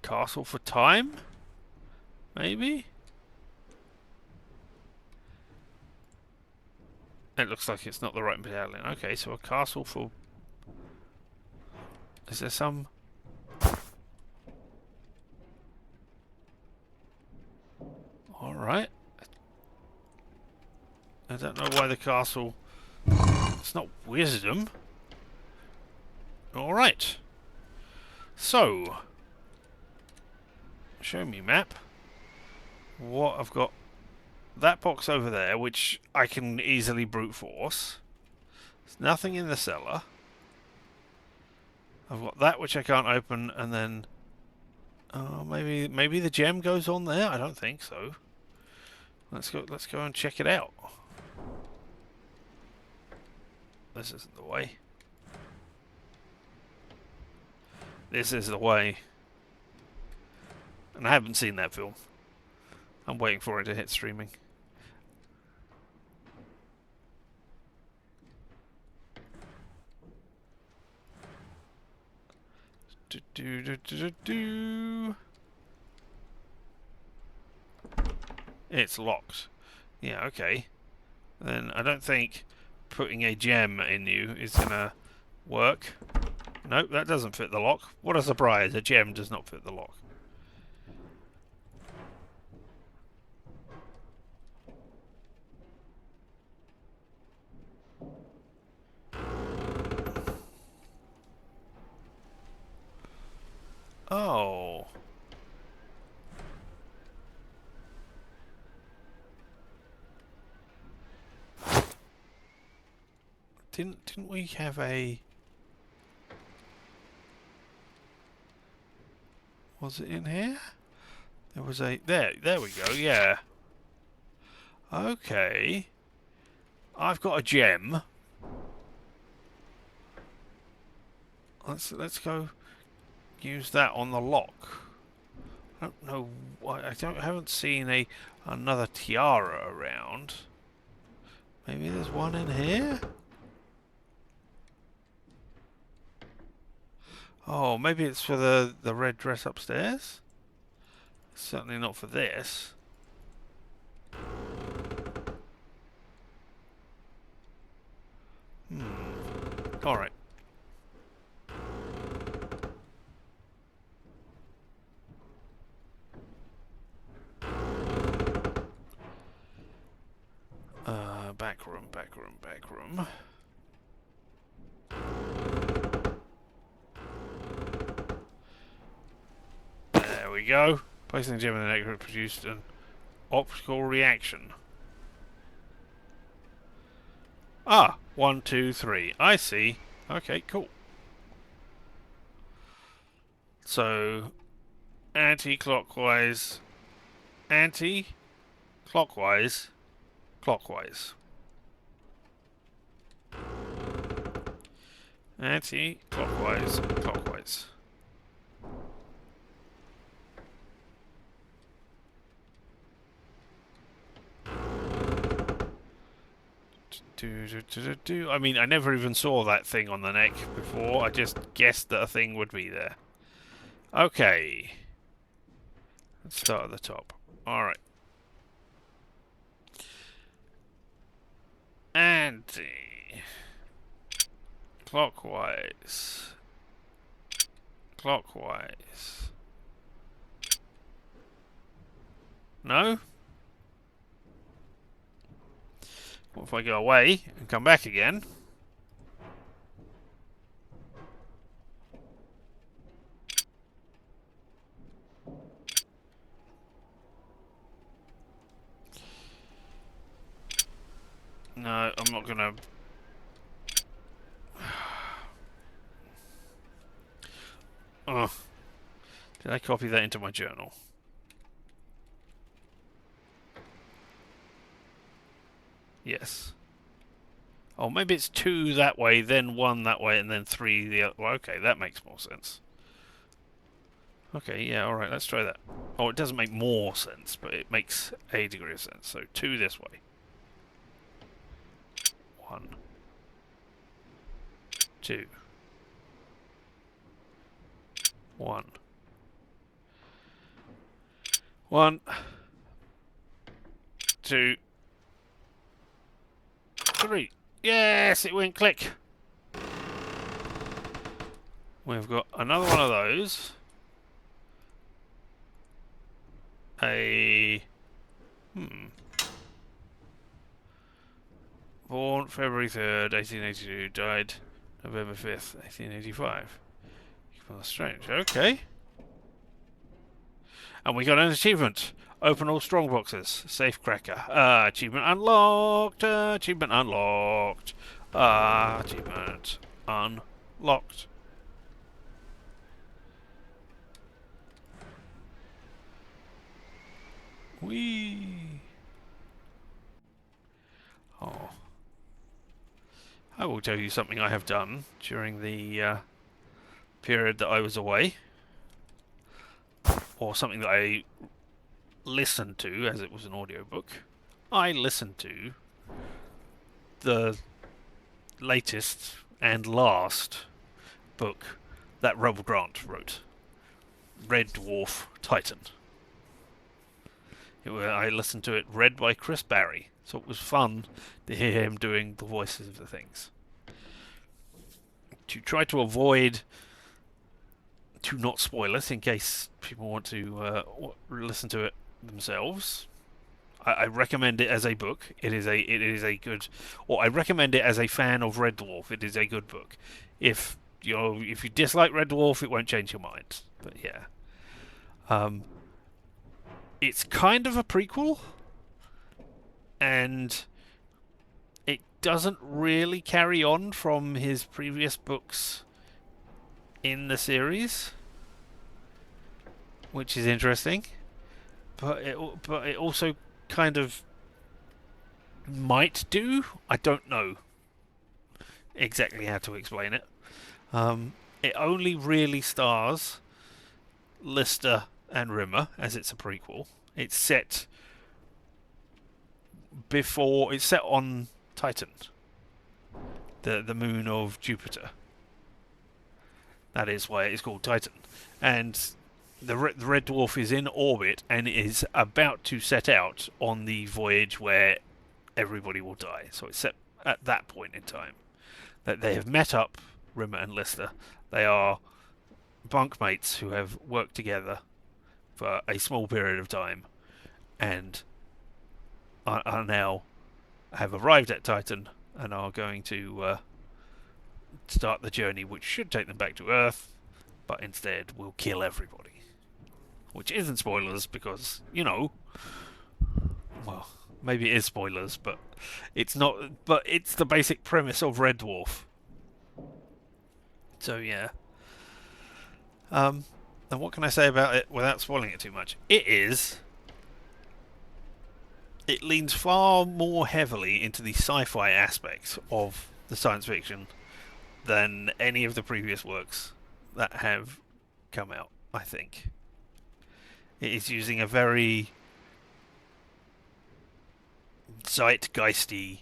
Speaker 1: Castle for time? Maybe? It looks like it's not the right medallion. Okay, so a castle for... Is there some... Alright. I don't know why the castle... It's not wisdom. Alright. So... Show me map. What I've got... That box over there, which I can easily brute force. There's nothing in the cellar. I've got that which I can't open, and then... Oh, maybe the gem goes on there? I don't think so. Let's go and check it out. This isn't the way. This is the way. And I haven't seen that film. I'm waiting for it to hit streaming. It's locked. Yeah, okay. Then I don't think putting a gem in you is gonna work. Nope, that doesn't fit the lock. What a surprise, a gem does not fit the lock. Oh. Didn't we have a... Was it in here? There was a... There we go, yeah. Okay. I've got a gem. Let's go use that on the lock. I don't know why. I haven't seen another tiara around. Maybe there's one in here? Oh, maybe it's for the red dress upstairs? Certainly not for this. Alright. Back room. There we go. Placing the gem in the necklace produced an optical reaction. Ah, 1, 2, 3. I see. Okay, cool. So, anti-clockwise, anti-clockwise, clockwise. Anti-clockwise, clockwise. I mean, I never even saw that thing on the neck before. I just guessed that a thing would be there. Okay. Let's start at the top. Alright. Anti. Clockwise. Clockwise. No? What if I go away and come back again? No, I'm not gonna... Oh. Did I copy that into my journal? Yes. Oh, maybe it's 2 that way, then 1 that way, and then 3 the other. Well, okay, that makes more sense. Okay, yeah, alright, let's try that. Oh, it doesn't make more sense, but it makes a degree of sense. So 2 this way. 1, 2, 1, 1, 2, 3. Yes, it went click. We've got another one of those. Born February 3rd, 1882, died November 5th, 1885. Well, strange. Okay. And we got an achievement. Open all strong boxes. Safe cracker. Achievement unlocked. Achievement unlocked. Achievement unlocked. Whee! Oh. I will tell you something I have done during the period that I was away. Or something that I listened to, as it was an audiobook. I listened to the latest and last book that Rob Grant wrote, Red Dwarf Titan. I listened to it read by Chris Barry, so it was fun to hear him doing the voices of the things. To try to avoid, to not spoil it in case people want to listen to it themselves, I recommend it as a book. It is a good, or I recommend it as a fan of Red Dwarf. It is a good book. If you dislike Red Dwarf, it won't change your mind. But yeah, it's kind of a prequel, and it doesn't really carry on from his previous books in the series, which is interesting. But it also kind of might do. I don't know exactly how to explain it. It only really stars Lister and Rimmer, as it's a prequel. It's set before. It's set on Titan, the moon of Jupiter. That is why it's called Titan. And the Red Dwarf is in orbit and is about to set out on the voyage where everybody will die. So it's set at that point in time. That they have met up, Rimmer and Lister. They are bunkmates who have worked together for a small period of time and are now have arrived at Titan and are going to start the journey, which should take them back to Earth, but instead will kill everybody. Which isn't spoilers because, well, maybe it is spoilers, but it's not. But it's the basic premise of Red Dwarf. So yeah. And what can I say about it without spoiling it too much? It leans far more heavily into the sci-fi aspects of the science fiction than any of the previous works that have come out, I think. It is using a very zeitgeisty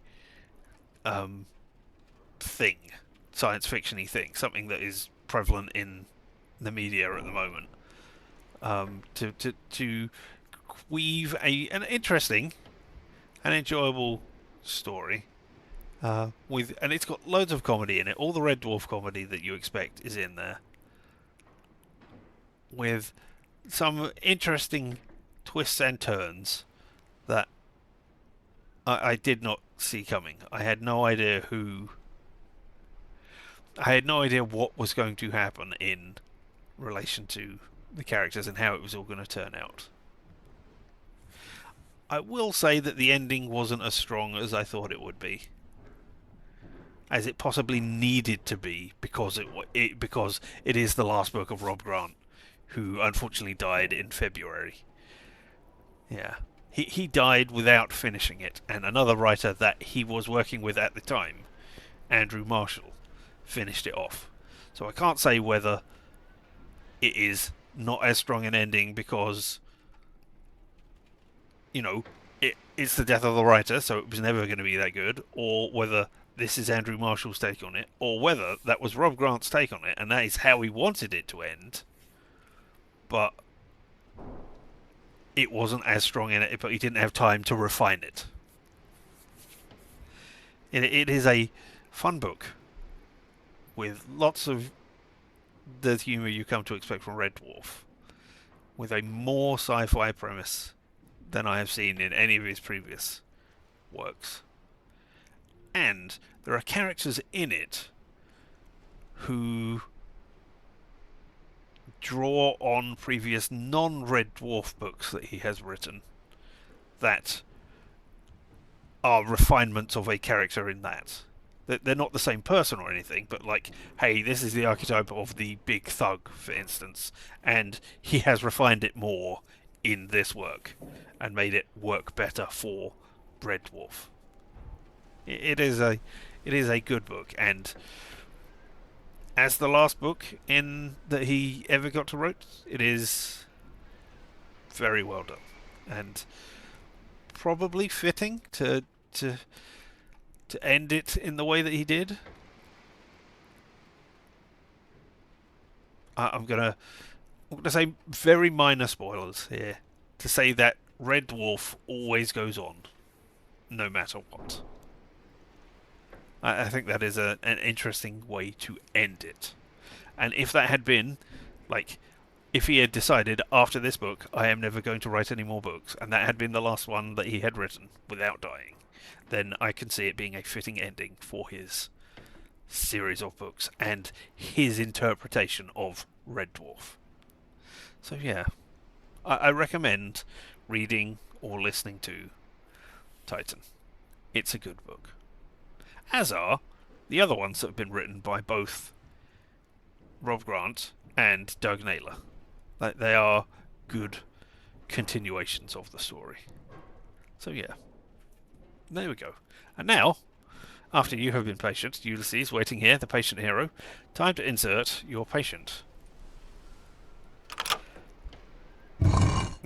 Speaker 1: thing, science fiction-y thing, something that is prevalent in the media at the moment, to weave an interesting and enjoyable story and it's got loads of comedy in it. All the Red Dwarf comedy that you expect is in there, with some interesting twists and turns that I did not see coming. I had no idea what was going to happen in relation to the characters and how it was all going to turn out. I will say that the ending wasn't as strong as I thought it would be, as it possibly needed to be, because it is the last book of Rob Grant, who unfortunately died in February. Yeah, he died without finishing it, and another writer that he was working with at the time, Andrew Marshall, finished it off. So I can't say whether it is not as strong an ending because, you know, it's the death of the writer, so it was never going to be that good, or whether this is Andrew Marshall's take on it, or whether that was Rob Grant's take on it, and that is how he wanted it to end, but it wasn't as strong in it, but he didn't have time to refine it. It is a fun book with lots of the humour you come to expect from Red Dwarf, with a more sci-fi premise than I have seen in any of his previous works. And there are characters in it who draw on previous non-Red Dwarf books that he has written that are refinements of a character in that. They're not the same person or anything, but like, hey, this is the archetype of the big thug, for instance, and he has refined it more in this work and made it work better for Red Dwarf. It is a good book, and as the last book in that he ever got to write, it is very well done and probably fitting to end it in the way that he did. I'm gonna say very minor spoilers here to say that Red Dwarf always goes on, no matter what. I think that is an interesting way to end it. And if that had been, like, if he had decided after this book, I am never going to write any more books, and that had been the last one that he had written without dying, then I can see it being a fitting ending for his series of books and his interpretation of Red Dwarf. So yeah, I recommend reading or listening to Titan. It's a good book. As are the other ones that have been written by both Rob Grant and Doug Naylor. They are good continuations of the story. So yeah, there we go. And now, after you have been patient, Ulysses, waiting here, the patient hero, time to insert your patient.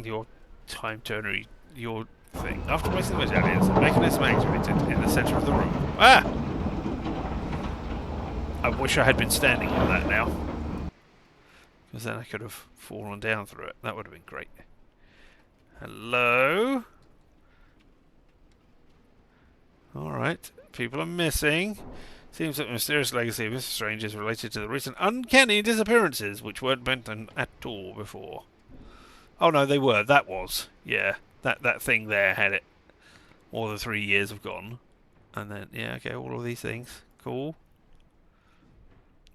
Speaker 1: Your time turner, your thing. After wasting those aliens, the mechanism activated in the centre of the room. Ah! I wish I had been standing on that now, because then I could have fallen down through it. That would have been great. Hello? Alright, people are missing. Seems that the mysterious legacy of Mr. Strange is related to the recent uncanny disappearances, which weren't mentioned at all before. Oh no, they were. That was. Yeah, that thing there had it. More than 3 years have gone. And then, yeah, okay, all of these things. Cool.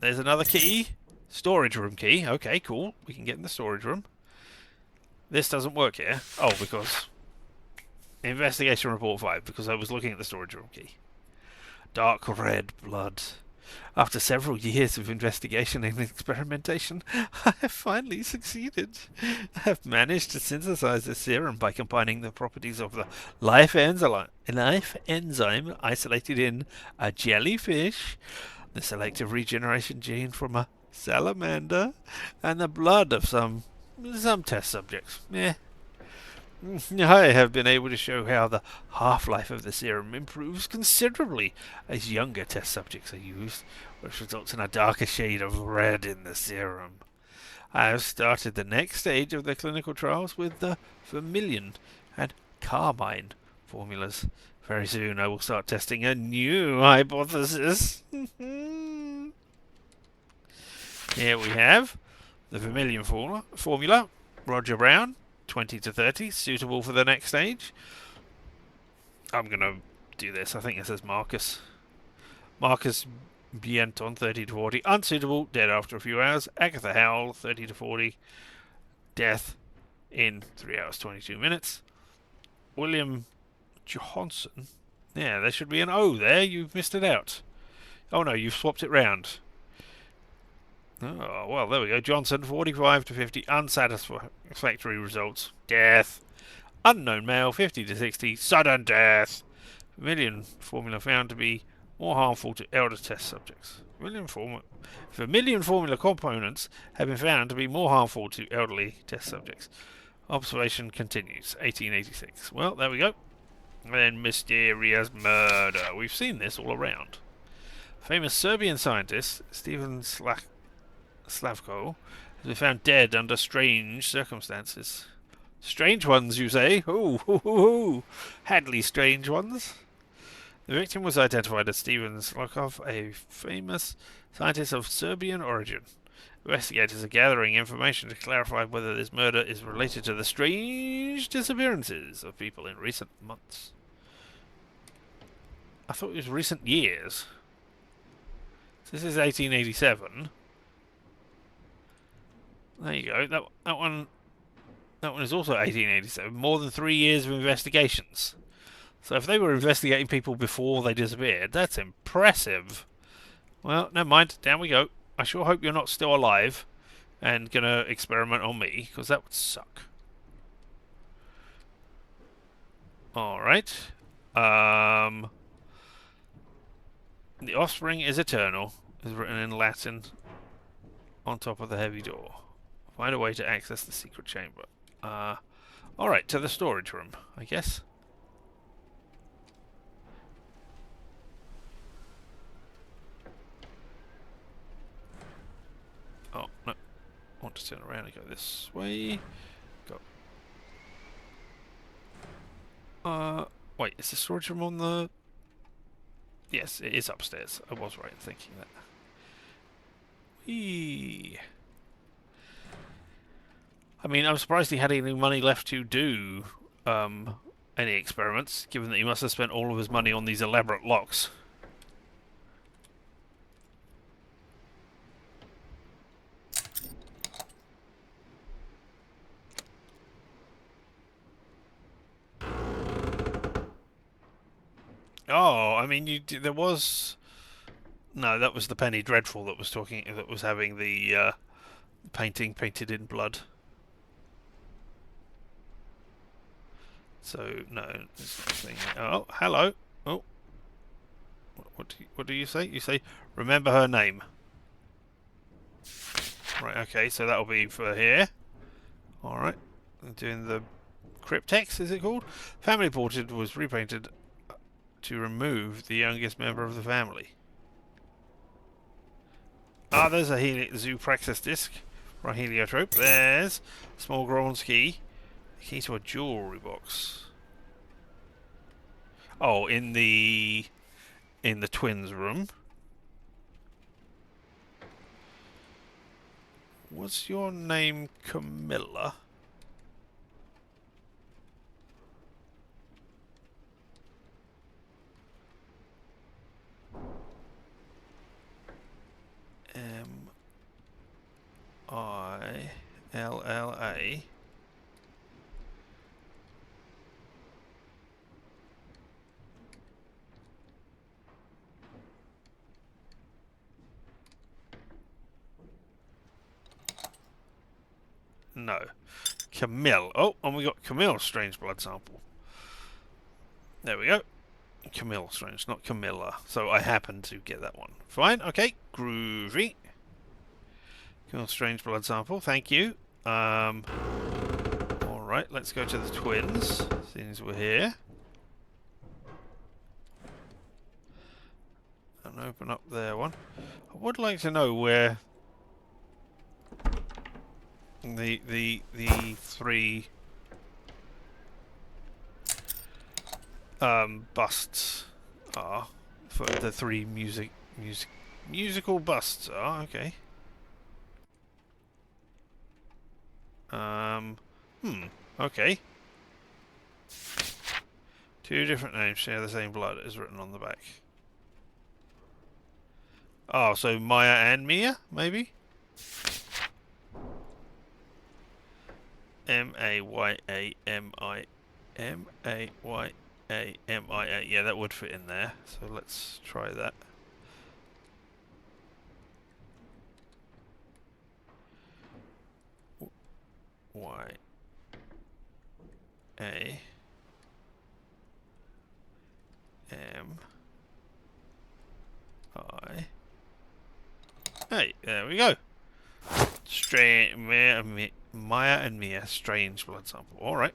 Speaker 1: There's another key. Storage room key. Okay, cool. We can get in the storage room. This doesn't work here. Oh, because... Investigation report 5, because I was looking at the storage room key. Dark red blood. After several years of investigation and experimentation, I have finally succeeded. I have managed to synthesize a serum by combining the properties of the life enzyme isolated in a jellyfish, the selective regeneration gene from a salamander, and the blood of some test subjects. I have been able to show how the half-life of the serum improves considerably as younger test subjects are used, which results in a darker shade of red in the serum. I have started the next stage of the clinical trials with the vermilion and carmine formulas. Very soon I will start testing a new hypothesis. Here we have the vermilion formula. Roger Brown. 20 to 30, suitable for the next stage. I'm going to do this. I think it says Marcus. Marcus Bienton, 30 to 40, unsuitable, dead after a few hours. Agatha Howell, 30 to 40, death in 3 hours 22 minutes. William Johnson, yeah, there should be an O there. You've missed it out. Oh no, you've swapped it round. Oh, well, there we go. Johnson, 45 to 50, unsatisfactory results. Death. Unknown male, 50 to 60, sudden death. Vermilion formula found to be more harmful to elder test subjects. Vermilion formula components have been found to be more harmful to elderly test subjects. Observation continues. 1886. Well, there we go. And then mysterious murder. We've seen this all around. Famous Serbian scientist Stephen Slavko has been found dead under strange circumstances. Strange ones, you say? Ooh. Hadley strange ones. The victim was identified as Stephen Slavkov, a famous scientist of Serbian origin. Investigators are gathering information to clarify whether this murder is related to the strange disappearances of people in recent months. I thought it was recent years. This is 1887. There you go. That one is also 1887. More than 3 years of investigations. So if they were investigating people before they disappeared, that's impressive. Well, never mind. Down we go. I sure hope you're not still alive and gonna experiment on me, because that would suck. Alright. The offspring is eternal, is written in Latin on top of the heavy door. Find a way to access the secret chamber. Alright, to the storage room, I guess. Oh, no. I want to turn around and go this way. Go. Wait, is the storage room on the... Yes, it is upstairs. I was right in thinking that. Whee. I mean, I'm surprised he had any money left to do any experiments, given that he must have spent all of his money on these elaborate locks. Oh, I mean, there was... No, that was the Penny Dreadful that was having the painting painted in blood. So no. Oh, hello. Oh, what do you say? You say remember her name. Right. Okay. So that'll be for here. All right. I'm doing the cryptex. Is it called? Family portrait was repainted to remove the youngest member of the family. Ah, there's a zoopraxis disc for a heliotrope. There's a small bronze key. The key to a jewellery box. Oh, in the twins' room. What's your name, Camilla? Milla. No. Camille. Oh, and we got Camille's strange blood sample. There we go. Camille strange, not Camilla. So I happened to get that one. Fine, okay. Groovy. Camille strange blood sample, thank you. Alright, let's go to the twins, since we're here. And open up their one. I would like to know where the three busts are, for the three musical busts are. Okay. Okay. Two different names share the same blood, is written on the back. Oh, so Maya and Mia, maybe? Maya. Yeah, that would fit in there. So let's try that. Y. A M I. Hey, there we go. Maya and Mia, strange blood sample. All right.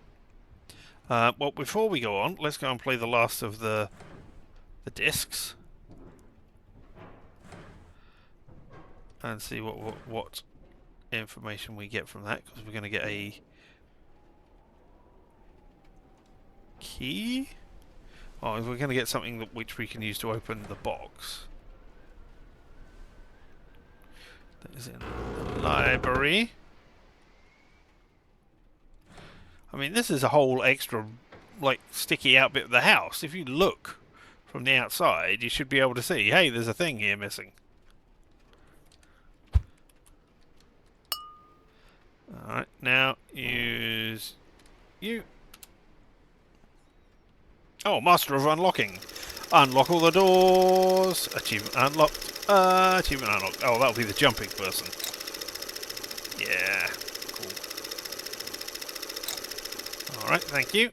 Speaker 1: Well, before we go on, let's go and play the last of the discs and see what information we get from that, because we're going to get a key. Oh, we're going to get something which we can use to open the box. That is in the library. I mean, this is a whole extra, like, sticky out bit of the house. If you look from the outside, you should be able to see, hey, there's a thing here missing. Alright, now use you. Oh, Master of Unlocking. Unlock all the doors. Achievement unlocked. Achievement unlocked. Oh, that'll be the jumping person. Yeah, cool. Alright, thank you.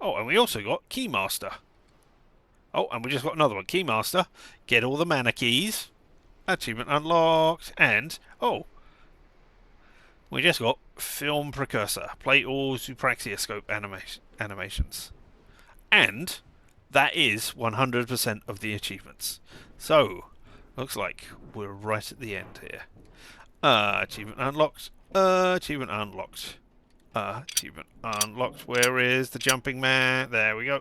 Speaker 1: Oh, and we also got Keymaster. Oh, and we just got another one. Keymaster. Get all the mana keys. Achievement unlocked. And, oh, we just got Film Precursor. Play all Zupraxioscope animations. And that is 100% of the achievements. So, looks like we're right at the end here. Achievement unlocked. Achievement unlocked. Achievement unlocked. Where is the jumping man? There we go.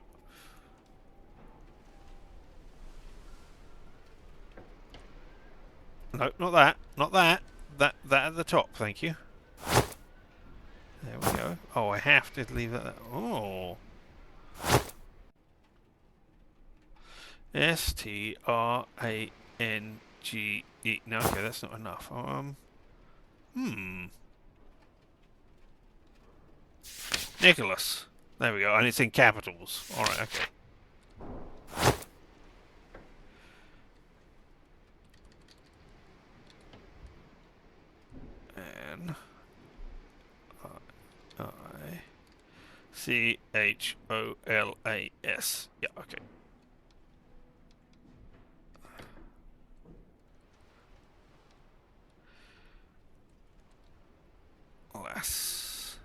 Speaker 1: No, not that. Not that. That at the top, thank you. There we go. Oh, I have to leave that. Oh. S-T-R-A-N-G-E. No, okay, that's not enough. Nicholas. There we go. And it's in capitals. Alright, okay. N-I-C-H-O-L-A-S. Yeah, okay. Lass.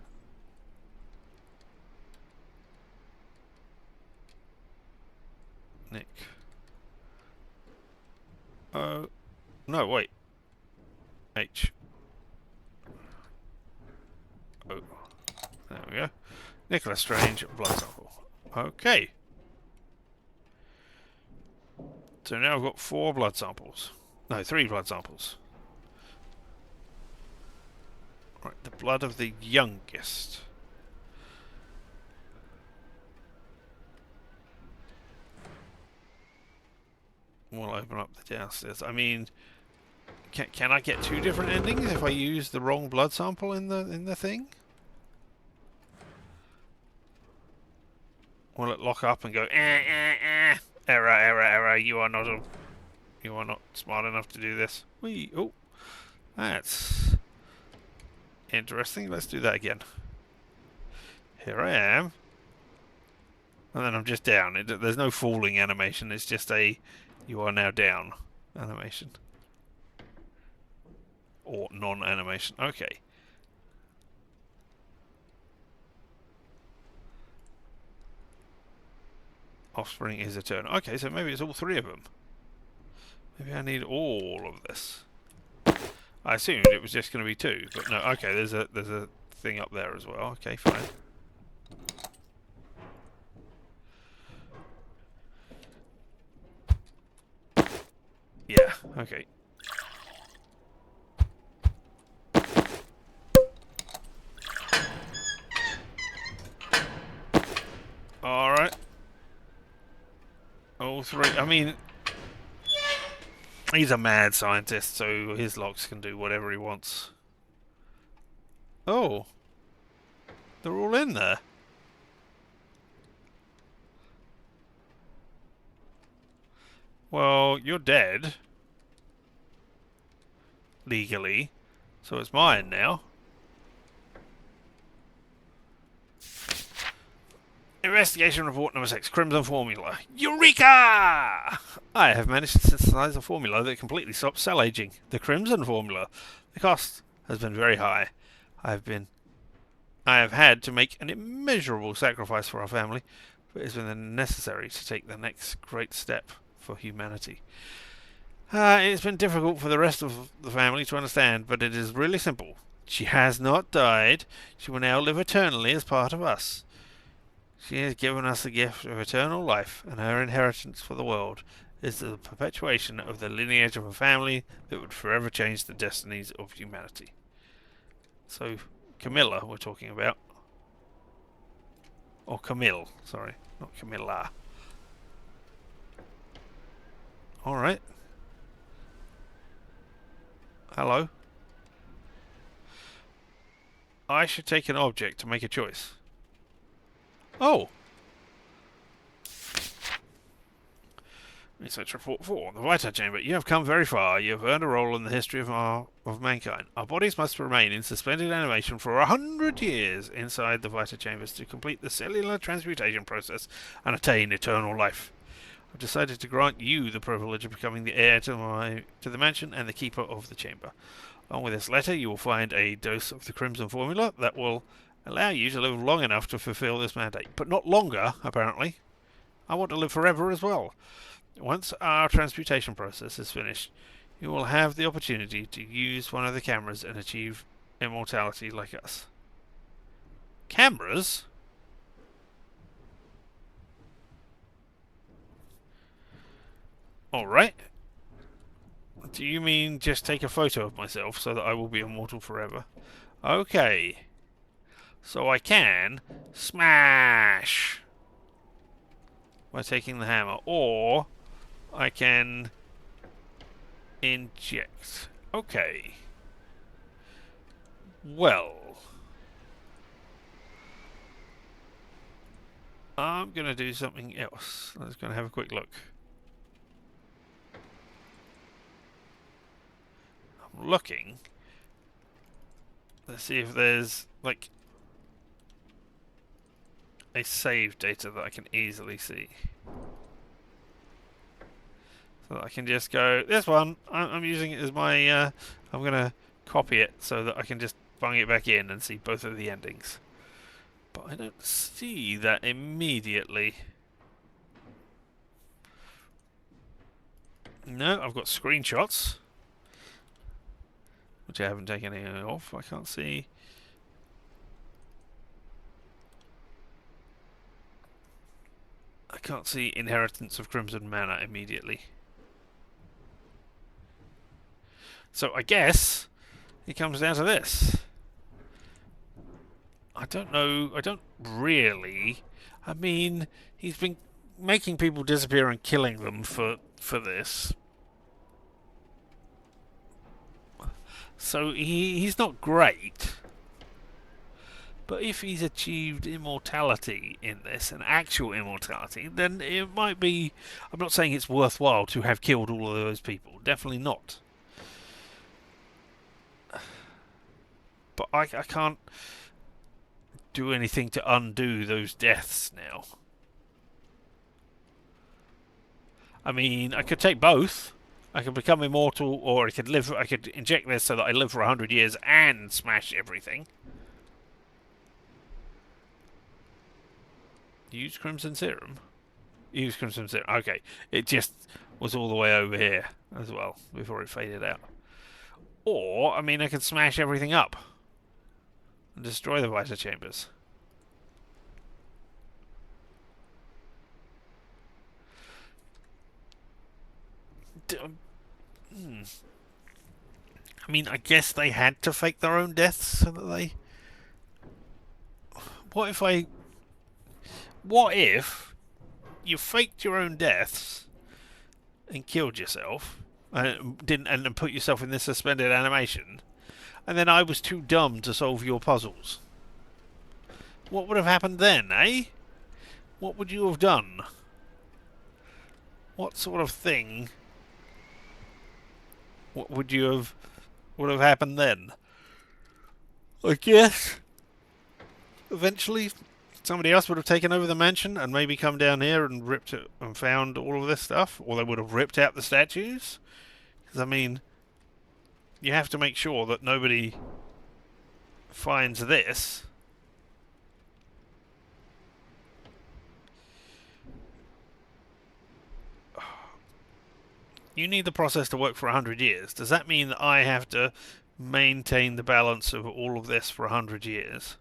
Speaker 1: Nick. Oh. No, wait. H. O. There we go. Nicholas Strange, blood sample. Okay. So now I've got 4 blood samples. No, 3 blood samples. Right, the blood of the youngest. We'll open up the downstairs. I mean, can I get 2 different endings if I use the wrong blood sample in the thing? Will it lock up and go error, error, error? You are not smart enough to do this. Whee! Oh, that's interesting. Let's do that again. Here I am, and then I'm just down. There's no falling animation. It's just a you are now down animation or non-animation. Okay. Offspring is eternal. Okay, so maybe it's all 3 of them. Maybe I need all of this. I assumed it was just going to be 2, but no. Okay, there's a thing up there as well. Okay, fine. Yeah. Okay. All right. All 3. I mean, he's a mad scientist, so his locks can do whatever he wants. Oh. They're all in there. Well, you're dead. Legally. So it's mine now. Investigation report number 6, Crimson Formula. Eureka! I have managed to synthesize a formula that completely stops cell aging. The Crimson Formula. The cost has been very high. I have had to make an immeasurable sacrifice for our family, but it has been necessary to take the next great step for humanity. It's been difficult for the rest of the family to understand, but it is really simple. She has not died. She will now live eternally as part of us. She has given us the gift of eternal life, and her inheritance for the world is the perpetuation of the lineage of a family that would forever change the destinies of humanity. So, Camilla we're talking about. Or Camille, sorry, not Camilla. Alright. Hello. I should take an object to make a choice. Oh! Research Report 4. The Vita Chamber. You have come very far. You have earned a role in the history of mankind. Our bodies must remain in suspended animation for 100 years inside the Vita Chambers to complete the cellular transmutation process and attain eternal life. I've decided to grant you the privilege of becoming the heir to the mansion and the keeper of the chamber. Along with this letter, you will find a dose of the Crimson Formula that will allow you to live long enough to fulfill this mandate. But not longer, apparently. I want to live forever as well. Once our transmutation process is finished, you will have the opportunity to use one of the cameras and achieve immortality like us. Cameras? Alright. Do you mean just take a photo of myself so that I will be immortal forever? Okay. So I can smash by taking the hammer, or I can inject. Okay. Well, I'm going to do something else. Let's go and have a quick look. I'm looking. Let's see if there's, like, a save data that I can easily see. So that I can just go, this one, I'm using it as my, I'm going to copy it so that I can just bung it back in and see both of the endings. But I don't see that immediately. No, I've got screenshots, which I haven't taken any off. I can't see. I can't see Inheritance of Crimson Manor immediately. So I guess it comes down to this. I don't know. I don't really. I mean, he's been making people disappear and killing them for this. So he's not great. But if he's achieved immortality in this, an actual immortality, then it might be... I'm not saying it's worthwhile to have killed all of those people. Definitely not. But I can't do anything to undo those deaths now. I mean, I could take both. I could become immortal, or I could live. I could inject this so that I live for 100 years and smash everything. Use Crimson Serum. Use Crimson Serum. Okay, it just was all the way over here as well before it faded out. Or, I mean, I could smash everything up and destroy the Vita Chambers. I mean, I guess they had to fake their own deaths so that they... What if you faked your own deaths and killed yourself and put yourself in this suspended animation, and then I was too dumb to solve your puzzles? What would have happened then, eh? What would you have done? What sort of thing would have happened then? I guess eventually somebody else would have taken over the mansion and maybe come down here and ripped it and found all of this stuff, or they would have ripped out the statues. Because I mean, you have to make sure that nobody finds this. You need the process to work for 100 years. Does that mean that I have to maintain the balance of all of this for 100 years?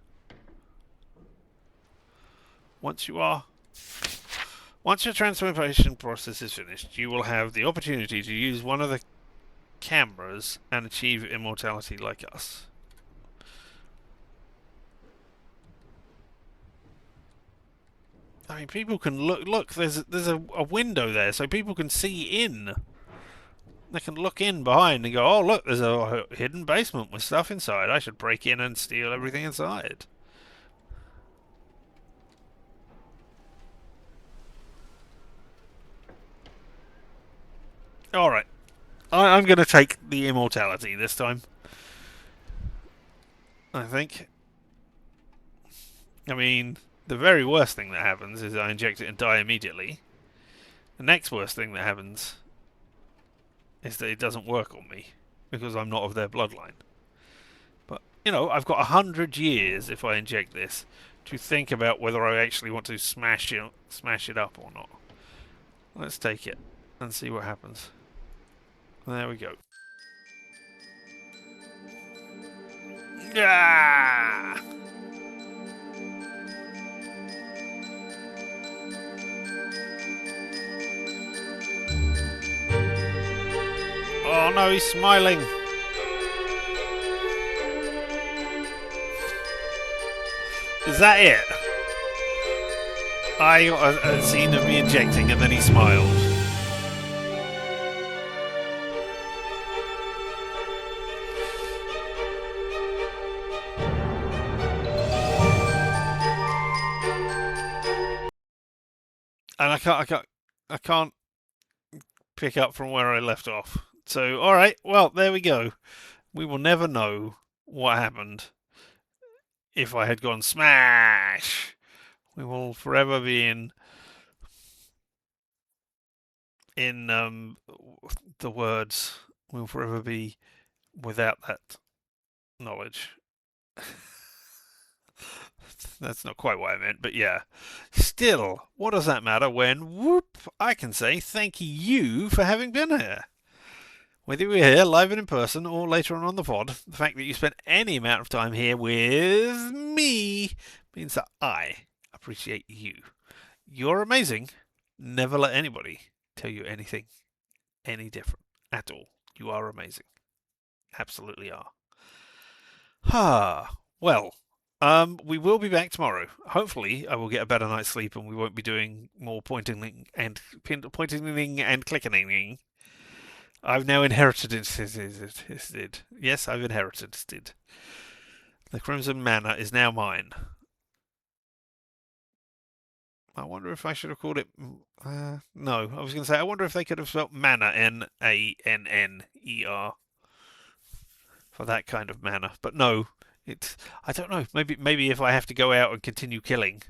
Speaker 1: Once you are Once your transformation process is finished, you will have the opportunity to use one of the cameras and achieve immortality like us. I mean, people can look. Look, there's a window there, so people can see in. They can look in behind and go, "Oh, look, there's a hidden basement with stuff inside. I should break in and steal everything inside." All right, I'm going to take the immortality this time. I think. I mean, the very worst thing that happens is I inject it and die immediately. The next worst thing that happens is that it doesn't work on me because I'm not of their bloodline. But, you know, I've got 100 years if I inject this to think about whether I actually want to smash it up or not. Let's take it and see what happens. There we go. Ah! Oh no, he's smiling. Is that it? I got a scene of me injecting and then he smiled. And I can't pick up from where I left off. So, alright, well, there we go. We will never know what happened if I had gone smash. We will forever be in the words. We will forever be without that knowledge. That's not quite what I meant, but yeah. Still, what does that matter when, whoop, I can say thank you for having been here. Whether you were here live and in person or later on the pod, the fact that you spent any amount of time here with me means that I appreciate you. You're amazing. Never let anybody tell you anything any different at all. You are amazing. Absolutely are. Well, we will be back tomorrow. Hopefully, I will get a better night's sleep and we won't be doing more pointing and clicking. I've now inherited it. Yes, I've inherited it. The Crimson Manor is now mine. I wonder if I should have called it. No, I was going to say, I wonder if they could have spelled manor, Manner, for that kind of manner. But no, I don't know. Maybe if I have to go out and continue killing,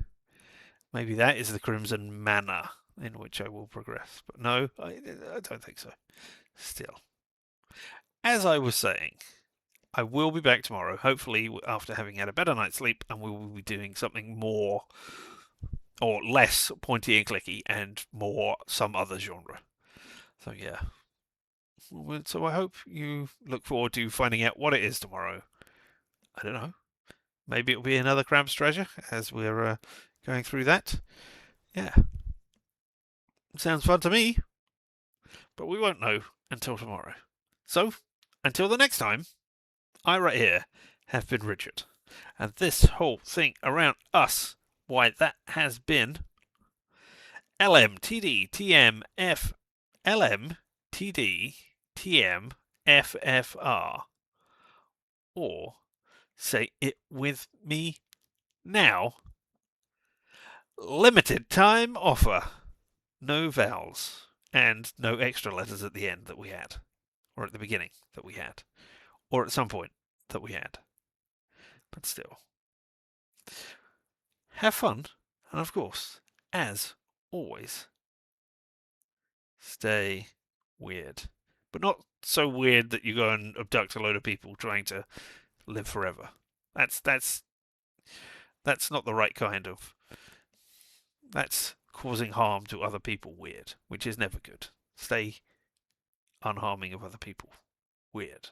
Speaker 1: maybe that is the Crimson Manor in which I will progress. But no, I don't think so. Still, as I was saying, I will be back tomorrow, hopefully after having had a better night's sleep, and we will be doing something more or less pointy and clicky and more some other genre. So yeah. So I hope you look forward to finding out what it is tomorrow. I don't know. Maybe it'll be another Crab's Treasure as we're going through that. Yeah. Sounds fun to me. But we won't know until tomorrow. So, until the next time, I right here have been Richard. And this whole thing around us, why that has been LMTDTMF LMTDTMFFR. Or say it with me now. Limited time offer. No vowels and no extra letters at the end that we had, or at the beginning that we had, or at some point that we had. But still. have fun, and of course, as always, stay weird. But not so weird that you go and abduct a load of people trying to live forever. That's that's that's not the right kind of. That's causing harm to other people weird, which is never good. Stay unharming of other people weird.